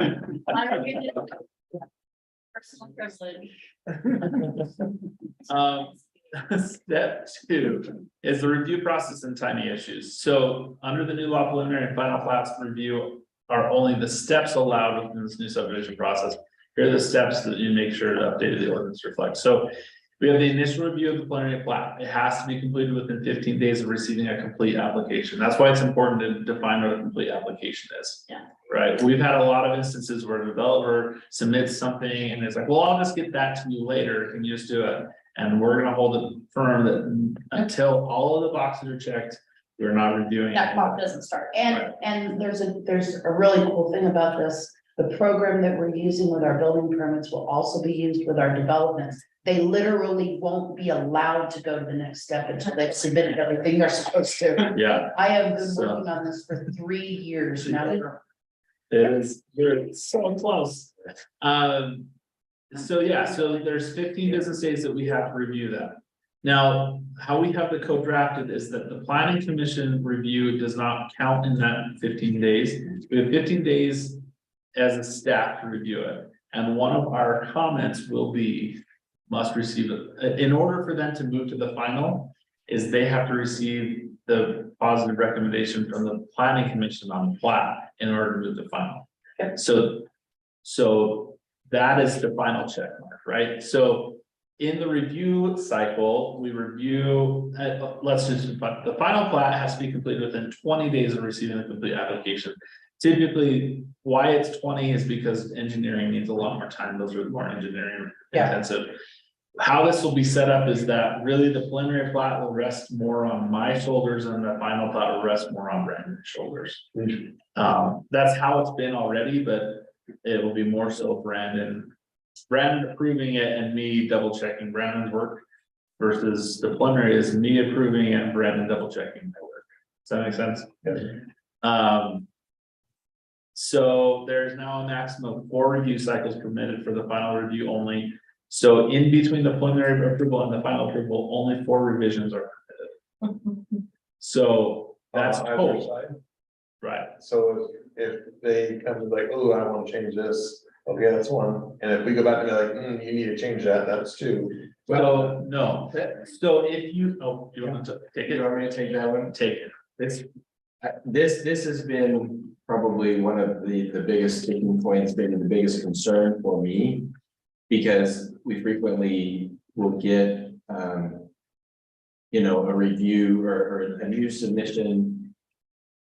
Personal privilege. Step 2 is the review process and timing issues. So under the new law, preliminary and final plats review are only the steps allowed within this new subdivision process. Here are the steps that you make sure to update the ordinance reflect. So we have the initial review of the preliminary plat. It has to be completed within 15 days of receiving a complete application. That's why it's important to define what a complete application is. Yeah. Right? We've had a lot of instances where a developer submits something and it's like, well, I'll just get that to you later. Can you just do it? And we're gonna hold it firm that until all of the boxes are checked, we're not reviewing. That it. clock doesn't start. And there's a really cool thing about this. The program that we're using with our building permits will also be used with our developments. They literally won't be allowed to go to the next step until they've submitted everything they're supposed to. Yeah, I have been So- working on this for 3 years now. it is, you're so close. So yeah, so there's 15 business days that we have to review that. Now, how we have the code drafted is that the planning commission review does not count in that 15 days. We have 15 days as a staff to review it. And one of our comments will be, must receive it. In order for them to move to the final, is they have to receive the positive recommendation from the planning commission on plat in order to move the final. So that is the final check mark, right? So in the review cycle, we review, let's just, the final plat has to be completed within 20 days of receiving the complete application. Typically, why it's 20 is because engineering needs a lot more time. Those are more engineering intensive. How this will be set up is that really the preliminary plat will rest more on my shoulders and the final plat will rest more on Brandon's shoulders. That's how it's been already, but it will be more so Brandon approving it and me double checking Brandon's work versus the preliminary is me approving it and Brandon double checking my work. Does that make sense? So there's now a maximum of 4 review cycles permitted for the final review only. So in between the preliminary approval and the final approval, only 4 revisions are permitted. So that's total. Right. So if they come to like, oh, I want to change this, okay, that's one. And if we go back and be like, you need to change that, that's 2. So no, so if you, oh, you want to take it? You want me to take that one? Take it. This has been probably one of the biggest sticking points, maybe the biggest concern for me. Because we frequently will get, you know, a review or a new submission.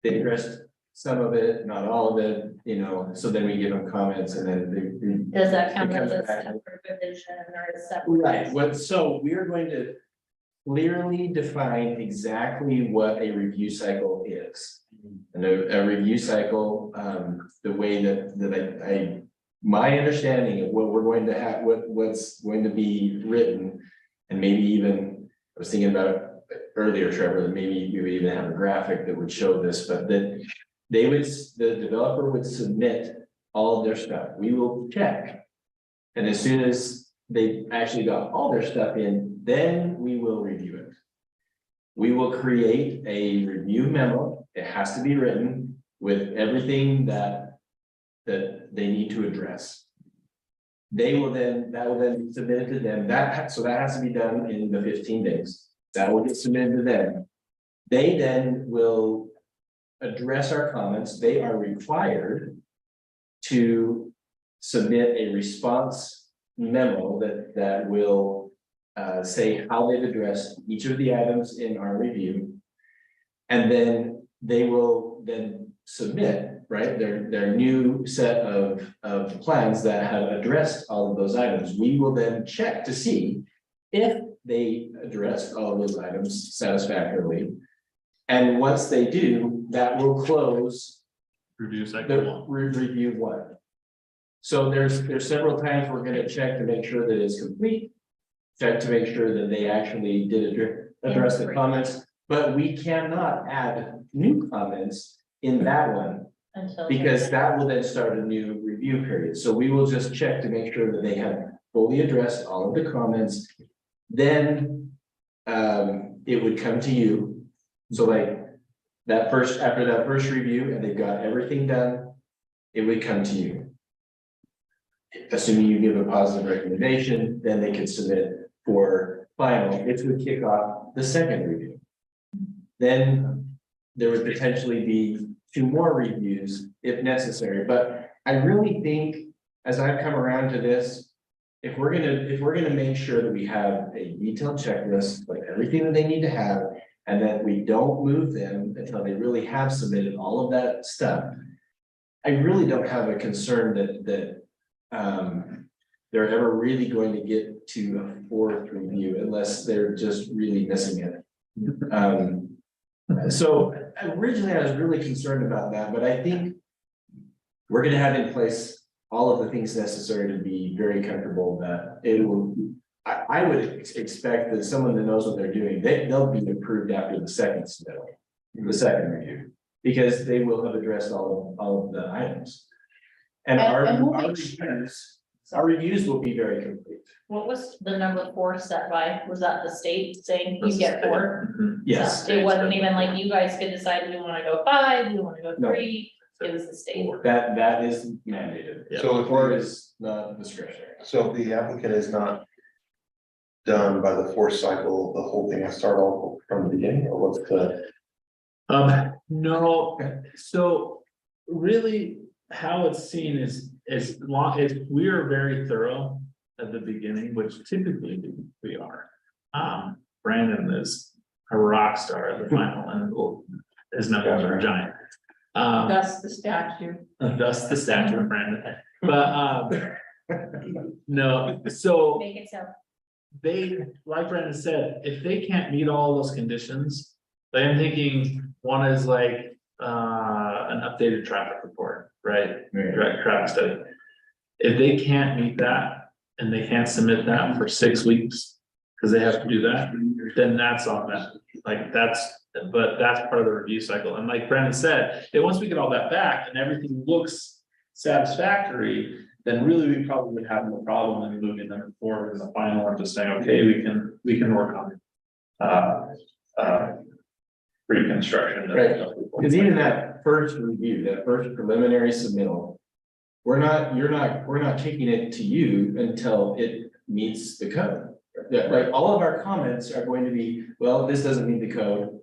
They addressed some of it, not all of it, you know, so then we give them comments and then they. Does that count it comes as a back. separate revision or a separate? Right, so we are going to clearly define exactly what a review cycle is. And a review cycle, the way that I my understanding of what we're going to have, what's going to be written, and maybe even, I was thinking about it earlier, Trevor, that maybe we would even have a graphic that would show this, but that the developer would submit all of their stuff. We will check. And as soon as they actually got all their stuff in, then we will review it. We will create a review memo. It has to be written with everything that they need to address. That will then be submitted to them. So that has to be done in the 15 days. That will get submitted to them. They then will address our comments. They are required to submit a response memo that will say how they've addressed each of the items in our review. And then they will then submit, right, their new set of plans that have addressed all of those items. We will then check to see if they addressed all of those items satisfactorily. And once they do, that will close Review the cycle 1. review 1. So there's several times we're going to check to make sure that it's complete, check to make sure that they actually did address the comments, but we cannot add new comments in that one. Because that will then start a new review period. So we will just check to make sure that they have fully addressed all of the comments. Then it would come to you. So like after that first review and they've got everything done, it would come to you. Assuming you give a positive recommendation, then they can submit for final, which would kick off the second review. Then there would potentially be 2 more reviews if necessary, but I really think as I've come around to this, if we're gonna make sure that we have a detailed checklist, like everything that they need to have, and that we don't move them until they really have submitted all of that stuff. I really don't have a concern that they're ever really going to get to a 4th review unless they're just really missing it. So originally I was really concerned about that, but I think we're gonna have in place all of the things necessary to be very comfortable that it will. I would expect that someone that knows what they're doing, they'll be approved after the second submittal, the second review, because they will have addressed all of the items. And our reviews will be very complete. What was the number 4 set by? Was that the state saying you get 4? Yes. So it wasn't even like you guys could decide, do you wanna go 5, do you wanna go No. 3? It was the state. That is mandated. So if 4 is not discretionary. So if the applicant is not done by the 4th cycle, the whole thing has to start all from the beginning, or what's the? No, so really how it's seen is long, we are very thorough at the beginning, which typically we are. Brandon is a rock star at the final and his numbers are giant. That's the statue. Thus the statue of Brandon, but no, so Make it so. they, like Brandon said, if they can't meet all those conditions, like I'm thinking one is like, an updated traffic report, right? Direct traffic study. If they can't meet that and they can't submit that for 6 weeks, because they have to do that, then that's on them. Like but that's part of the review cycle. And like Brandon said, once we get all that back and everything looks satisfactory, then really we probably would have no problem in moving them forward in the final and just saying, okay, we can work on reconstruction. Right. Because even that first review, that first preliminary submittal, we're not taking it to you until it meets the code. Yeah, like all of our comments are going to be, well, this doesn't meet the code.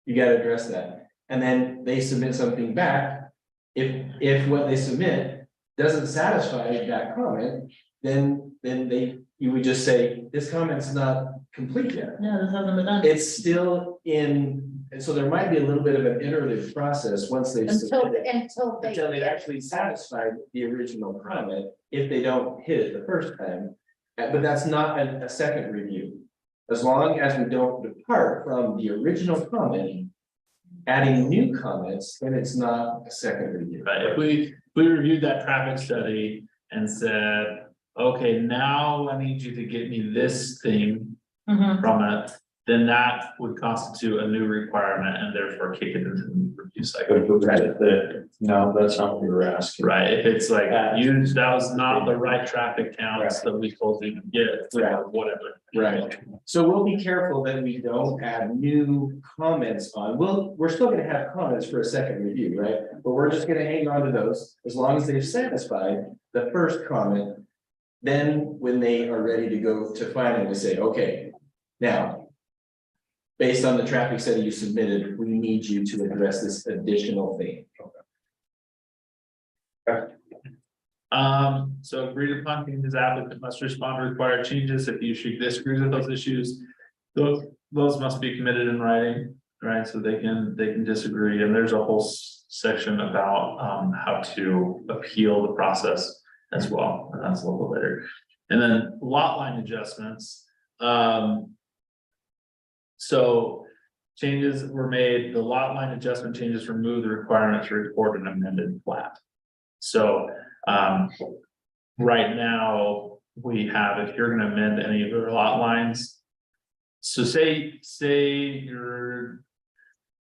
You gotta address that. And then they submit something back. If what they submit doesn't satisfy that comment, then you would just say, this comment's not complete yet. No, this hasn't been done. It's still in, and so there might be a little bit of an iterative process once they. Until Until they actually satisfied the original comment, if they don't hit it the first time. But that's not a second review. As long as we don't depart from the original comment, adding new comments, then it's not a second review. Right, if we reviewed that traffic study and said, okay, now I need you to get me this thing Mhm. from it, then that would constitute a new requirement and therefore kick it into the review cycle. No, that's not what we were asking. Right, if it's like, that was not the right traffic counts that we told you to get, or whatever. Right, so we'll be careful that we don't add new comments on, we're still gonna have comments for a second review, right? But we're just gonna hang on to those, as long as they've satisfied the first comment. Then when they are ready to go to final, we say, okay, now. Based on the traffic study you submitted, we need you to address this additional thing. So agreed upon changes, applicant must respond to required changes. If you disagrees with those issues, those must be committed in writing, right? So they can disagree. And there's a whole section about how to appeal the process as well. And that's a little bit later. And then lot line adjustments. So changes were made, the lot line adjustment changes remove the requirement to record an amended plat. So right now, we have, if you're gonna amend any of your lot lines. So say you're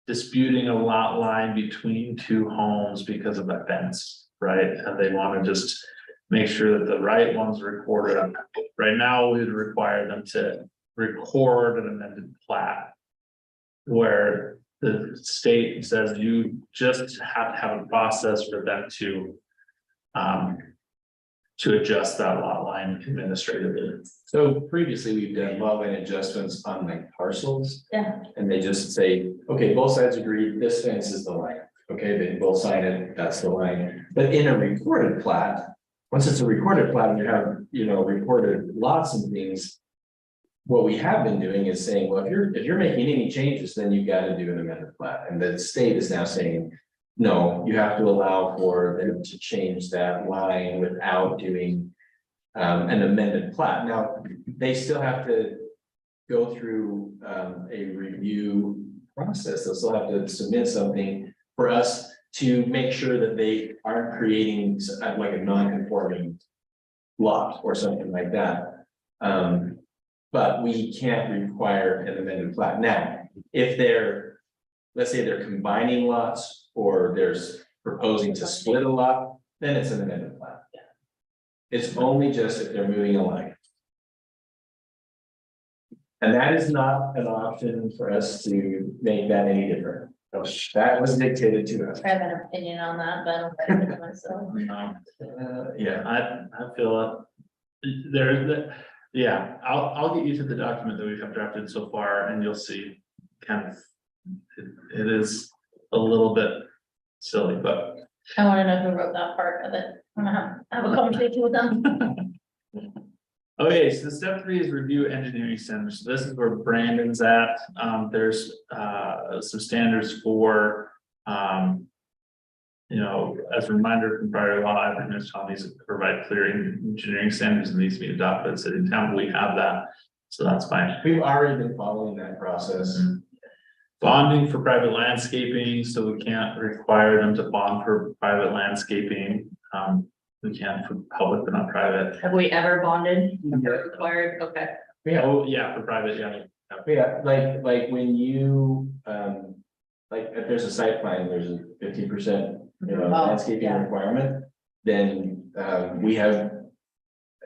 disputing a lot line between two homes because of a fence, right? And they want to just make sure that the right one's recorded. Right now, we'd require them to record an amended plat. Where the state says you just have to have a process for them to adjust that lot line administratively. So previously, we've done lot line adjustments on like parcels. Yeah. And they just say, okay, both sides agree, this fence is the line. Okay, they both sign it, that's the line. But in a recorded plat, once it's a recorded plat, and you have, recorded lots and things. What we have been doing is saying, well, if you're making any changes, then you've got to do an amended plat. And the state is now saying, no, you have to allow for them to change that line without doing an amended plat. Now, they still have to go through a review process. They'll still have to submit something for us to make sure that they aren't creating like a non-conforming lot or something like that. But we can't require an amended plat. Now, if let's say they're combining lots or there's proposing to split a lot, then it's an amended plat. It's only just if they're moving a line. And that is not an option for us to make that any different. That was dictated to us. I have an opinion on that, but I don't think it's myself. Yeah, I feel it. Yeah, I'll get you to the document that we have drafted so far and you'll see kind of, it is a little bit silly, but. I wanna know who wrote that part of it. I'm gonna have a conversation with them. Okay, so step 3 is review engineering standards. So this is where Brandon's at. There's some standards for you know, as a reminder from prior law, every municipality needs to provide clear engineering standards and needs to be adopted by the city and town. We have that, so that's fine. We've already been following that process. Bonding for private landscaping, so we can't require them to bond for private landscaping. We can for public, but not private. Have we ever bonded? Never required, okay. Oh, yeah, for private, yeah. Yeah, like when you, like if there's a site plan, there's a 50%, you know, Oh, landscaping yeah. requirement. Then we have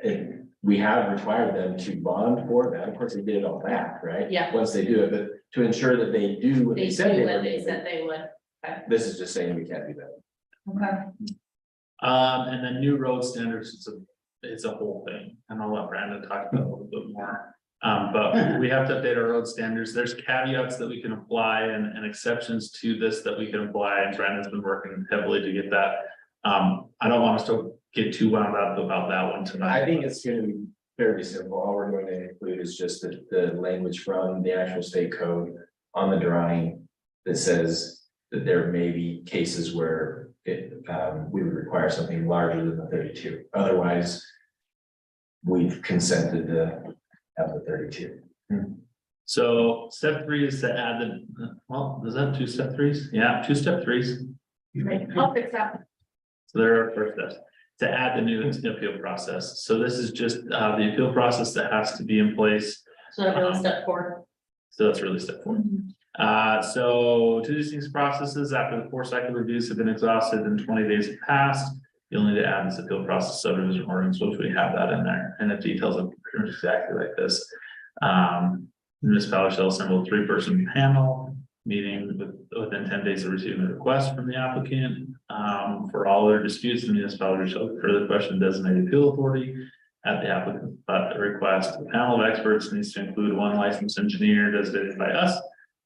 required them to bond for that. Of course, they did it all back, right? Yeah. Once they do it, but to ensure that they do what They they said do they what were they gonna said do. they would. This is just saying we can't do that. Okay. And then new road standards, it's a whole thing, and I'll let Brandon talk about it a little bit more. But we have to update our road standards. There's caveats that we can apply and exceptions to this that we can apply, and Brandon's been working heavily to get that. I don't want us to get too wound up about that one tonight. I think it's gonna be fairly simple. All we're going to include is just the language from the actual state code on the drawing that says that there may be cases where we would require something larger than the 32. Otherwise, we've consented to have the 32. So step 3 is to add well, is that 2 step 3s? Yeah, 2 step 3s. I'll fix that. So there are first steps to add the new appeal process. So this is just the appeal process that has to be in place. So that really step 4. So that's really step 4. So 2 distinct processes after the 4 cycle reviews have been exhausted and 20 days have passed. You'll need to add this appeal process subdivision ordinance, which we have that in there, and it details it pretty much exactly like this. Municipality shall assemble a 3-person panel meeting within 10 days of receiving the request from the applicant. For all their disputes, the municipality shall further question designated appeal authority at the applicant request. The panel of experts needs to include 1 licensed engineer designated by us,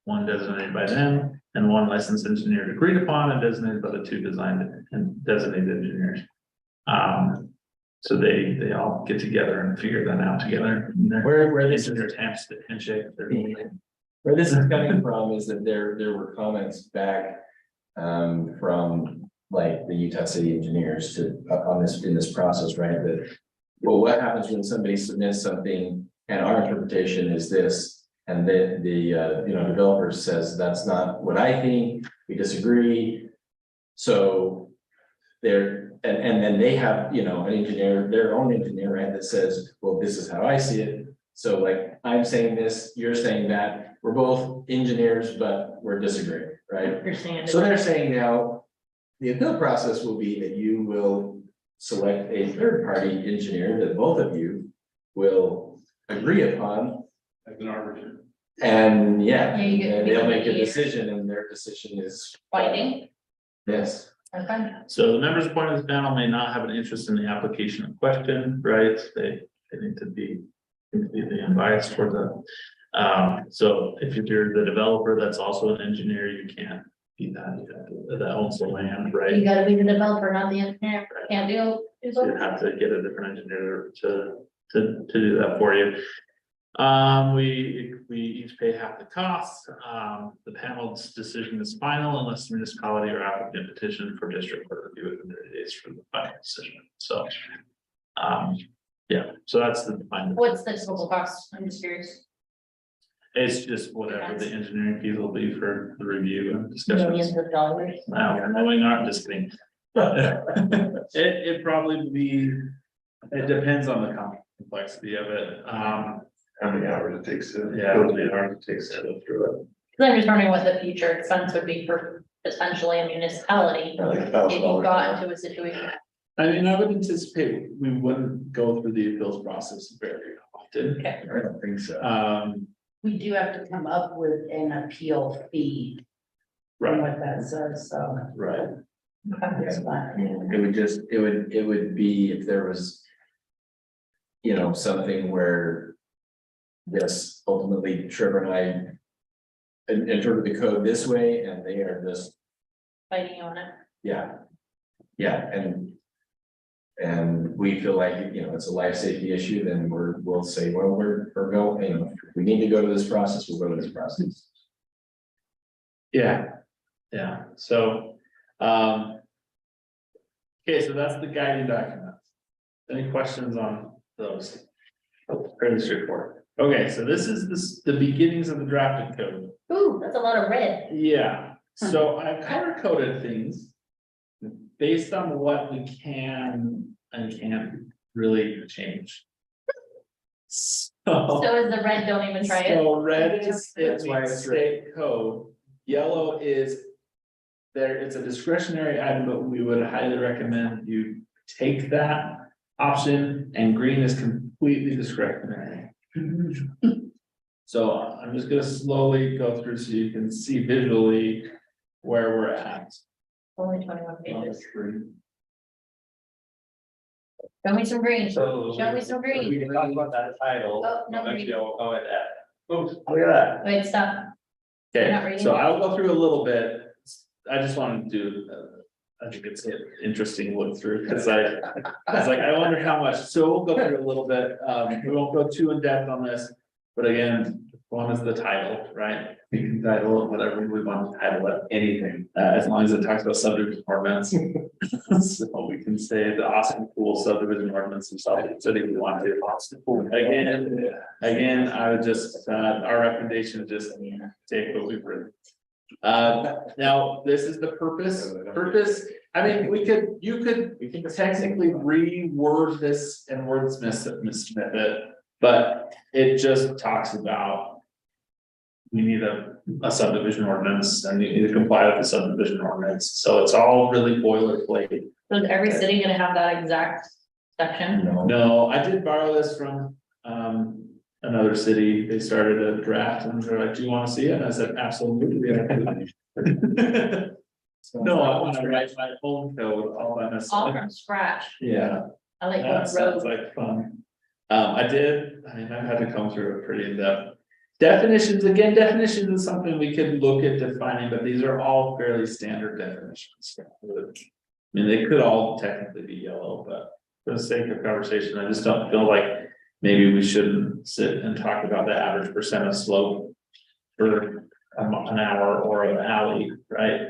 1 designated by them, and 1 licensed engineer agreed upon and designated by the 2 designed and designated engineers. So they all get together and figure that out together. Where this This is is their handshake. where this is coming from is that there were comments back from like the Utah City engineers to on this in this process, right? That well, what happens when somebody submits something and our interpretation is this, and the you know, developer says that's not what I think, we disagree. So and then they have, you know, an engineer, their own engineer, right, that says, well, this is how I see it. So like, I'm saying this, you're saying that, we're both engineers, but we're disagreeing, right? Understand. So they're saying now, the appeal process will be that you will select a third-party engineer that both of you will agree upon. As an arbiter. And yeah, Yeah, you get to and be they'll the make a mediator. decision and their decision is. Binding. Yes. Okay. So the members appointed to the panel may not have an interest in the application in question, right? They need to be completely unbiased toward that. So if you're the developer, that's also an engineer, you can't be that owns the land, You right? gotta be the developer, not the engineer. Can't do. So you have to get a different engineer to do that for you. We each pay half the cost. The panel's decision is final unless the municipality or applicant petition for district court review within 30 days for the final decision. So, yeah, so that's the final. What's the total cost? I'm just curious. It's just whatever the engineering fees will be for the review and discussions. Millions of dollars. No, I'm just kidding. It probably be, it depends on the complexity of it. How many hours it takes to. Yeah, it'll be hard to take go through it. Cause I'm just wondering what the future expense would be for potentially a municipality if you got into a situation. I mean, I would anticipate we wouldn't go through the appeals process very often. Okay. I don't think so. We do have to come up with an appeal fee, from Right, what that says, so. right. That's fine. It would be if there was. You know, something where. Yes, ultimately Trevor and I. Interpret the code this way and they are just fighting you on it. Yeah. Yeah, and we feel like, you know, it's a life safety issue, then we'll say, well, we're going, you know, if we need to go to this process, we'll go to this process. Yeah, yeah, so, okay, so that's the guiding document. Any questions on those? Fairly straightforward. Okay, so this is the beginnings of the drafted code. Ooh, that's a lot of red. Yeah, so I color coded things based on what we can and can't really change. So So is the red, don't even try it. so red is, it That's why means it's state code, yellow is. There, it's a discretionary item, but we would highly recommend you take that option, and green is completely discretionary. So I'm just gonna slowly go through so you can see visually where we're at. Only 21 pages. Show me some green. So. Show me some green. We can talk about that title. Oh, no green. Actually, oh, at that. Oops, look at that. Wait, stop. Not Okay, reading. so I'll go through a little bit. I just wanted to do, I think it's an interesting look through, because I was like, I wonder how much, so we'll go through a little bit, we won't go too in depth on this. But again, one is the title, right? We can title it whatever we want to title it, anything, as long as it talks about subdivision ordinance. So we can say the Austin Pool subdivision ordinance themselves, so we want to. Again, I would just, our recommendation is just take what we've written. Now, this is the purpose, I mean, you could technically reword this and wordsmith it, but it just talks about. We need a subdivision ordinance and you need to comply with the subdivision ordinance, so it's all really boilerplate. So is every city gonna have that exact section? No, I did borrow this from, another city, they started a draft and they're like, do you wanna see it? And I said, absolutely. No, I wanna write my own code all by All myself. from scratch. Yeah, I like that going sounds road. like fun. I mean, I've had to come through it pretty in depth. Definitions, again, definitions is something we could look at defining, but these are all fairly standard definitions. I mean, they could all technically be yellow, but for the sake of conversation, I just don't feel like maybe we shouldn't sit and talk about the average percent of slope for an hour or an alley, right?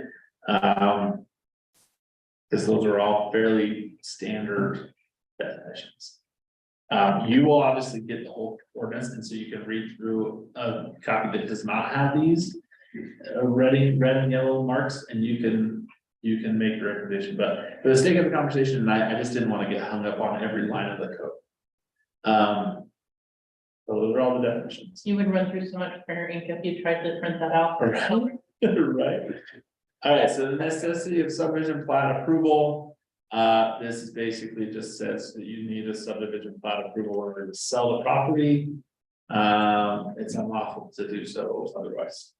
Because those are all fairly standard definitions. You will obviously get the whole ordinance, and so you can read through a copy that does not have these red and yellow marks, and you can make your recommendation, but for the sake of the conversation, I just didn't want to get hung up on every line of the code. So those are all the definitions. You would run through so much printer ink if you tried to print that out. Right. All right, so the necessity of subdivision plat approval. This is basically just says that you need a subdivision plat approval in order to sell the property. It's unlawful to do so otherwise.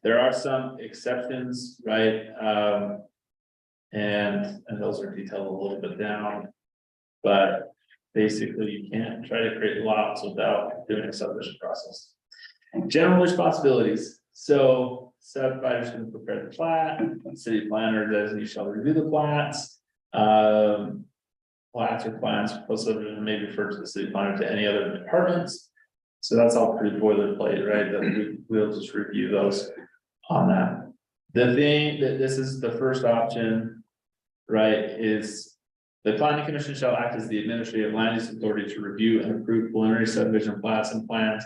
There are some exceptions, right? And those are detailed a little bit down. But basically, you can't try to create lots without doing a subdivision process. General responsibilities, so subdividers can prepare the plat, city planner designee shall review the plats. Plats or plans post subdivision may refer to the city planner to any other departments. So that's all pretty boilerplate, right? That we'll just review those on that. The thing that this is the first option, right, is the planning commission shall act as the administrative land use authority to review and approve preliminary subdivision plats and plans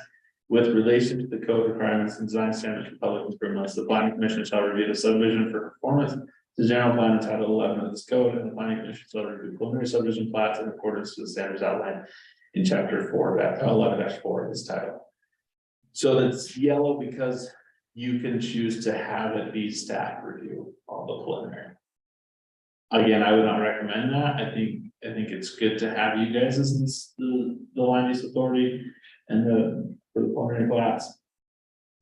with relation to the code requirements and design standards for public improvements. The planning commission shall review the subdivision for performance. The general plan in title 11 of this code, and the planning commission shall review preliminary subdivision plats in accordance to the standards outlined in chapter 11-4 of this title. So that's yellow because you can choose to have it be staff review all the preliminary. Again, I would not recommend that. I think it's good to have you guys as the land use authority and for the preliminary plats.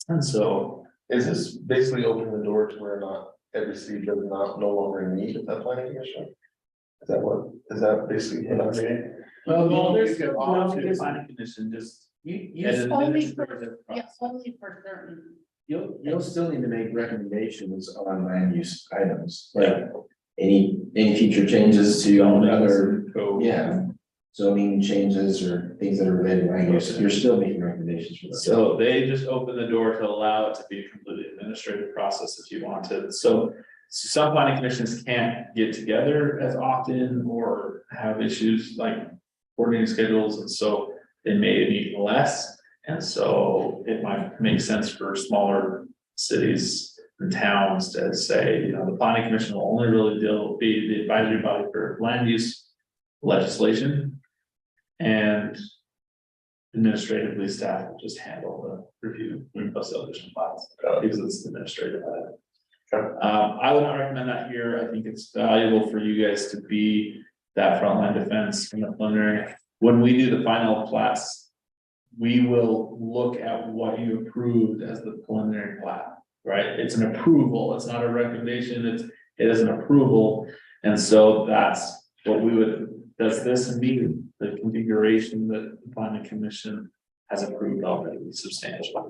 And so Is this basically opening the door to where not every city does not no longer need that planning commission? Is that basically what I'm saying? well, there's You could still also- the planning commission, just You as an only administrative for, yeah, process. only for certain You'll still need to make recommendations on land use items, like any future changes to other, yeah. Zoning changes or things that are related to land use, you're still making recommendations for those. So they just open the door to allow it to be a completely administrative process if you wanted. So some planning commissions can't get together as often or have issues like coordinating schedules, and so they may need less. And so it might make sense for smaller cities and towns to say, you know, the planning commission will only really be the advisory body for land use legislation. And administratively, staff will just handle the review of subdivision plans because it's administrative. I would not recommend that here. I think it's valuable for you guys to be that frontline defense in the preliminary. When we do the final plats, we will look at what you approved as the preliminary plat, right? It's an approval. It's not a recommendation. It is an approval. And so that's what we would, does this meet the configuration that the planning commission has approved already substantially?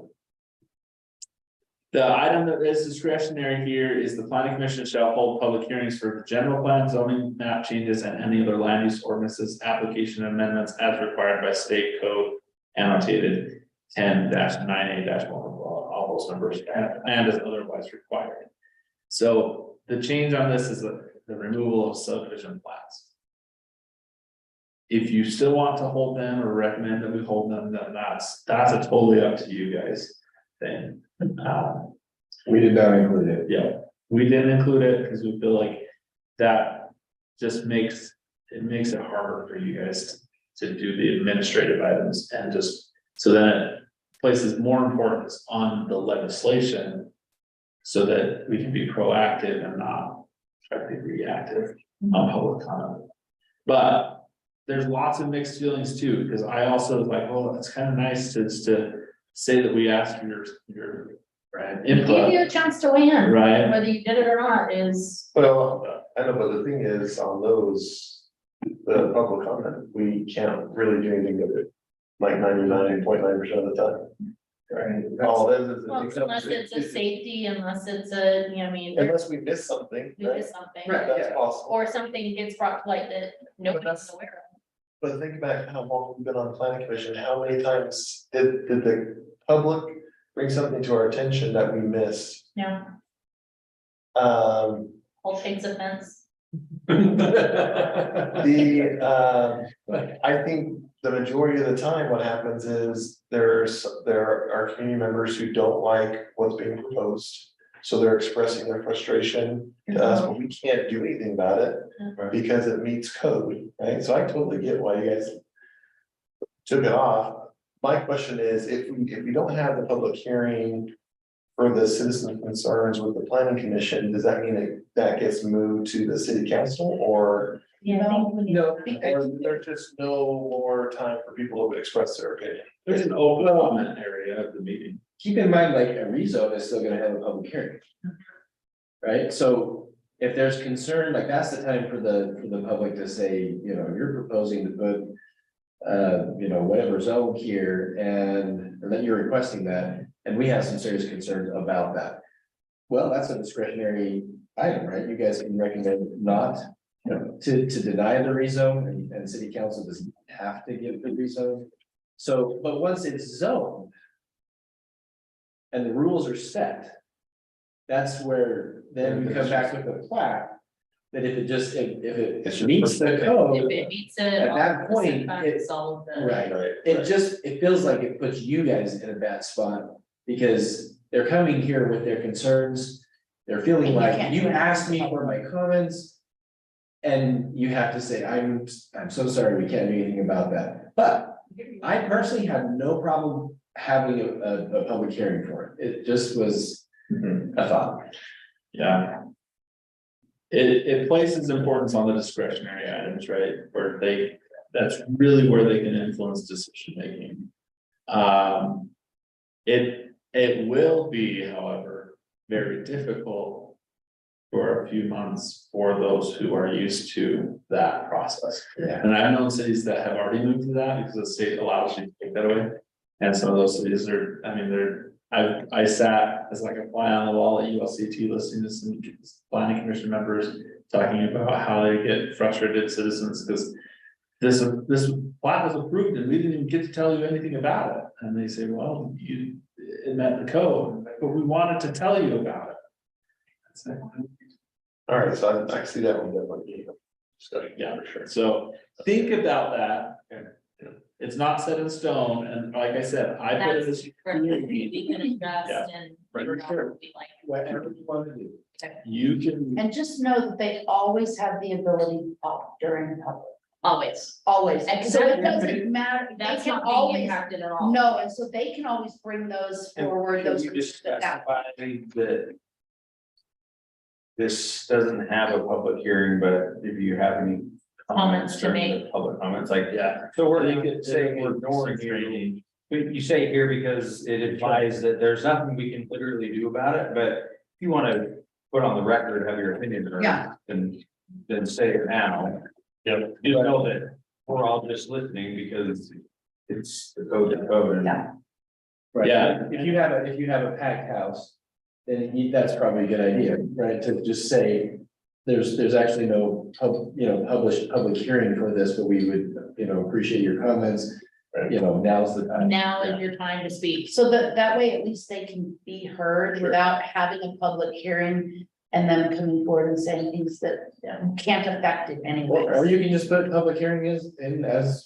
The item that is discretionary here is the planning commission shall hold public hearings for general plan, zoning map changes, and any other land use ordinances, application amendments as required by state code annotated 10-9A-1, all those numbers, and as otherwise required. So the change on this is the removal of subdivision plats. If you still want to hold them or recommend that we hold them, then that's a totally up to you guys thing. We did not include it. Yeah, we didn't include it because we feel like that just makes it harder for you guys to do the administrative items, and just so then it places more importance on the legislation so that we can be proactive and not try to be reactive on public comment. But there's lots of mixed feelings too, because I also was like, well, it's kind of nice to say that we asked for your It gave input, you a chance to weigh in, right? whether you did it or not is, Well, I know, but the thing is, on those, the public comment, we can't really do anything with it. Like 99.9% of the time. Right? All it is well, unless it's a safety, unless it's a, you know, I mean, Unless we miss something, we right? did something. That's possible. Or something gets brought to light that nobody's aware But think back how long we've been on the planning commission, how many times did the public bring something to our attention that we missed? of. Yeah, Um, whole takes offense. I think the majority of the time, what happens is there are community members who don't like what's being proposed. So they're expressing their frustration to us, but we can't do anything about it because it meets code, right? So I totally get why you guys took it off. My question is, if we don't have the public hearing for the citizen concerns with the planning commission, does that mean that gets moved to the city council, or? Yeah, No, or there's just no more time for people to express their opinion. There's an open comment area of the meeting. Keep in mind, like a rezone is still gonna have a public hearing. Right, so if there's concern, like that's the time for the public to say, you know, you're proposing to put. You know, whatever zone here, and or that you're requesting that, and we have some serious concerns about that. Well, that's a discretionary item, right? You guys can recommend not, you know, to deny the rezone, and city council doesn't have to give the rezone. So, but once it's zoned. And the rules are set. That's where then we come back with a plaque. That if it meets the code, if it meets it. At that all the point, setbacks, all of the. right, it feels like it puts you guys in a bad spot. Because they're coming here with their concerns. They're feeling And you like can't you do it. asked me for my comments. And you have to say, I'm so sorry, we can't do anything about that. But I personally have no problem having a public hearing for it. It just was a thought. Yeah. It places importance on the discretionary items, right, where that's really where they can influence decision making. It will be, however, very difficult for a few months for those who are used to that process. Yeah. And I've known cities that have already moved to that because the state allows you to take that away. And some of those cities are, I mean, I sat as like a fly on the wall at ULCT listening to some planning commission members talking about how they get frustrated citizens because this plat was approved and we didn't even get to tell you anything about it. And they say, well, it met the code, but we wanted to tell you about it. It's like, All right, so I see that one definitely. yeah, for sure. So think about that. It's not set in stone, and like I said, I put it as. We can adjust Yeah. and. Right. figure out what we like. Whatever you want to do. You can, And just know that they always have the ability to talk during public, Always. always. And So it that- doesn't matter, they That's can not being always, impacted at all. no, and so they can always bring those forward, those. that this doesn't have a public hearing, but if you have any Comments to during the make. public comments, like, yeah. so we're They not could- saying they we're could ignoring constrain you. But you say here because it implies that there's nothing we can literally do about it, but if you wanna put on the record, have your opinion, or Yeah. then say it now. Yep. You know that we're all just listening because it's the code to code and. Yeah. Right, Yeah. if you have a packed house, then that's probably a good idea, right, to just say. There's actually no public hearing for this, but we would, appreciate your comments. Now's the time. Now is your time to speak. So that way at least they can be heard without having a public hearing and then coming forward and saying things that can't affect it Or anyway. you can just put public hearing as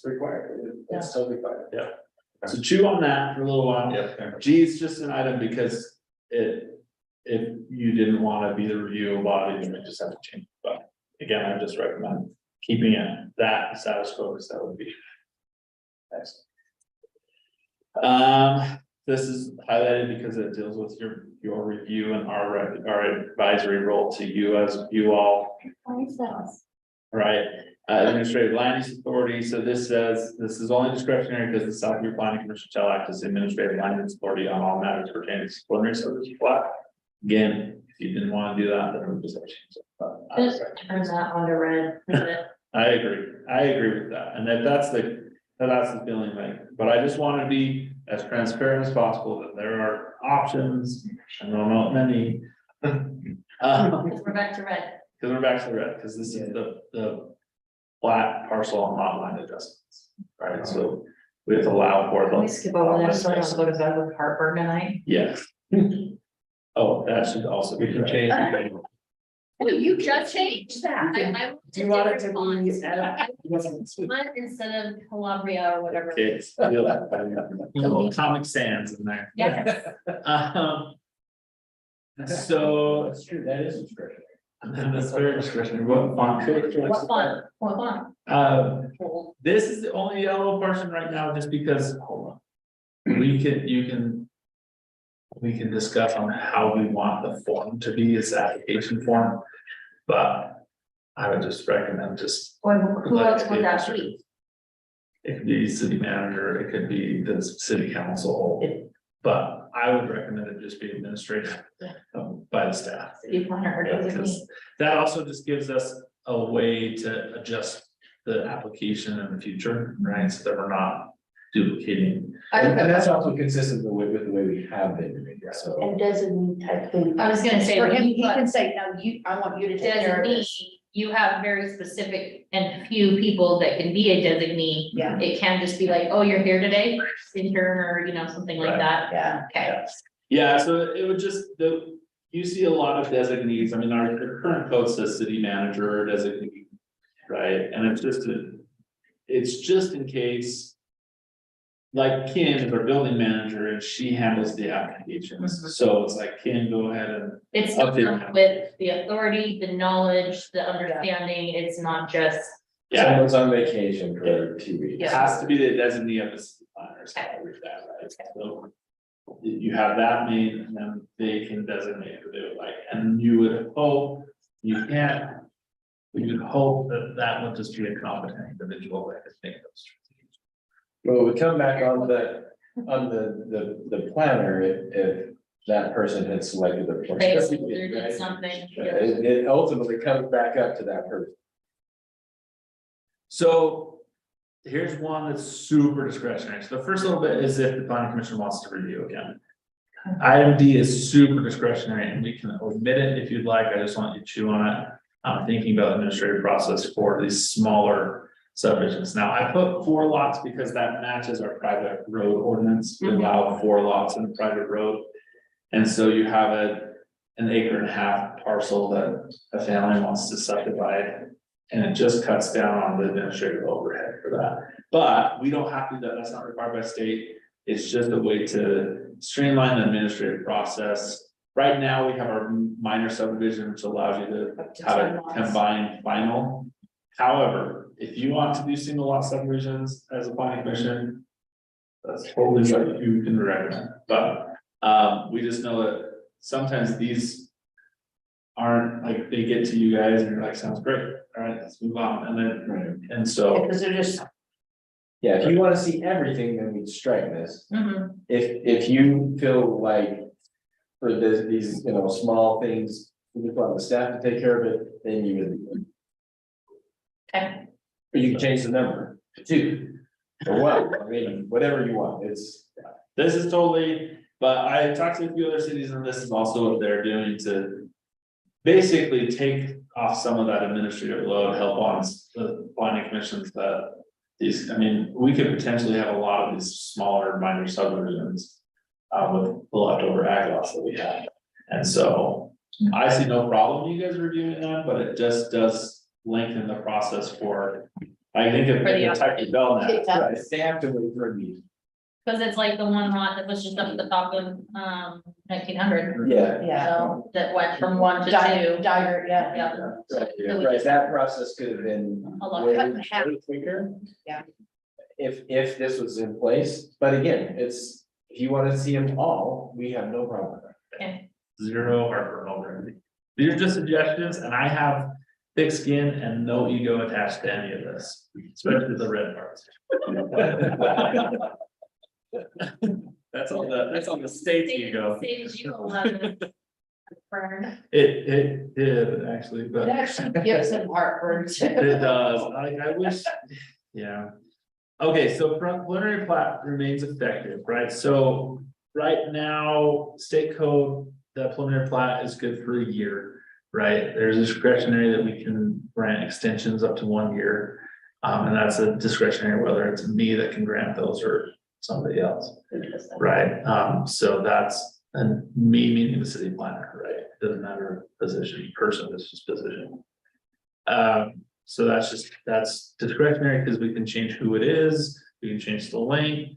required, it's totally fine. So chew on that for a little while. Yeah. G is just an item because if you didn't want to be the review body, then we just have to change. it. But again, I just recommend keeping it that status quo, because that would be. Excellent. This is highlighted because it deals with your review and our advisory role to you as you all. Right, administrative land use authority, so this says, this is only discretionary because the South Beaver Planning Commission shall act as the administrative land use authority on all matters pertaining to preliminary service plat. Again, if you didn't want to do that, then we just have to change it. But I Just turn that on to red. I agree with that, and that's the feeling, like, but I just want to be as transparent as possible that there are options, I don't know many. We're back to red. Because we're back to the red, because this is the flat parcel and lot line adjustments, right? So we have to allow for Can we the. skip over this so I don't go to bed with heartburn tonight? Yes. Oh, that should also be. We can right. change. You just changed that. Do you want it to be? Instead of Calabria or whatever. Okay, feel that. Little Comic Sans in there. Yeah. So, That's true, that is discretionary. that's very discretionary, what font? What fun, what fun. This is the only yellow portion right now, just because, hold on. We can discuss on how we want the form to be, its application form, but I would just recommend just. Who else would that be? It could be city manager, it could be the city council, but I would recommend it just be administrative by the staff. City planner or Yeah, designee. because that also just gives us a way to adjust the application in the future, right? So that we're not duplicating. And that's also consistent with the way we have been doing it, so. And designee type thing. I was gonna say, For him, when he you put can say, no, I want you to take care of designee, this. you have very specific and few people that can be a designee. Yeah. It can just be like, oh, you're here today, intern, or something like Right. that. Yeah. Okay. Yeah, so it would just, you see a lot of designees, I mean, our current code says city manager or designee. Right, and it's just in case. Like Kim is our building manager and she handles the applications, so it's like, Kim, go ahead and. It's Update. someone with the authority, the knowledge, the understanding, it's not just. Yeah, Someone's on vacation for 2 weeks. it has to be the designee of the city planner, so I agree with that, right? So. You have that made, and then they can designate who they would like, and you would hope, you can't. We would hope that would just be a competent individual that could make those. Well, we come back on the planner if that person had selected the. person, They did right? something. It ultimately comes back up to that person. So here's one that's super discretionary. So the first little bit is if the planning commission wants to review again. Item D is super discretionary and we can omit it if you'd like. I just want you to chew on it. I'm thinking about administrative process for these smaller subdivisions. Now, I put 4 lots because that matches our private road ordinance. We allow 4 lots in a private road. And so you have an 1.5 acre parcel that a family wants to subdivide. And it just cuts down on the administrative overhead for that. But we don't have to do that. That's not required by state. It's just a way to streamline the administrative process. Right now, we have our minor subdivision, which allows you to have a combined final. However, if you want to do single lot subdivisions as a planning commission, that's totally what you can recommend, but we just know that sometimes these aren't like, they get to you guys and you're like, sounds great, all right, let's move on, and then, and so. Because they're just, Yeah, if you wanna see everything, then we'd strike this. Mhm. If you feel like for these, you know, small things, you want the staff to take care of it, then you would. Okay. Or you can change the number to 2. Or 1, I mean, whatever you want, it's. This is totally, but I talked to a few other cities and this is also what they're doing to basically take off some of that administrative load, help on the planning commissions that these, I mean, we could potentially have a lot of these smaller minor subdivisions with the leftover ag lots that we have. And so I see no problem you guys reviewing that, but it just does lengthen the process for, I think of For the the type of development. Right, they have to wait for me. Cause it's like the one lot that was just up at the top of 1900. Yeah. yeah. So that went from 1 to 2. Dire, yeah. Yeah. Right, that process could have been A lot way cut in half. quicker. Yeah. If this was in place, but again, it's, if you wanna see them all, we have no problem with that. Okay. Zero heartburn over anything. These are just suggestions and I have thick skin and no ego attached to any of this, especially the red parts. That's on the state's ego. Saves you a lot of burn. It did actually, but It actually gives them heartburn too. it does. I wish, yeah. Okay, so preliminary plat remains effective, right? So right now, state code, the preliminary plat is good for a year, right? There's discretionary that we can grant extensions up to 1 year. And that's a discretionary, whether it's me that can grant those or somebody else, right? So that's, and me meaning the city planner, right? Doesn't matter position, person, it's just position. So that's discretionary because we can change who it is, we can change the length.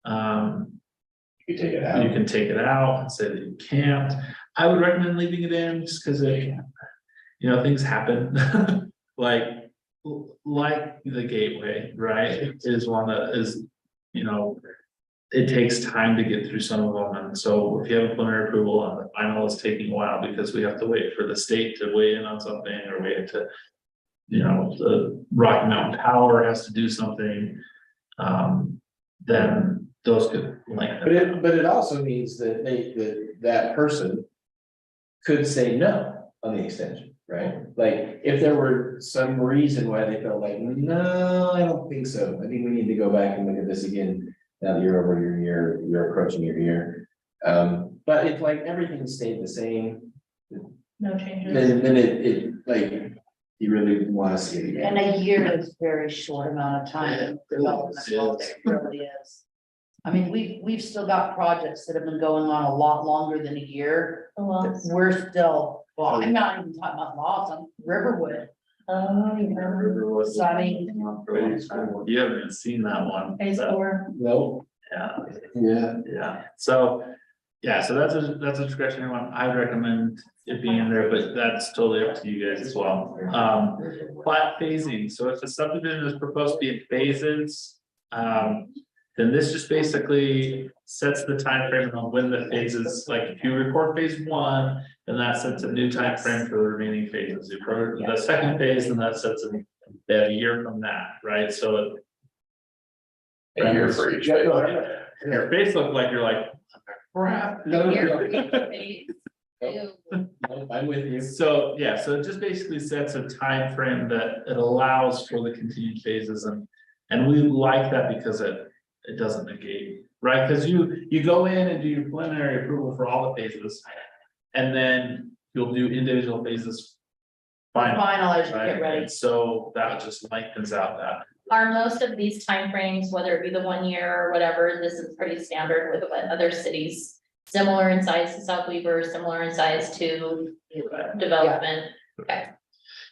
You take it You out. can take it out and say that you can't. I would recommend leaving it in just because it, you know, things happen. Like the gateway, right, is one that is, you know, it takes time to get through some of them. And so if you have a preliminary approval and the final is taking a while because we have to wait for the state to weigh in on something or wait to, you know, the Rocky Mountain Power has to do something, then those could lengthen. But it also means that that person could say no on the extension, right? Like, if there were some reason why they felt like, no, I don't think so. I think we need to go back and look at this again. Now that you're over your year, you're approaching your year. But if like everything stayed the same, No changes. then it like, you really want to see it again. And a year is a very short amount of time. to develop this. It really is. I mean, we've still got projects that have been going on a lot longer than a year. We're still, well, I'm not even talking about laws, I'm Riverwood. Oh, yeah. So I mean, You haven't even seen that one. Phase so, 4. No, Yeah, yeah. yeah, so, yeah, so that's a discretionary one. I recommend it being in there, but that's totally up to you guys as well. Plat phasing, so if the subdivision is proposed to be in phases, then this just basically sets the time frame on when the phases, like if you record phase 1, then that sets a new time frame for the remaining phases. You record the second phase, then that sets a year from that, right? So A year for each. your face looked like you're like, crap. No, Ew. I'm with you. So, yeah, so it just basically sets a time frame that it allows for the continued phases and we like that because it doesn't negate right? Because you go in and do your preliminary approval for all the phases. And then you'll do individual phases. Final, Finalize, right? get ready. And so that just lengthens out that. Are most of these timeframes, whether it be the 1 year or whatever, this is pretty standard with what other cities, similar in size to South Weaver, similar in size to development? Okay,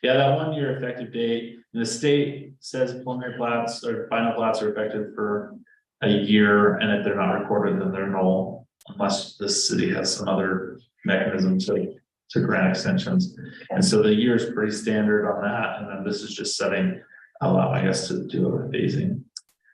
Yeah, that 1 year effective date, and the state says preliminary plats or final plats are effective for a year, and if they're not recorded, then they're null. Unless the city has some other mechanism to grant extensions. And so the year is pretty standard on that, and then this is just setting, allow, I guess, to do a phasing.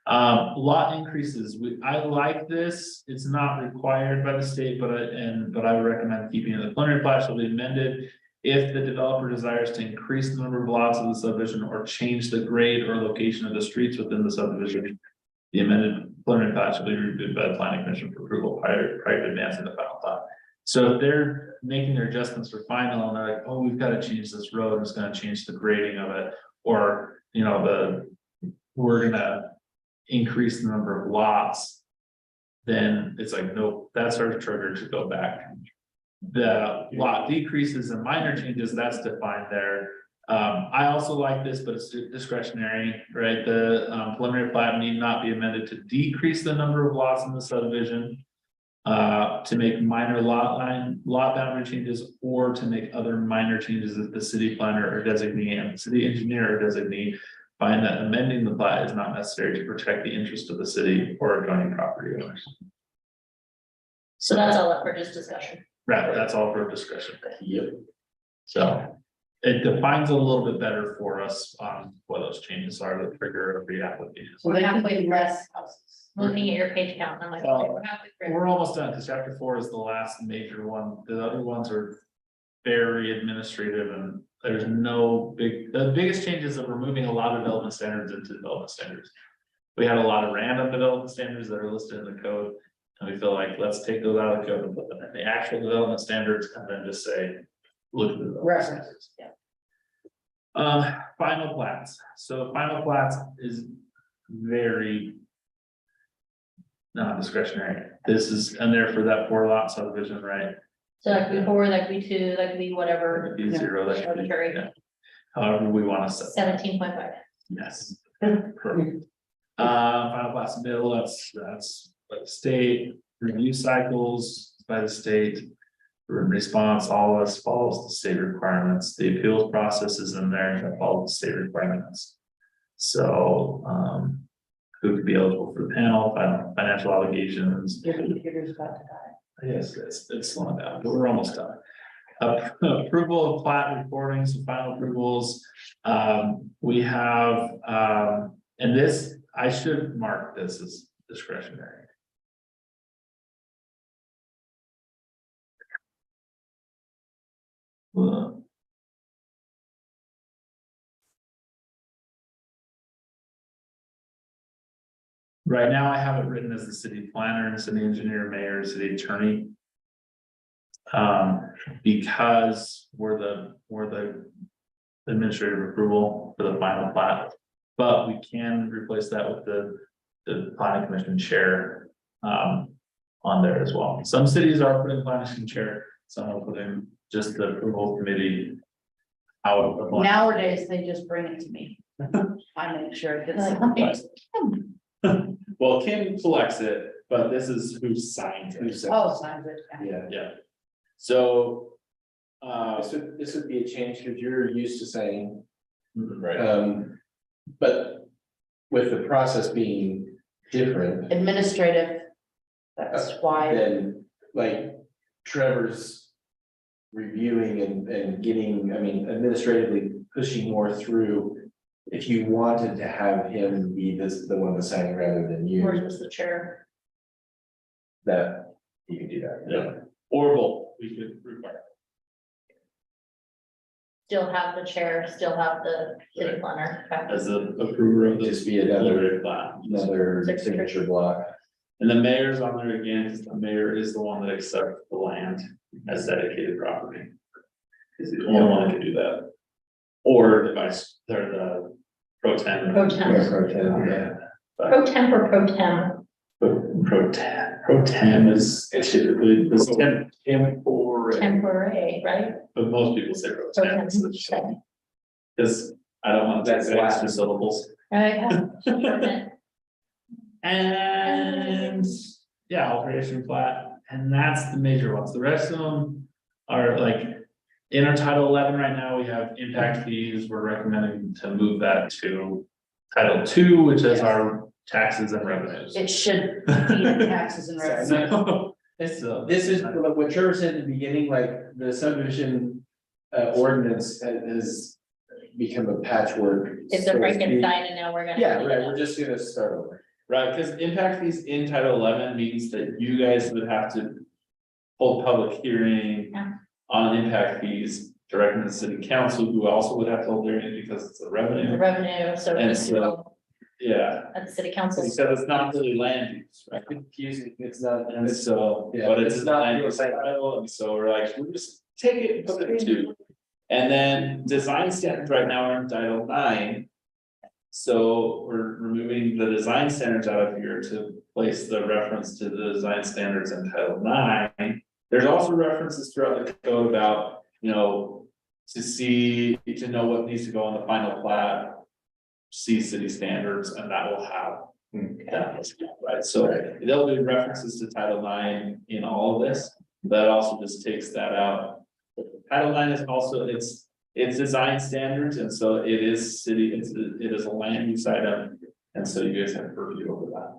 Lot increases, I like this, it's not required by the state, but I would recommend keeping it. The preliminary plat shall be amended if the developer desires to increase the number of lots of the subdivision or change the grade or location of the streets within the subdivision. The amended preliminary plat shall be reviewed by the planning commission for approval prior to advancing the final plat. So if they're making their adjustments for final and they're like, oh, we've got to change this road, it's gonna change the grading of it, or, you know, we're gonna increase the number of lots, then it's like, nope, that's our trigger to go back. The lot decreases and minor changes, that's defined there. I also like this, but it's discretionary, right? The preliminary plat need not be amended to decrease the number of lots in the subdivision. To make minor lot boundary changes, or to make other minor changes that the city planner or designee and city engineer or designee find that amending the plat is not necessary to protect the interest of the city or adjoining property owners. so that's all up for just discussion. Right, that's all for discussion. Yep. So it defines a little bit better for us on what those changes are, the trigger of the application. So they can put less houses. Looking at your page count, and I'm like, okay, we're halfway through. We're almost done, because chapter 4 is the last major one. The other ones are very administrative, and there's no the biggest changes that we're moving a lot of development standards into development standards. We had a lot of random development standards that are listed in the code, and we feel like, let's take those out of the code and put them in the actual development standards, and then just say, look at the development Reference, standards. yeah. Final plats. So final plats is very non-discretionary. This is in there for that 4 lot subdivision, right? So that could be 4, that could be 2, that could be That whatever, could be 0, that could be, arbitrary, yeah. However we want to set. 17.5. Yes. Perfect. Final plats bill, that's by the state, review cycles by the state. Written response, all of us follows the state requirements. The appeals process is in there that follows the state requirements. So, who could be eligible for the panel, financial obligations. Your computer's about to die. Yes, it's slowing down, but we're almost done. Approval of plat recordings and final approvals. We have, and this, I should mark this as discretionary. Right now, I have it written as the city planner and city engineer, mayor, city attorney. Because we're the administrative approval for the final plat, but we can replace that with the planning commission chair on there as well. Some cities are putting planning commission chair, some are putting just the approval committee out. of line. Nowadays, they just bring it to me. I make sure it gets. Well, Kim selects it, but this is who signs it. Oh, signs it. Yeah. Yeah. So. This would be a change because you're used to saying, Right. but with the process being different. Administrative. That's why. Then, like, Trevor's reviewing and getting, I mean, administratively pushing more through. If you wanted to have him be the one that's signing rather than you, Or just the chair. that you can do that. Yeah. Or both, we could require. Still have the chair, still have the city planner. Okay. As a approver of Just this be another plat. signature block. And the mayor's on there again, because the mayor is the one that accepts the land as dedicated property. Is the only one that can do that. Or the vice, they're the pro tem. Pro tem. Yeah, pro tem, yeah. Pro temp or pro tem? Pro tem is typically, is temporary, Temporary, right? but most people say pro Pro tem. tem, Because okay. I don't want to That's say extra syllables. Okay. And, yeah, alteration plat, and that's the major ones, the rest of them are like. In our Title 11 right now, we have impact fees, we're recommending to move that to Title II, which is our taxes and revenues. It should be in taxes and revenue. So, This is what Trevor said at the beginning, like the subdivision ordinance has become a patchwork. It's so a to Frankenstein speak. and now we're gonna. Yeah, clean it right, up. we're just gonna start over. right, because impact fees in Title 11 means that you guys would have to hold public hearing Yeah. on impact fees directly to the city council, who also would have to hold their hearing because it's a The revenue. revenue, so And it's so- Yeah, at the city council. because it's not really land use, right? Confusing, it's not, And so, Yeah, but it's it's not not land real use title, and so we're like, we'll just take it and put it in two. And then design standards right now are in Title 9. So we're removing the design standards out of here to place the reference to the design standards in Title 9. There's also references throughout the code about, you know, to know what needs to go on the final plat. See city standards, and that will have. Right, so there'll be references to Title 9 in all of this, that also just takes that out. Title 9 is also, it's design standards, and so it is city, it is a land use item, and so you guys have purview over that.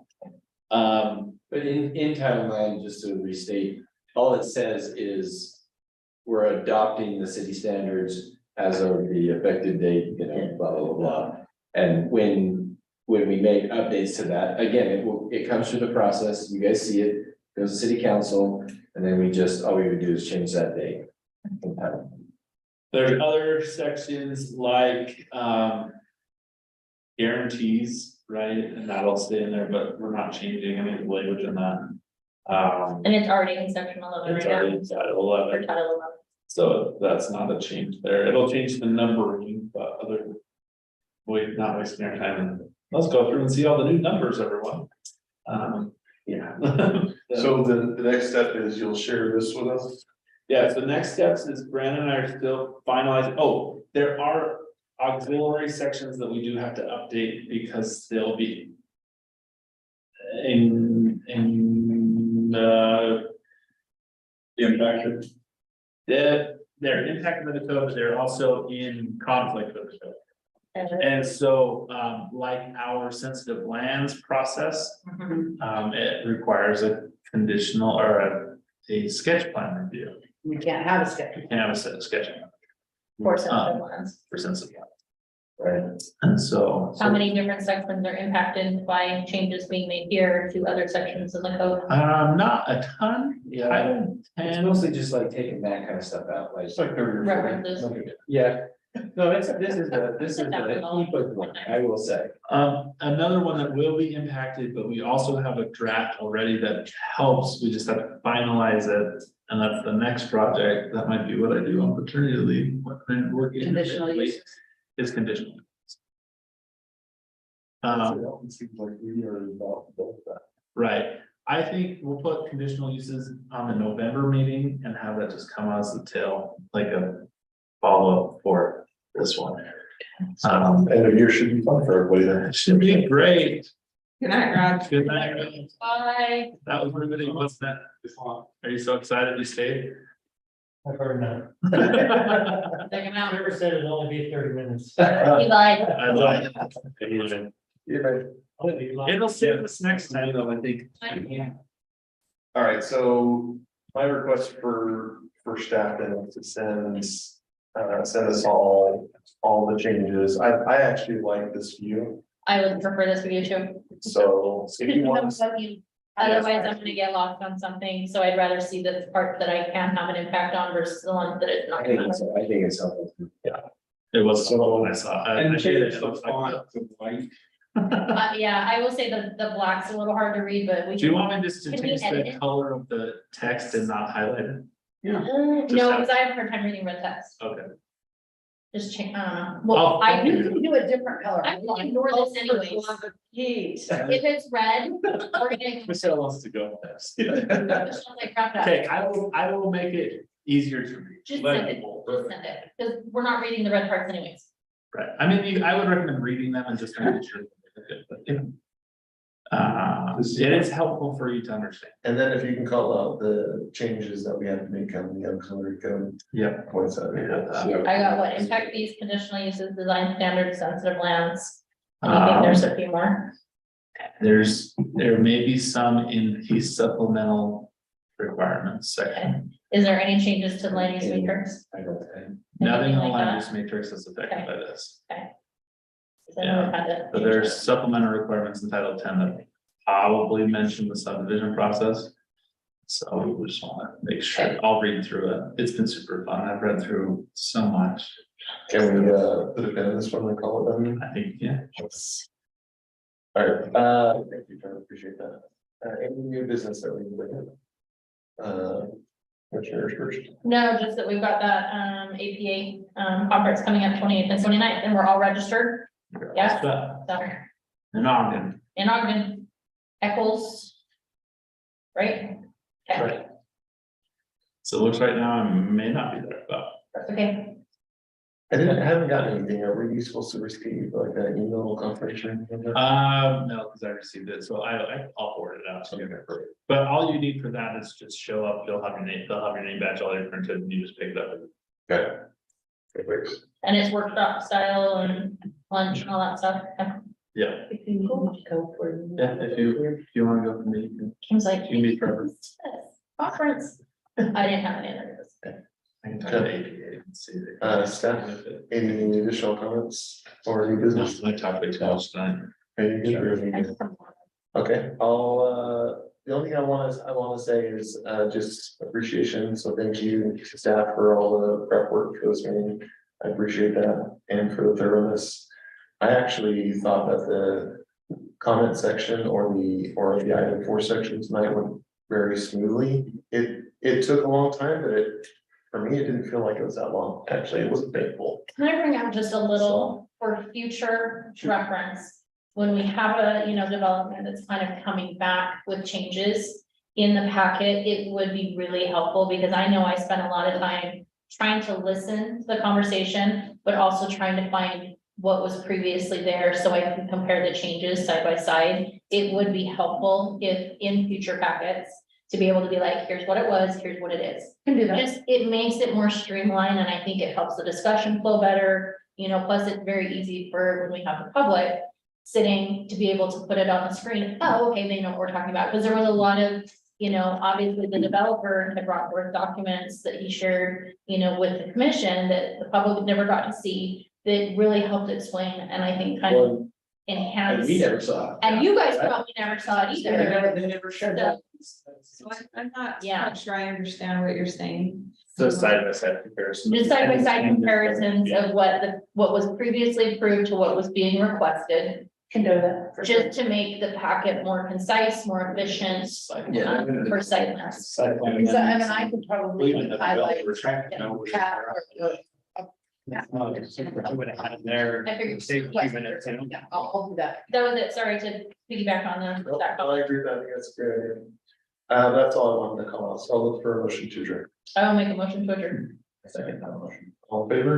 but in Title IX, just to restate, all it says is. We're adopting the city standards as of the effective date, you know, blah, blah, blah, blah. And when we make updates to that, again, it comes through the process, you guys see it, goes to city council, and then all we would do is change that date. There's other sections like, guarantees, right, and that'll stay in there, but we're not changing any of the language in that. And it's already in section 11 It's right already now. in Title For 11. Title 11. So that's not a change there. It'll change the numbering, but other. Not wasting our time. Let's go through and see all the new numbers, everyone. Yeah. So the next step is you'll share this with us? Yeah, so next steps is Brandon and I are still finalizing. Oh, there are auxiliary sections that we do have to update because they'll be. Impacted. They're impacted by the code, but they're also in conflict with the code. And so, like our sensitive lands process, Mhm. it requires a conditional or a sketch plan review. We can't have a schedule. You can have a set of sketching For sensitive lands. for sensitive. lands. Right, and so. How many different sections are impacted by changes being made here to other sections in the code? Not a ton. Title It's 10. mostly just like taking that kind of stuff out, like. It's like 30 or 40. References. Yeah, no, this is the input one, I will say. Another one that will be impacted, but we also have a draft already that helps, we just have to finalize it. And that's the next project, that might be what I do on paternity leave. What I'm working. Conditional use. Is conditional. It seems like we are involved with that. Right, I think we'll put conditional uses on the November meeting and have that just come as a tail, like a follow-up for this one. End of year should be fun for everybody then. It should be great. Good night, Rod. Good night, Rod. Bye. That was really, wasn't it? Are you so excited you stayed? I've heard that. Check him out. Never said it'd only be 30 minutes. He lied. I love it. It'll save us next time though, I think. All right, so my request for staff then to send us all the changes. I actually like this view, I would prefer this video too. so if you want. Otherwise, I'm gonna get lost on something, so I'd rather see the part that I can have an impact on versus the ones that it's not. I think it's helpful. It was so when I saw. I hated it. It looks like white. Yeah, I will say the black's a little hard to read, but we. Do you want me just to Can we change edit the it? color of the text and not highlight it? No, because I have a hard time reading red text. Okay. Just change, well, I You do, can do a different color. I'm gonna ignore this anyways. Heat. If it's red, we're gonna. Michelle wants to go next. Michelle's like, crap that. Okay, I will make it easier to read. Just send it, just send it, because we're not reading the red parts anyways. Right, I mean, I would recommend reading them and just making sure. But, you know. It is helpful for you to understand. And then if you can call out the changes that we have to make on the auxiliary code. Yep. Points out. I got what, impact fees, conditional uses, design standards, sensitive lands. And I think there's a few more. There may be some in the supplemental requirements section. Is there any changes to the land use matrix? Nothing in the like land that? use matrix is affected by this. 'Cause I know we've had to But change there's it. supplemental requirements in Title 10 that probably mention the subdivision process. So we just want to make sure, I'll read through it. It's been super fun. I've read through so much. Can we put a pin in this one and call it done? I think, yeah. All right, thank you, John, appreciate that. Any new business that we can bring in? Commissioners first. No, just that we've got that APA conference coming up 28th and 29th, and we're all registered. Yeah. So, And Ogden. in Ogden, Eccles. Right? Okay, Right. So it looks right now I may not be there, but that's okay. I haven't gotten anything, are we supposed to receive like an email confirmation? no, because I received it, so I'll forward it out to you. But all you need for that is just show up, they'll have your name badge, all your printed, and you just pick it up. Okay. It works. And it's workshop style and lunch and all that stuff. Yeah, If you need to go for. yeah, if you want to go from me, you can. Kim's like. You meet forever. Conference. I didn't have any other. I can talk to APA and see. if- Staff, any additional comments or new business? I talked to Charles tonight. Are you good or are you good? Okay, the only thing I want to say is, just appreciation, so thank you to staff for all the prep work for this meeting. I appreciate that, and for the thoroughness. I actually thought that the comment section or the item 4 section tonight went very smoothly. It took a long time, but for me, it didn't feel like it was that long. Actually, it wasn't painful. Can I bring up just a little for future reference? When we have a, development that's kind of coming back with changes in the packet, it would be really helpful because I know I spent a lot of time trying to listen to the conversation, but also trying to find what was previously there so I can compare the changes side by side. It would be helpful if in future packets to be able to be like, here's what it was, here's what it is. Can do that. Just, it makes it more streamlined and I think it helps the discussion flow better, plus it's very easy for when we have the public sitting to be able to put it on the screen. Oh, okay, they know what we're talking about. Because there was a lot of, obviously the developer had brought forth documents that he shared, with the commission that the public never got to see that really helped explain and I think kind of enhance. And we never saw it. And you guys probably never saw it either. They never shared that. So I'm not Yeah. quite sure I understand what you're saying. So side by side comparison. Just side by side comparisons of what was previously approved to what was being requested. Can do that. for sure. Just to make the packet more concise, more efficient, Yeah. for sightliness. So, I mean, I could probably Even the highlight. developer track, Yeah. no, Yeah. I would have had it there. I figured- Save a few minutes, Yeah, I'll do that. That was it, sorry to piggyback on that. I agree with that, I think that's a great idea. That's all I wanted to call out, so I'll look for a motion to adjourn. I will make a motion to adjourn. Second, that motion. All in favor?